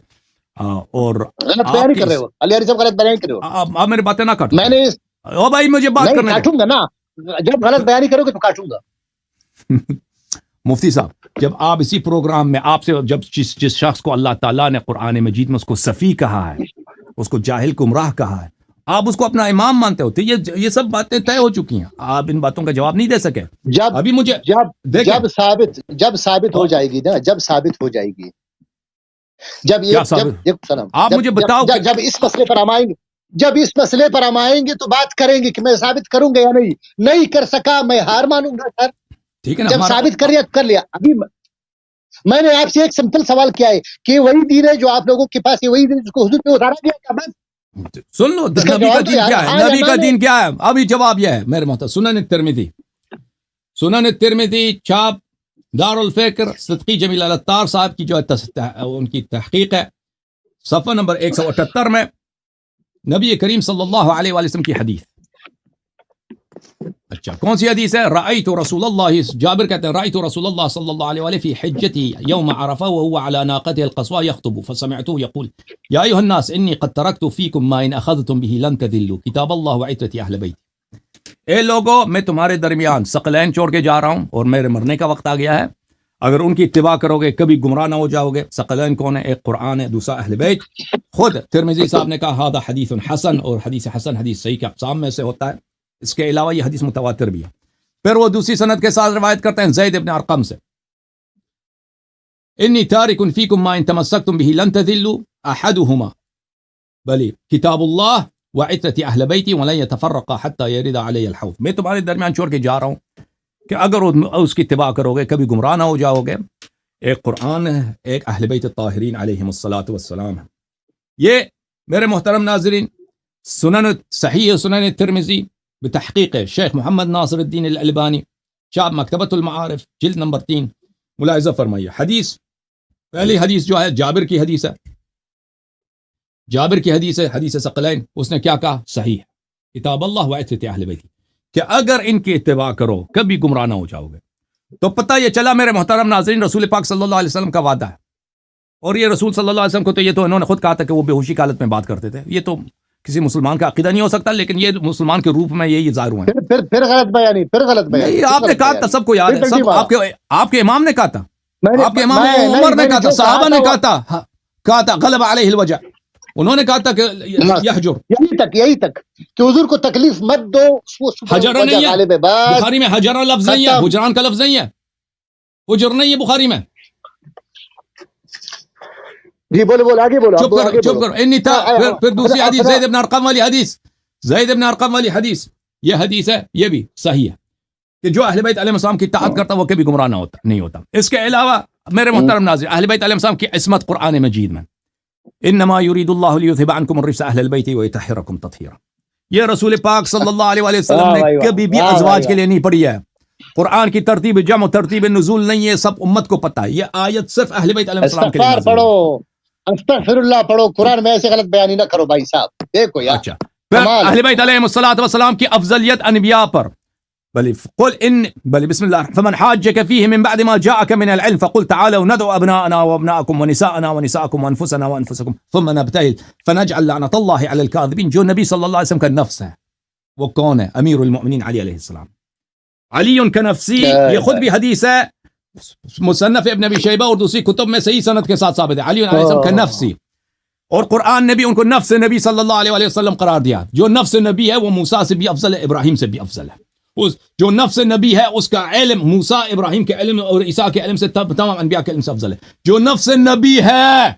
A: اور
C: غلط بیان کر رہے ہو علی صاحب، غلط بیان کر رہے ہو.
A: آپ میری باتیں نہ کاٹو،
C: میں نے
A: او بھائی مجھے بات کرنے
C: کاٹوں گا نا، جب غلط بیان کرو گے تو کاٹوں گا.
A: مفتی صاحب، جب آپ اسی پروگرام میں آپ سے جب جس شخص کو اللہ تعالیٰ نے قرآن مجید میں اس کو صفی کہا ہے، اس کو جاہل گمراہ کہا ہے، آپ اس کو اپنا امام مانتے ہوتے، یہ سب باتیں طے ہو چکی ہیں، آپ ان باتوں کا جواب نہیں دے سکے. ابھی مجھے
C: جب ثابت ہو جائے گی نا، جب ثابت ہو جائے گی،
A: آپ مجھے بتاؤ،
C: جب اس مسئلے پر ہم آئیں گے تو بات کریں گے کہ میں ثابت کروں گا یا نہیں کر سکا میں ہار مانوں گا. سر
A: ٹھیک ہے نا،
C: جب ثابت کر لیا تو کر لیا. ابھی میں نے آپ سے ایک سمپل سوال کیا ہے کہ وہی دین ہے جو آپ لوگوں کے پاس ہے، وہی دین جس کو حضور پہ اتارا گیا تھا. بس
A: سن لو نبی کا دین کیا ہے، نبی کا دین کیا ہے. ابھی جواب یہ ہے میرے محترم، سنن ترمذی چھاپ دار الفکر صدقی جمیل العطار صاحب کی جو ہے ان کی تحقیق ہے، صفحہ نمبر 178 میں نبی کریم صلی اللہ علیہ وسلم کی حدیث. اچھا کون سی حدیث ہے؟ رأیت رسول اللہ، جابر کہتے ہیں رأیت رسول اللہ صلی اللہ علیہ وسلم فی حجتی یوم عرفہ وهو على ناقته القصواء يخطب فسمعته يقول یا ایها الناس انی قد ترکت فیکم ما ان اخذتم به لن تذلوا کتاب اللہ وعترتی اہل بیت. اے لوگو، میں تمہارے درمیان ثقلین چھوڑ کے جا رہا ہوں اور میرے مرنے کا وقت آ گیا ہے، اگر ان کی اتباع کرو گے کبھی گمراہ نہ ہو جاؤ گے. ثقلین کون ہے؟ ایک قرآن ہے، دوسرا اہل بیت. خود ترمذی صاحب نے کہا ھذا حدیث حسن، اور حدیث حسن حدیث صحیح کے اقسام میں سے ہوتا ہے. اس کے علاوہ یہ حدیث متواتر بھی ہے. پھر وہ دوسری سند کے ساتھ روایت کرتے ہیں زید ابن ارقم سے، انی تارک فیکم ما ان تمسکتم به لن تذلوا احدهما بلی کتاب اللہ وعترتی اہل بیتی ولن يتفرقا حتى يرد علی الحوض. میں تمہارے درمیان چھوڑ کے جا رہا ہوں کہ اگر اس کی اتباع کرو گے کبھی گمراہ نہ ہو جاؤ گے. ایک قرآن ہے، ایک اہل بیت الطاہرین علیہم الصلاۃ والسلام ہے. یہ میرے محترم ناظرین سنن صحیح سنن ترمذی بتحقیق شیخ محمد ناصر الدین الالبانی، شاب مکتبۃ المعارف، جلد نمبر 3. ملاحظہ فرمائیے، حدیث پہلی حدیث جو ہے جابر کی حدیث ہے، جابر کی حدیث ہے، حدیث ثقلین. اس نے کیا کہا؟ صحیح ہے، کتاب اللہ وعترتی اہل بیتی، کہ اگر ان کی اتباع کرو کبھی گمراہ نہ ہو جاؤ گے. تو پتہ یہ چلا میرے محترم ناظرین، رسول پاک صلی اللہ علیہ وسلم کا وعدہ ہے. اور یہ رسول صلی اللہ علیہ وسلم کو تو یہ تو انہوں نے خود کہا تھا کہ وہ بے ہوشی کی حالت میں بات کرتے تھے. یہ تو کسی مسلمان کا عقیدہ نہیں ہو سکتا، لیکن یہ مسلمان کے روپ میں یہ ظاہر ہوئے ہیں.
C: پھر غلط بیانی، پھر غلط بیانی.
A: آپ نے کہا تھا، سب کو یاد ہے، سب آپ کے امام نے کہا تھا، آپ کے امام عمر نے کہا تھا، صحابہ نے کہا تھا غلب علیہ الوجع. انہوں نے کہا تھا کہ یحجر،
C: یہی تک کہ حضور کو تکلیف مت دو.
A: حجر نہیں ہے بخاری میں، حجر لفظ نہیں ہے، حجران کا لفظ نہیں ہے، حجر نہیں ہے بخاری میں.
C: جی بولو آگے بولو.
A: چپ کرو. پھر دوسری حدیث زید ابن ارقم والی حدیث، زید ابن ارقم والی حدیث، یہ حدیث ہے، یہ بھی صحیح ہے کہ جو اہل بیت علیہ السلام کی اطاعت کرتا وہ کبھی گمراہ نہیں ہوتا. اس کے علاوہ میرے محترم ناظرین، اہل بیت علیہ السلام کی عصمت قرآن مجید میں، انما یرید اللہ لیذھب عنکم الرجس اہل البیت ویطہرکم تطہیرا. یہ رسول پاک صلی اللہ علیہ وسلم نے کبھی بھی ازواج کے لیے نہیں پڑھی ہے. قرآن کی ترتیب جمع ترتیب نزول نہیں ہے، سب امت کو پتہ ہے. یہ آیت صرف اہل بیت علیہ السلام کے لیے نازل ہے.
C: استغفر اللہ پڑھو، قرآن میں ایسے غلط بیانی نہ کرو بھائی صاحب. دیکھو یار،
A: اچھا اہل بیت علیہ السلام کی افضلیت انبیاء پر. بل بسم اللہ، فمن حاجك فيه من بعد ما جاءك من العلم فقل تعالوا ندعو ابناءنا وابناءكم ونساءنا ونساءكم وانفسنا وانفسكم ثم نبتهل فنجعل لعنة الله على الكاذبين. جو نبی صلی اللہ علیہ وسلم کا نفس ہے وہ کون ہے؟ امیر المؤمنین علی علیہ السلام. علی کا نفسی، یہ خود بھی حدیث ہے، مصنف ابن ابی شیبہ اور دوسری کتب میں صحیح سند کے ساتھ ثابت ہے. علی علیہ السلام کا نفسی، اور قرآن نے بھی ان کو نفس نبی صلی اللہ علیہ وسلم قرار دیا. جو نفس نبی ہے وہ موسیٰ سے بھی افضل ہے، ابراہیم سے بھی افضل ہے. جو نفس نبی ہے اس کا علم موسیٰ ابراہیم کے علم اور عیسیٰ کے علم سے تمام انبیاء کے علم سے افضل ہے. جو نفس نبی ہے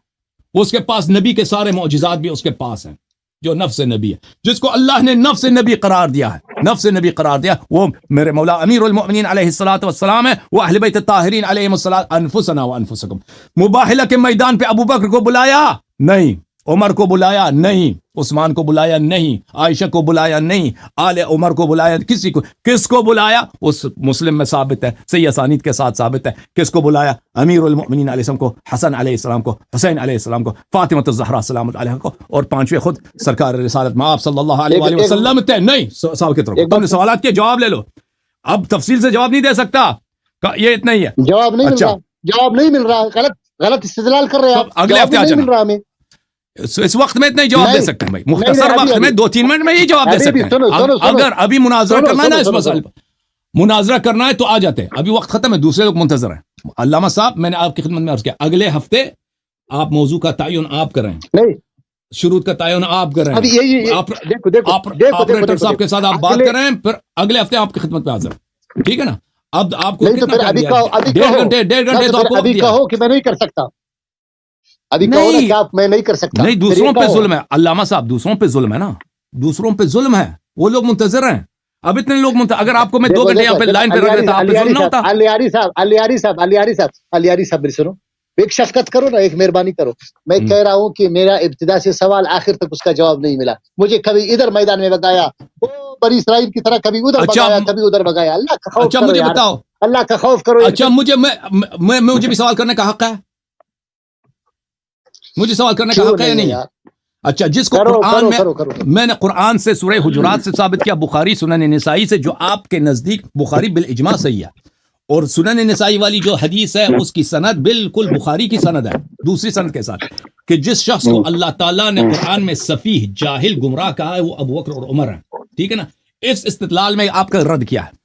A: اس کے پاس نبی کے سارے معجزات بھی اس کے پاس ہیں. جو نفس نبی ہے، جس کو اللہ نے نفس نبی قرار دیا ہے، نفس نبی قرار دیا، وہ میرے مولا امیر المؤمنین علیہ الصلوۃ والسلام ہے. وہ اہل بیت الطاہرین علیہم الصلوۃ. انفسنا وانفسکم، مباہلہ کے میدان پہ ابو بکر کو بلایا نہیں، عمر کو بلایا نہیں, عثمان کو بلایا نہیں, عائشہ کو بلایا نہیں, آل عمر کو بلایا, کسی کو, کس کو بلایا؟ اس مسلم میں ثابت ہے, صحیح اسانید کے ساتھ ثابت ہے, کس کو بلایا؟ امیر المؤمنین علیہ السلام کو, حسن علیہ السلام کو, حسین علیہ السلام کو, فاطمہ الزہرا سلامت علیہا کو, اور پانچویں خود سرکار رسالت مآب صلی اللہ علیہ وآلہ وسلم تھے. نہیں صاحب کی طرف تم نے سوالات کے جواب لے لو, اب تفصیل سے جواب نہیں دے سکتا, یہ اتنا ہی ہے.
C: جواب نہیں مل رہا, جواب نہیں مل رہا, غلط استدلال کر رہے ہیں.
A: اگلے ہفتے آ جانا, اس وقت میں اتنا ہی جواب دے سکتے ہیں بھائی, مختصر وقت میں 2-3 منٹ میں یہ جواب دے سکتے ہیں. اگر ابھی مناظرہ کرنا ہے نا اس مسئلے پر, مناظرہ کرنا ہے تو آ جاتے ہیں, ابھی وقت ختم ہے, دوسرے لوگ منتظر ہیں. علامہ صاحب میں نے آپ کی خدمت میں عرض کیا, اگلے ہفتے آپ موضوع کا تعین آپ کریں, شروع کا تعین آپ کریں, آپریٹر صاحب کے ساتھ آپ بات کریں, پھر اگلے ہفتے آپ کی خدمت میں حاضر, ٹھیک ہے نا؟ اب آپ کو ڈیڑھ گھنٹے تو آپ
C: ابھی کہو کہ میں نہیں کر سکتا, ابھی کہو نا کہ آپ میں نہیں کر سکتا.
A: نہیں, دوسروں پہ ظلم ہے علامہ صاحب, دوسروں پہ ظلم ہے نا, دوسروں پہ ظلم ہے, وہ لوگ منتظر ہیں. اب اتنے لوگ اگر آپ کو میں 2 گھنٹے یہاں پہ لائن پہ رکھ دیتا, آپ پہ ظلم نہ ہوتا.
C: علیاری صاحب میری سنو, ایک شفقت کرو نا, ایک مہربانی کرو. میں کہہ رہا ہوں کہ میرا ابتدا سے سوال آخر تک اس کا جواب نہیں ملا. مجھے کبھی ادھر میدان میں بگایا, بنی اسرائیل کی طرح کبھی ادھر بگایا, کبھی ادھر بگایا. اللہ کا خوف کرو,
A: مجھے بتاؤ,
C: اللہ کا خوف کرو.
A: اچھا مجھے بھی سوال کرنے کا حق ہے, مجھے سوال کرنے کا حق ہے یا نہیں؟ اچھا, جس کو قرآن میں نے قرآن سے سورہ حجرات سے ثابت کیا, بخاری سنن نسائی سے, جو آپ کے نزدیک بخاری بالاجماع صحیح ہے, اور سنن نسائی والی جو حدیث ہے اس کی سند بالکل بخاری کی سند ہے, دوسری سند کے ساتھ, کہ جس شخص کو اللہ تعالیٰ نے قرآن میں سفیہ, جاہل, گمراہ کہا ہے, وہ ابو بکر اور عمر ہیں, ٹھیک ہے نا؟ اس استدلال میں آپ کا رد کیا ہے؟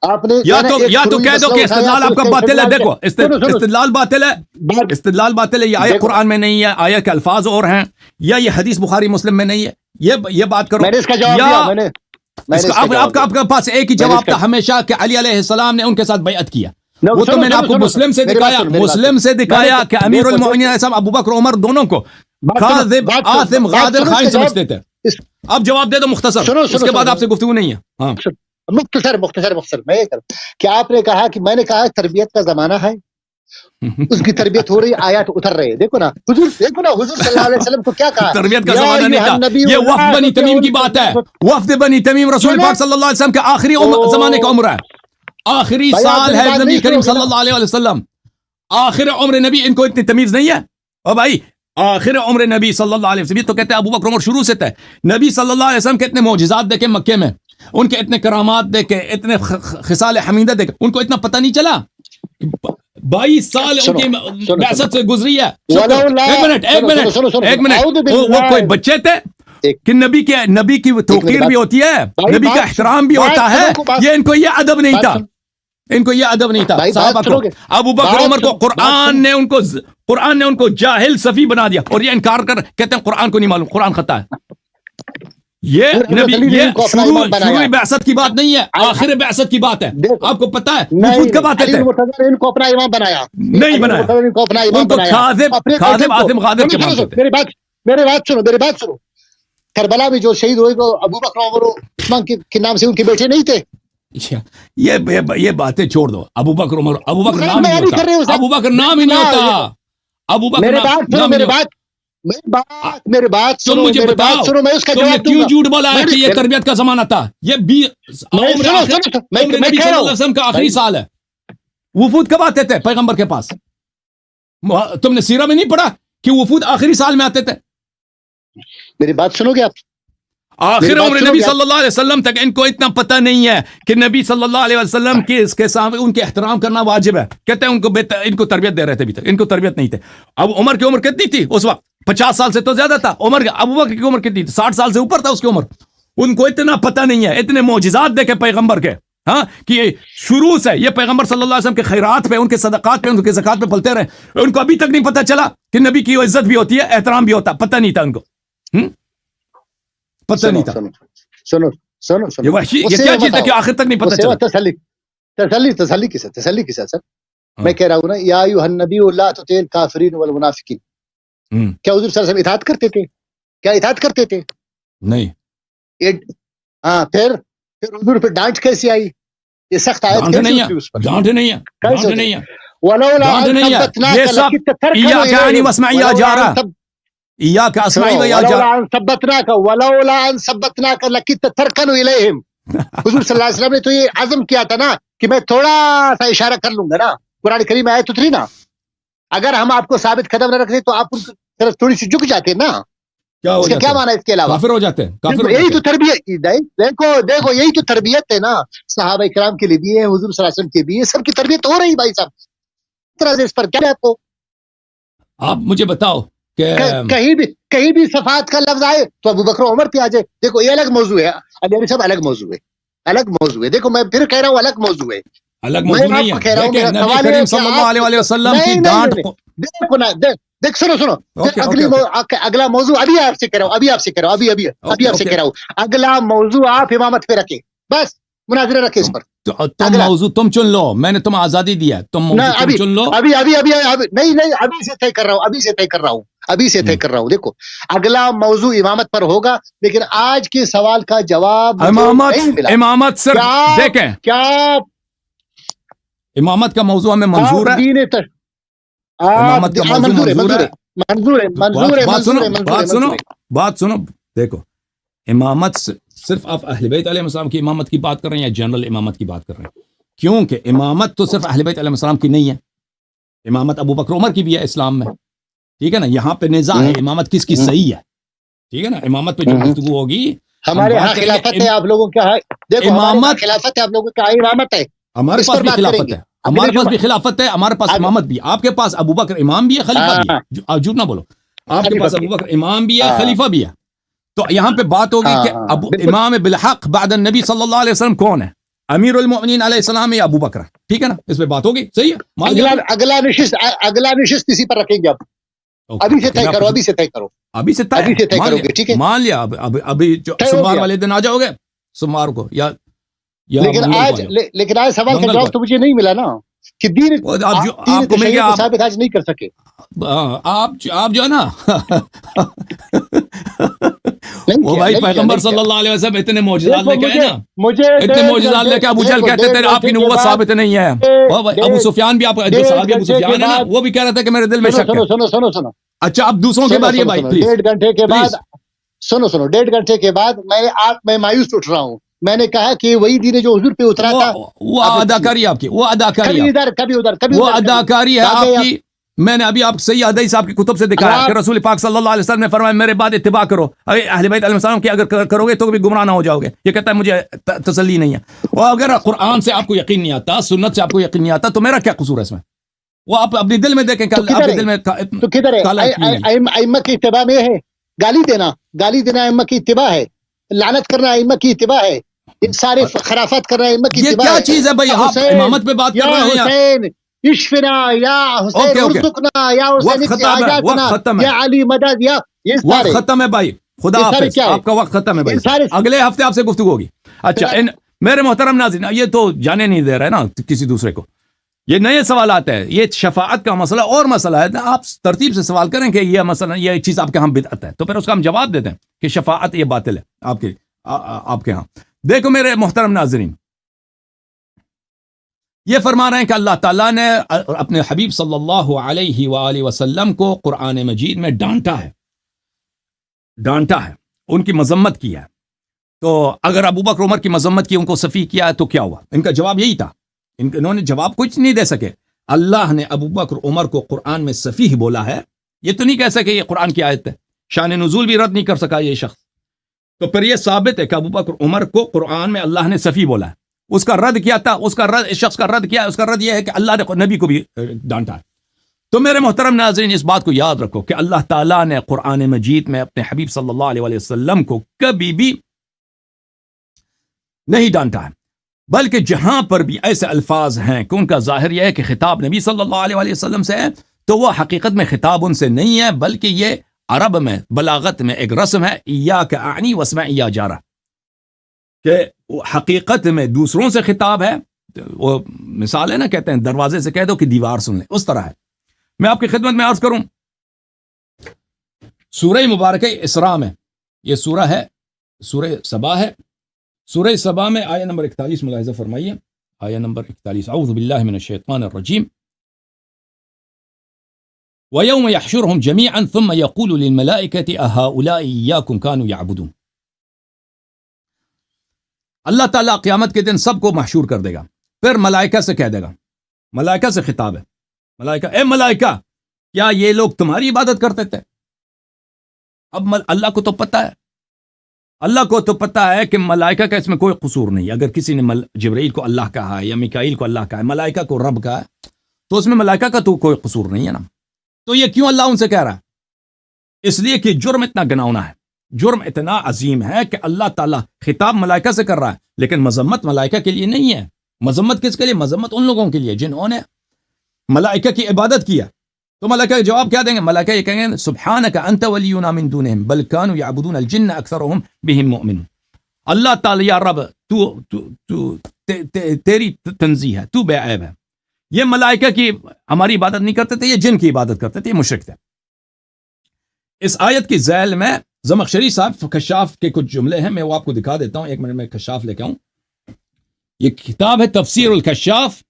C: آپ نے
A: یا تو کہہ دو کہ استدلال آپ کا باطل ہے. دیکھو استدلال باطل ہے, استدلال باطل ہے, یہ آیت قرآن میں نہیں ہے, آیت کے الفاظ اور ہیں, یا یہ حدیث بخاری مسلم میں نہیں ہے, یہ بات کرو.
C: میں نے اس کا جواب دیا,
A: آپ کے پاس ایک ہی جواب تھا ہمیشہ کہ علی علیہ السلام نے ان کے ساتھ بیعت کیا. وہ تو میں نے آپ کو مسلم سے دکھایا کہ امیر المؤمنین ابو بکر عمر دونوں کو کاذب, آثم, غادر, خائن سمجھتے تھے. اب جواب دے دو مختصر, اس کے بعد آپ سے گفتگو نہیں ہے. ہاں
C: مختصر میں یہ کروں کہ آپ نے کہا کہ میں نے کہا تربیت کا زمانہ ہے, اس کی تربیت ہو رہی, آیات اتر رہے. دیکھو نا حضور صلی اللہ علیہ وسلم کو کیا کہا,
A: تربیت کا زمانہ نہیں تھا, یہ وفد بنی تمیم کی بات ہے. وفد بنی تمیم رسول پاک صلی اللہ علیہ وسلم کے آخری زمانے کا عمر ہے, آخری سال ہے نبی کریم صلی اللہ علیہ وسلم, آخر عمر نبی. ان کو اتنی تمیز نہیں ہے او بھائی, آخر عمر نبی صلی اللہ علیہ وسلم. تو کہتے ہیں ابو بکر عمر شروع سے تھے, نبی صلی اللہ علیہ وسلم کے اتنے معجزات دیکھے مکے میں, ان کے اتنے کرامات دیکھے, اتنے خصال حمیدہ دیکھے, ان کو اتنا پتہ نہیں چلا. 22 سال ان کی بعثت سے گزری ہے. ایک منٹ, وہ کوئی بچے تھے کہ نبی کی توقیر بھی ہوتی ہے, نبی کا احترام بھی ہوتا ہے, یہ ان کو یہ ادب نہیں تھا, ان کو یہ ادب نہیں تھا. صحابہ کو, ابو بکر عمر کو قرآن نے ان کو جاہل صفی بنا دیا, اور یہ انکار کر کہتے ہیں قرآن کو نہیں معلوم, قرآن خطا ہے. یہ نبی, یہ شروع بعثت کی بات نہیں ہے, آخر بعثت کی بات ہے. آپ کو پتا ہے وفود کب آتے تھے؟
C: ان کو اپنا امام بنایا,
A: نہیں بنایا, ان کو کاذب, آثم, غادر کے مانتے تھے.
C: میری بات سنو, کربلا میں جو شہید ہوئے وہ ابو بکر عمر عثمان کے نام سے ان کے بیٹے نہیں تھے.
A: یہ باتیں چھوڑ دو. ابو بکر عمر, ابو بکر نام ہی نہیں ہوتا, ابو بکر نام ہی نہیں ہوتا, ابو بکر.
C: میرے بات
A: تم مجھے بتاؤ, تم نے کیوں جھوٹ بولا ہے کہ یہ تربیت کا زمانہ تھا؟ یہ عمر نبی صلی اللہ علیہ وسلم کا آخری سال ہے. وفود کب آتے تھے پیغمبر کے پاس؟ تم نے سیرہ میں نہیں پڑھا کہ وفود آخری سال میں آتے تھے؟
C: میری بات سنو گے آپ؟
A: آخر عمر نبی صلی اللہ علیہ وسلم تک ان کو اتنا پتہ نہیں ہے کہ نبی صلی اللہ علیہ وسلم کے اس کے سامنے ان کے احترام کرنا واجب ہے. کہتے ہیں ان کو تربیت دے رہے تھے, ابھی تک ان کو تربیت نہیں تھے. اب عمر کی عمر کتنی تھی اس وقت؟ 50 سال سے تو زیادہ تھا. عمر ابو بکر کی عمر کتنی تھی؟ 60 سال سے اوپر تھا اس کی عمر. ان کو اتنا پتہ نہیں ہے, اتنے معجزات دیکھے پیغمبر کے, ہاں, کہ شروع سے یہ پیغمبر صلی اللہ علیہ وسلم کے خیرات پہ, ان کے صدقات پہ, ان کے زکات پہ پلتے رہے. ان کو ابھی تک نہیں پتہ چلا کہ نبی کی عزت بھی ہوتی ہے, احترام بھی ہوتا, پتہ نہیں تھا ان کو, پتہ نہیں تھا.
C: سنو
A: یہ کیا چیز ہے کہ آخر تک نہیں پتہ چلا؟
C: تسلی کے ساتھ سر میں کہہ رہا ہوں نا, یا ایھا النبی لا تطع الکافرین والمنافقین. کیا حضور صلی اللہ علیہ وسلم اطاعت کرتے تھے؟ کیا اطاعت کرتے تھے؟
A: نہیں.
C: ہاں, پھر حضور پہ ڈانٹ کیسی آئی؟ یہ سخت آیت
A: ڈانٹ نہیں ہے.
C: ولولا
A: ڈانٹ
C: ان
A: نہیں ہے
C: ثبتناك
A: یہ سب
C: لكنت تركن
A: ایاک اعنی
C: اليهم
A: واسمعی یا
C: ولولا
A: جارہ
C: ان ثب-
A: ایاک اسمعی
C: سنو،
A: و یا جارہ
C: ولولا ان ثبتناك لكنت تركن اليهم. حضور صلی اللہ علیہ وسلم نے تو یہ عزم کیا تھا نا کہ میں تھوڑا سا اشارہ کر لوں گا نا. قرآن کریم آیت اتری نا، اگر ہم آپ کو ثابت قدم نہ رکھتے تو آپ ان کی طرف تھوڑی سی جھک جاتے نا.
A: کیا ہو
C: اس کا کیا
A: جاتے ہیں
C: معنی ہے اس کے علاوہ؟
A: کافر ہو جاتے ہیں کافر ہو
C: یہی
A: جاتے
C: تو تربیت، دیکھو یہی تو تربیت ہے نا. صحابہ کرام کے لیے بھی ہے، حضور صلی اللہ علیہ وسلم کے بھی ہے، سب کی تربیت ہو رہی بھائی صاحب. طرح سے اس پر کیا ہے آپ کو
A: ہیں. آپ مجھے بتاؤ کہ
C: کہیں بھی صفات کا لفظ آئے تو ابو بکر و عمر پہ آ جائے. دیکھو یہ الگ موضوع ہے، ابھی صاحب الگ موضوع ہے، الگ موضوع ہے. دیکھو میں پھر کہہ رہا ہوں الگ موضوع ہے.
A: الگ موضوع
C: میں آپ
A: نہیں
C: کو
A: ہے.
C: کہہ رہا ہوں،
A: دیکھیں
C: میرا
A: نبی
C: سوال یہ ہے
A: کریم
C: کہ
A: صلی اللہ
C: آپ
A: علیہ وسلم کی
C: نہیں
A: ڈانٹ
C: دیکھو نا، دیکھ سنو
A: اوکے،
C: اگلی اگلا موضوع ابھی آپ سے کہہ رہا ہوں، ابھی آپ سے کہہ رہا ہوں، ابھی آپ سے کہہ رہا ہوں. اگلا موضوع آپ امامت پہ رکھیں، بس مناظرہ رکھیں اس پر.
A: تم
C: اگلا
A: موضوع تم چن لو، میں نے تم آزادی دیا ہے، تم موضوع تم چن لو.
C: ابھی نہیں ابھی سے طے کر رہا ہوں، ابھی سے طے کر رہا ہوں. دیکھو اگلا موضوع امامت پر ہوگا، لیکن آج کے سوال کا جواب
A: امامت صرف دیکھیں،
C: کیا
A: امامت کا موضوع ہمیں منظور ہے. امامت کا موضوع منظور ہے. بات سنو دیکھو، امامت صرف آپ اہل بیت علیہ السلام کی امامت کی بات کر رہے ہیں یا جنرل امامت کی بات کر رہے ہیں؟ کیونکہ امامت تو صرف اہل بیت علیہ السلام کی نہیں ہے، امامت ابو بکر عمر کی بھی ہے اسلام میں. ٹھیک ہے نا، یہاں پہ نزاع ہے امامت کس کی صحیح ہے. ٹھیک ہے نا، امامت پہ جو گفتگو ہوگی.
C: ہمارے ہاں خلافت ہے، آپ لوگوں کا امامت خلافت ہے، آپ لوگوں کا امامت ہے.
A: ہمارے پاس بھی خلافت ہے، ہمارے پاس بھی خلافت ہے، ہمارے پاس امامت بھی. آپ کے پاس ابو بکر امام بھی ہے، خلیفہ بھی ہے. جھوٹ نہ بولو، آپ کے پاس ابو بکر امام بھی ہے، خلیفہ بھی ہے. تو یہاں پہ بات ہوگی کہ ابو امام بالحق بعد النبی صلی اللہ علیہ وسلم کون ہے، امیر المؤمنین علیہ السلام یا ابو بکر. ٹھیک ہے نا، اس پہ بات ہوگی. صحیح ہے،
C: اگلا نشست اسی پر رکھیں گے. اب ابھی سے طے کرو، ابھی سے طے کرو گے. ٹھیک ہے،
A: مان لیا. ابھی سوموار والے دن آ جاؤ گے، سوموار کو یا
C: لیکن آج سوال کا جواب تو مجھے نہیں ملا نا کہ دین
A: آپ کو مل گیا،
C: ثابت آج نہیں کر سکے.
A: آپ جو ہے نا وہ بھائی پیغمبر صلی اللہ علیہ وسلم اتنے معجزات لے کے آئے نا، اتنے معجزات لے کے ابو جہل کہتے تھے آپ کی نبوت ثابت نہیں ہے. ابو سفیان بھی، آپ جو صحابی ابو سفیان ہے نا، وہ بھی کہہ رہا تھا کہ میرے دل میں شک ہے.
C: سنو
A: اچھا اب دوسروں کے بارے بھائی پلیز.
C: 1.5 گھنٹے کے بعد سنو 1.5 گھنٹے کے بعد میں مایوس اٹھ رہا ہوں. میں نے کہا کہ وہی دین جو حضور پہ اترا تھا،
A: وہ اداکاری آپ کی، وہ اداکاری
C: کبھی
A: اداکاری ہے آپ کی. میں نے ابھی آپ صحیح حدیث آپ کی کتب سے دکھایا کہ رسول پاک صلی اللہ علیہ وسلم نے فرمایا میرے بعد اتباع کرو، اہل بیت علیہ السلام کی اگر کرو گے تو بھی گمراہ نہ ہو جاؤ گے. یہ کہتا ہے مجھے تسلی نہیں ہے. اور اگر قرآن سے آپ کو یقین نہیں آتا، سنت سے آپ کو یقین نہیں آتا، تو میرا کیا قصور ہے اس میں؟ وہ آپ اپنے دل میں دیکھیں کہ اپنے دل میں
C: تو کدھر ہے ائمہ کی اتباع میں ہے. گالی دینا ائمہ کی اتباع ہے، لعنت کرنا ائمہ کی اتباع ہے، سارے خرافات کرنا ائمہ کی اتباع ہے.
A: یہ کیا چیز ہے بھائی؟ آپ امامت پہ بات کر رہے ہیں.
C: حسین اشفنا یا حسین ارزقنا یا حسین حاجاتنا یا علی مدد، یا یہ
A: وقت ختم ہے بھائی. خدا حافظ، آپ کا وقت ختم ہے بھائی. اگلے ہفتے آپ سے گفتگو ہوگی. اچھا میرے محترم ناظرین، یہ تو جانے نہیں دے رہا ہے نا کسی دوسرے کو. یہ نئے سوالات ہیں، یہ شفاعت کا مسئلہ اور مسئلہ ہے. آپ ترتیب سے سوال کریں کہ یہ مسئلہ، یہ چیز آپ کے ہاں بدعت ہے، تو پھر اس کا ہم جواب دیتے ہیں کہ شفاعت یہ باطل ہے آپ کے ہاں. دیکھو میرے محترم ناظرین، یہ فرما رہے ہیں کہ اللہ تعالیٰ نے اپنے حبیب صلی اللہ علیہ وآلہ وسلم کو قرآن مجید میں ڈانٹا ہے، ان کی مذمت کی ہے. تو اگر ابو بکر عمر کی مذمت کی، ان کو صفی کیا ہے، تو کیا ہوا؟ ان کا جواب یہی تھا. انہوں نے جواب کچھ نہیں دے سکے. اللہ نے ابو بکر عمر کو قرآن میں صفیح بولا ہے، یہ تو نہیں کہہ سکے یہ قرآن کی آیت ہے. شان نزول بھی رد نہیں کر سکا یہ شخص. تو پھر یہ ثابت ہے کہ ابو بکر عمر کو قرآن میں اللہ نے صفیح بولا ہے. اس کا رد کیا تھا؟ اس شخص کا رد کیا ہے؟ اس کا رد یہ ہے کہ اللہ نے نبی کو بھی ڈانٹا ہے. تو میرے محترم ناظرین، اس بات کو یاد رکھو کہ اللہ تعالیٰ نے قرآن مجید میں اپنے حبیب صلی اللہ علیہ وسلم کو کبھی بھی نہیں ڈانٹا ہے، بلکہ جہاں پر بھی ایسے الفاظ ہیں کہ ان کا ظاہر یہ ہے کہ خطاب نبی صلی اللہ علیہ وسلم سے ہے، تو وہ حقیقت میں خطاب ان سے نہیں ہے، بلکہ یہ عرب میں بلاغت میں ایک رسم ہے، ایاک اعنی واسمع یا جارہ، کہ حقیقت میں دوسروں سے خطاب ہے. وہ مثال ہے نا، کہتے ہیں دروازے سے کہہ دو کہ دیوار سن لے، اس طرح ہے. میں آپ کی خدمت میں عرض کروں، سورہ مبارکہ اسراء میں، یہ سورہ ہے، سورہ سبا ہے. سورہ سبا میں آیہ نمبر 41 ملاحظہ فرمائیے، آیہ نمبر 41، اعوذ باللہ من الشیطان الرجیم. وَيَوْمَ يَحْشُرُهُمْ جَمِيعًا ثُمَّ يَقُولُ لِلْمَلَائِكَةِ أَهَؤُلَاءِ إِيَّاكُمْ كَانُوا يَعْبُدُونَ. اللہ تعالیٰ قیامت کے دن سب کو محشور کر دے گا، پھر ملائکہ سے کہہ دے گا، ملائکہ سے خطاب ہے، ملائکہ اے ملائکہ کیا یہ لوگ تمہاری عبادت کرتے تھے؟ اب اللہ کو تو پتہ ہے، اللہ کو تو پتہ ہے کہ ملائکہ کا اس میں کوئی قصور نہیں. اگر کسی نے جبرائیل کو اللہ کہا ہے یا میکائیل کو اللہ کہا ہے، ملائکہ کو رب کہا ہے، تو اس میں ملائکہ کا تو کوئی قصور نہیں ہے نا. تو یہ کیوں اللہ ان سے کہہ رہا ہے؟ اس لیے کہ جرم اتنا گناؤنا ہے، جرم اتنا عظیم ہے کہ اللہ تعالیٰ خطاب ملائکہ سے کر رہا ہے، لیکن مذمت ملائکہ کے لیے نہیں ہے. مذمت کس کے لیے؟ مذمت ان لوگوں کے لیے جنہوں نے ملائکہ کی عبادت کیا. تو ملائکہ کے جواب کیا دیں گے؟ ملائکہ یہ کہیں گے سبحانک انت ولینا من دونہم بل کانوا یعبدون الجن اکثرهم بہم مؤمنون. اللہ تعالی یا رب تیری تنزیہ ہے، تو بے عیب ہے. یہ ملائکہ کی ہماری عبادت نہیں کرتے تھے، یہ جن کی عبادت کرتے تھے، یہ مشرک تھے. اس آیت کی ذیل میں زمخشری صاحب کشاف کے کچھ جملے ہیں، میں وہ آپ کو دکھا دیتا ہوں. ایک منٹ میں کشاف لے کے آؤں. یہ کتاب ہے تفسیر الکشاف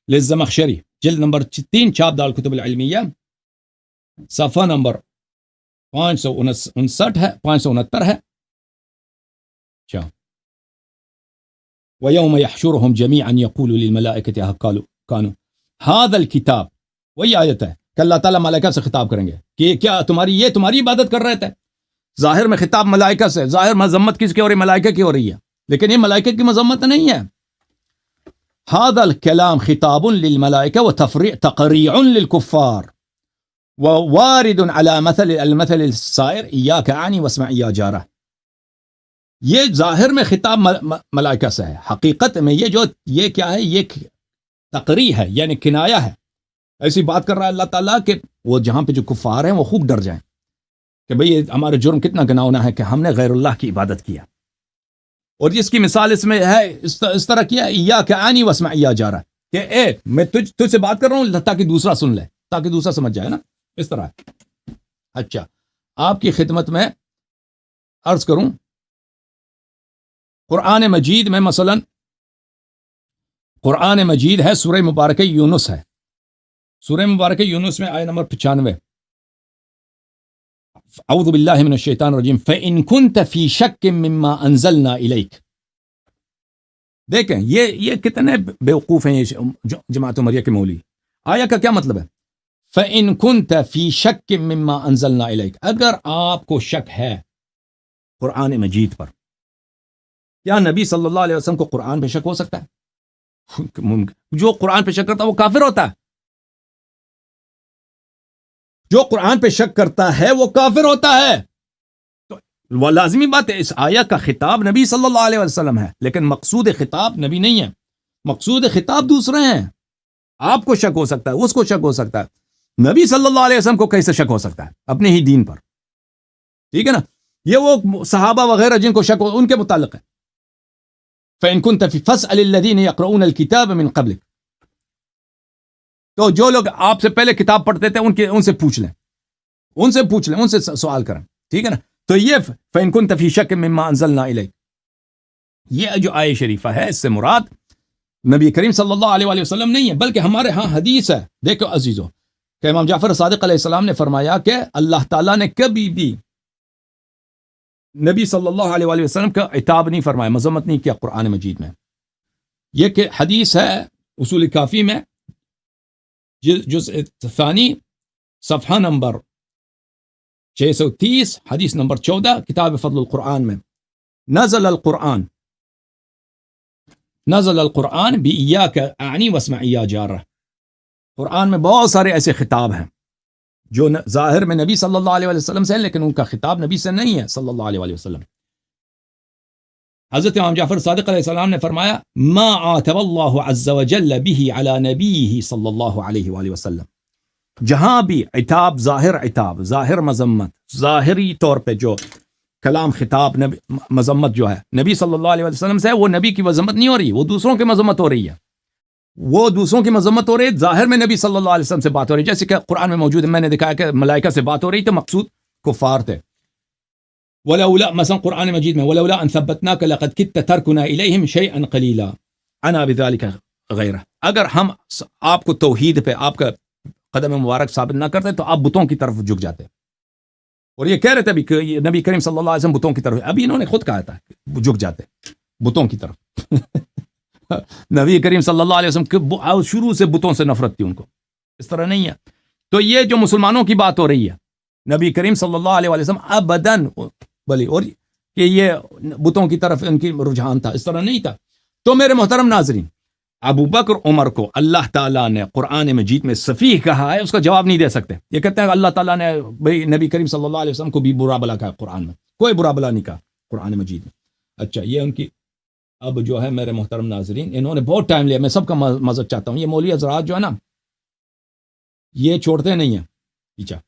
A: للزمخشری، جلد نمبر 3، چھاپ دار الکتب العلمیہ، صفحہ نمبر 559 ہے، 569 ہے. اچھا. وَيَوْمَ يَحْشُرُهُمْ جَمِيعًا يَقُولُ لِلْمَلَائِكَةِ كَانُوا هَذَا الْكِتَابُ. وہی آیت ہے کہ اللہ تعالیٰ ملائکہ سے خطاب کریں گے کہ کیا تمہاری عبادت کر رہے تھے. ظاہر میں خطاب ملائکہ سے، ظاہر مذمت کس کی ہو رہی؟ ملائکہ کی ہو رہی ہے، لیکن یہ ملائکہ کی مذمت نہیں ہے. هذا الكلام خطاب للملائكة وتقريع للكفار ووارد على المثل السائر إياك أعني واسمع يا جارة. یہ ظاہر میں خطاب ملائکہ سے ہے، حقیقت میں یہ کیا ہے؟ یہ تقریع ہے، یعنی کنایہ ہے. ایسی بات کر رہا ہے اللہ تعالیٰ کہ وہ جہاں پہ جو کفار ہیں وہ خوب ڈر جائیں کہ بھئی ہمارے جرم کتنا گناؤنا ہے کہ ہم نے غیر اللہ کی عبادت کیا. اور جس کی مثال اس میں ہے اس طرح کیا، ایاک انی واسمع یا جارہ، کہ اے میں تجھ سے بات کر رہا ہوں تاکہ دوسرا سن لے، تاکہ دوسرا سمجھ جائے نا، اس طرح. اچھا، آپ کی خدمت میں عرض کروں، قرآن مجید میں مثلا قرآن مجید ہے، سورہ مبارکہ یونس ہے، سورہ مبارکہ یونس میں آیت نمبر 95، اعوذ باللہ من الشیطان الرجیم فَإِن كُنْتَ فِي شَكٍّ مِّمَّا أَنزَلْنَا إِلَيْكَ. دیکھیں یہ کتنے بیوقوف ہیں یہ جماعت عمریہ کے مولوی. آیا کا کیا مطلب ہے؟ فَإِن كُنْتَ فِي شَكٍّ مِّمَّا أَنزَلْنَا إِلَيْكَ. اگر آپ کو شک ہے قرآن مجید پر، کیا نبی صلی اللہ علیہ وسلم کو قرآن پہ شک ہو سکتا ہے؟ جو قرآن پہ شک کرتا ہے وہ کافر ہوتا ہے. جو قرآن پہ شک کرتا ہے وہ کافر ہوتا ہے. تو وہ لازمی بات ہے، اس آیت کا خطاب نبی صلی اللہ علیہ وسلم ہے، لیکن مقصود خطاب نبی نہیں ہے، مقصود خطاب دوسرے ہیں. آپ کو شک ہو سکتا ہے، اس کو شک ہو سکتا ہے، نبی صلی اللہ علیہ وسلم کو کیسے شک ہو سکتا ہے اپنے ہی دین پر؟ ٹھیک ہے نا. یہ وہ صحابہ وغیرہ جن کو شک ہو ان کے متعلق ہے. فَإِن كُنْتَ فَاسْأَلِ الَّذِينَ يَقْرَؤُونَ الْكِتَابَ مِنْ قَبْلِكَ. تو جو لوگ آپ سے پہلے کتاب پڑھتے تھے ان سے پوچھ لیں، ان سے سوال کریں. ٹھیک ہے نا. تو یہ فَإِن كُنْتَ فِي شَكٍّ مِّمَّا أَنزَلْنَا إِلَيْكَ، یہ جو آیت شریفہ ہے اس سے مراد نبی کریم صلی اللہ علیہ وآلہ وسلم نہیں ہے، بلکہ ہمارے ہاں حدیث ہے. دیکھو عزیزو کہ امام جعفر صادق علیہ السلام نے فرمایا کہ اللہ تعالیٰ نے کبھی بھی نبی صلی اللہ علیہ وآلہ وسلم کا عتاب نہیں فرمایا، مذمت نہیں کیا قرآن مجید میں. یہ کہ حدیث ہے اصول کافی میں، جزء ثانی، صفحہ نمبر 630، حدیث نمبر 14، کتاب فضل القرآن میں، نزل القرآن بِإِيَّاكَ أَعْنِي وَاسْمَعْ يَا جَارَةً. قرآن میں بہت سارے ایسے خطاب ہیں جو ظاہر میں نبی صلی اللہ علیہ وسلم سے ہیں، لیکن ان کا خطاب نبی سے نہیں ہے صلی اللہ علیہ وسلم. حضرت امام جعفر صادق علیہ السلام نے فرمایا ما عاتب اللہ عز وجل به علی نبیہ صلی اللہ علیہ وآلہ وسلم. جہاں بھی عتاب، ظاہر مذمت، ظاہری طور پہ جو کلام خطاب مذمت جو ہے نبی صلی اللہ علیہ وسلم سے ہے، وہ نبی کی مذمت نہیں ہو رہی، وہ دوسروں کی مذمت ہو رہی ہے. وہ دوسروں کی مذمت ہو رہی ہے، ظاہر میں نبی صلی اللہ علیہ وسلم سے بات ہو رہی ہے. جیسے کہ قرآن میں موجود ہے، میں نے دکھایا کہ ملائکہ سے بات ہو رہی تو مقصود کفار تھے. ولولا، مثلا قرآن مجید میں ولولا ان ثبتناک لقد کدت ترکنا الیہم شیئا قلیلا انا بذلک غیرہ. اگر ہم آپ کو توحید پہ، آپ کا قدم مبارک ثابت نہ کرتے تو آپ بتوں کی طرف جھک جاتے. اور یہ کہہ رہے تھے ابھی کہ نبی کریم صلی اللہ علیہ وسلم بتوں کی طرف, ابھی انہوں نے خود کہا تھا کہ جھک جاتے بتوں کی طرف. نبی کریم صلی اللہ علیہ وسلم شروع سے بتوں سے نفرت تھی ان کو, اس طرح نہیں ہے. تو یہ جو مسلمانوں کی بات ہو رہی ہے, نبی کریم صلی اللہ علیہ وسلم ابداً بلی اور کہ یہ بتوں کی طرف ان کی رجحان تھا, اس طرح نہیں تھا. تو میرے محترم ناظرین, ابو بکر عمر کو اللہ تعالیٰ نے قرآن مجید میں سفیہ کہا ہے, اس کا جواب نہیں دے سکتے. یہ کہتے ہیں کہ اللہ تعالیٰ نے بھئی نبی کریم صلی اللہ علیہ وسلم کو بھی برا بلا کہا قرآن میں, کوئی برا بلا نہیں کہا قرآن مجید میں. اچھا یہ ان کی اب جو ہے میرے محترم ناظرین, انہوں نے بہت ٹائم لیا, میں سب کا مذہب چاہتا ہوں. یہ مولوی حضرات جو ہے نا, یہ چھوڑتے نہیں ہیں پیچھا.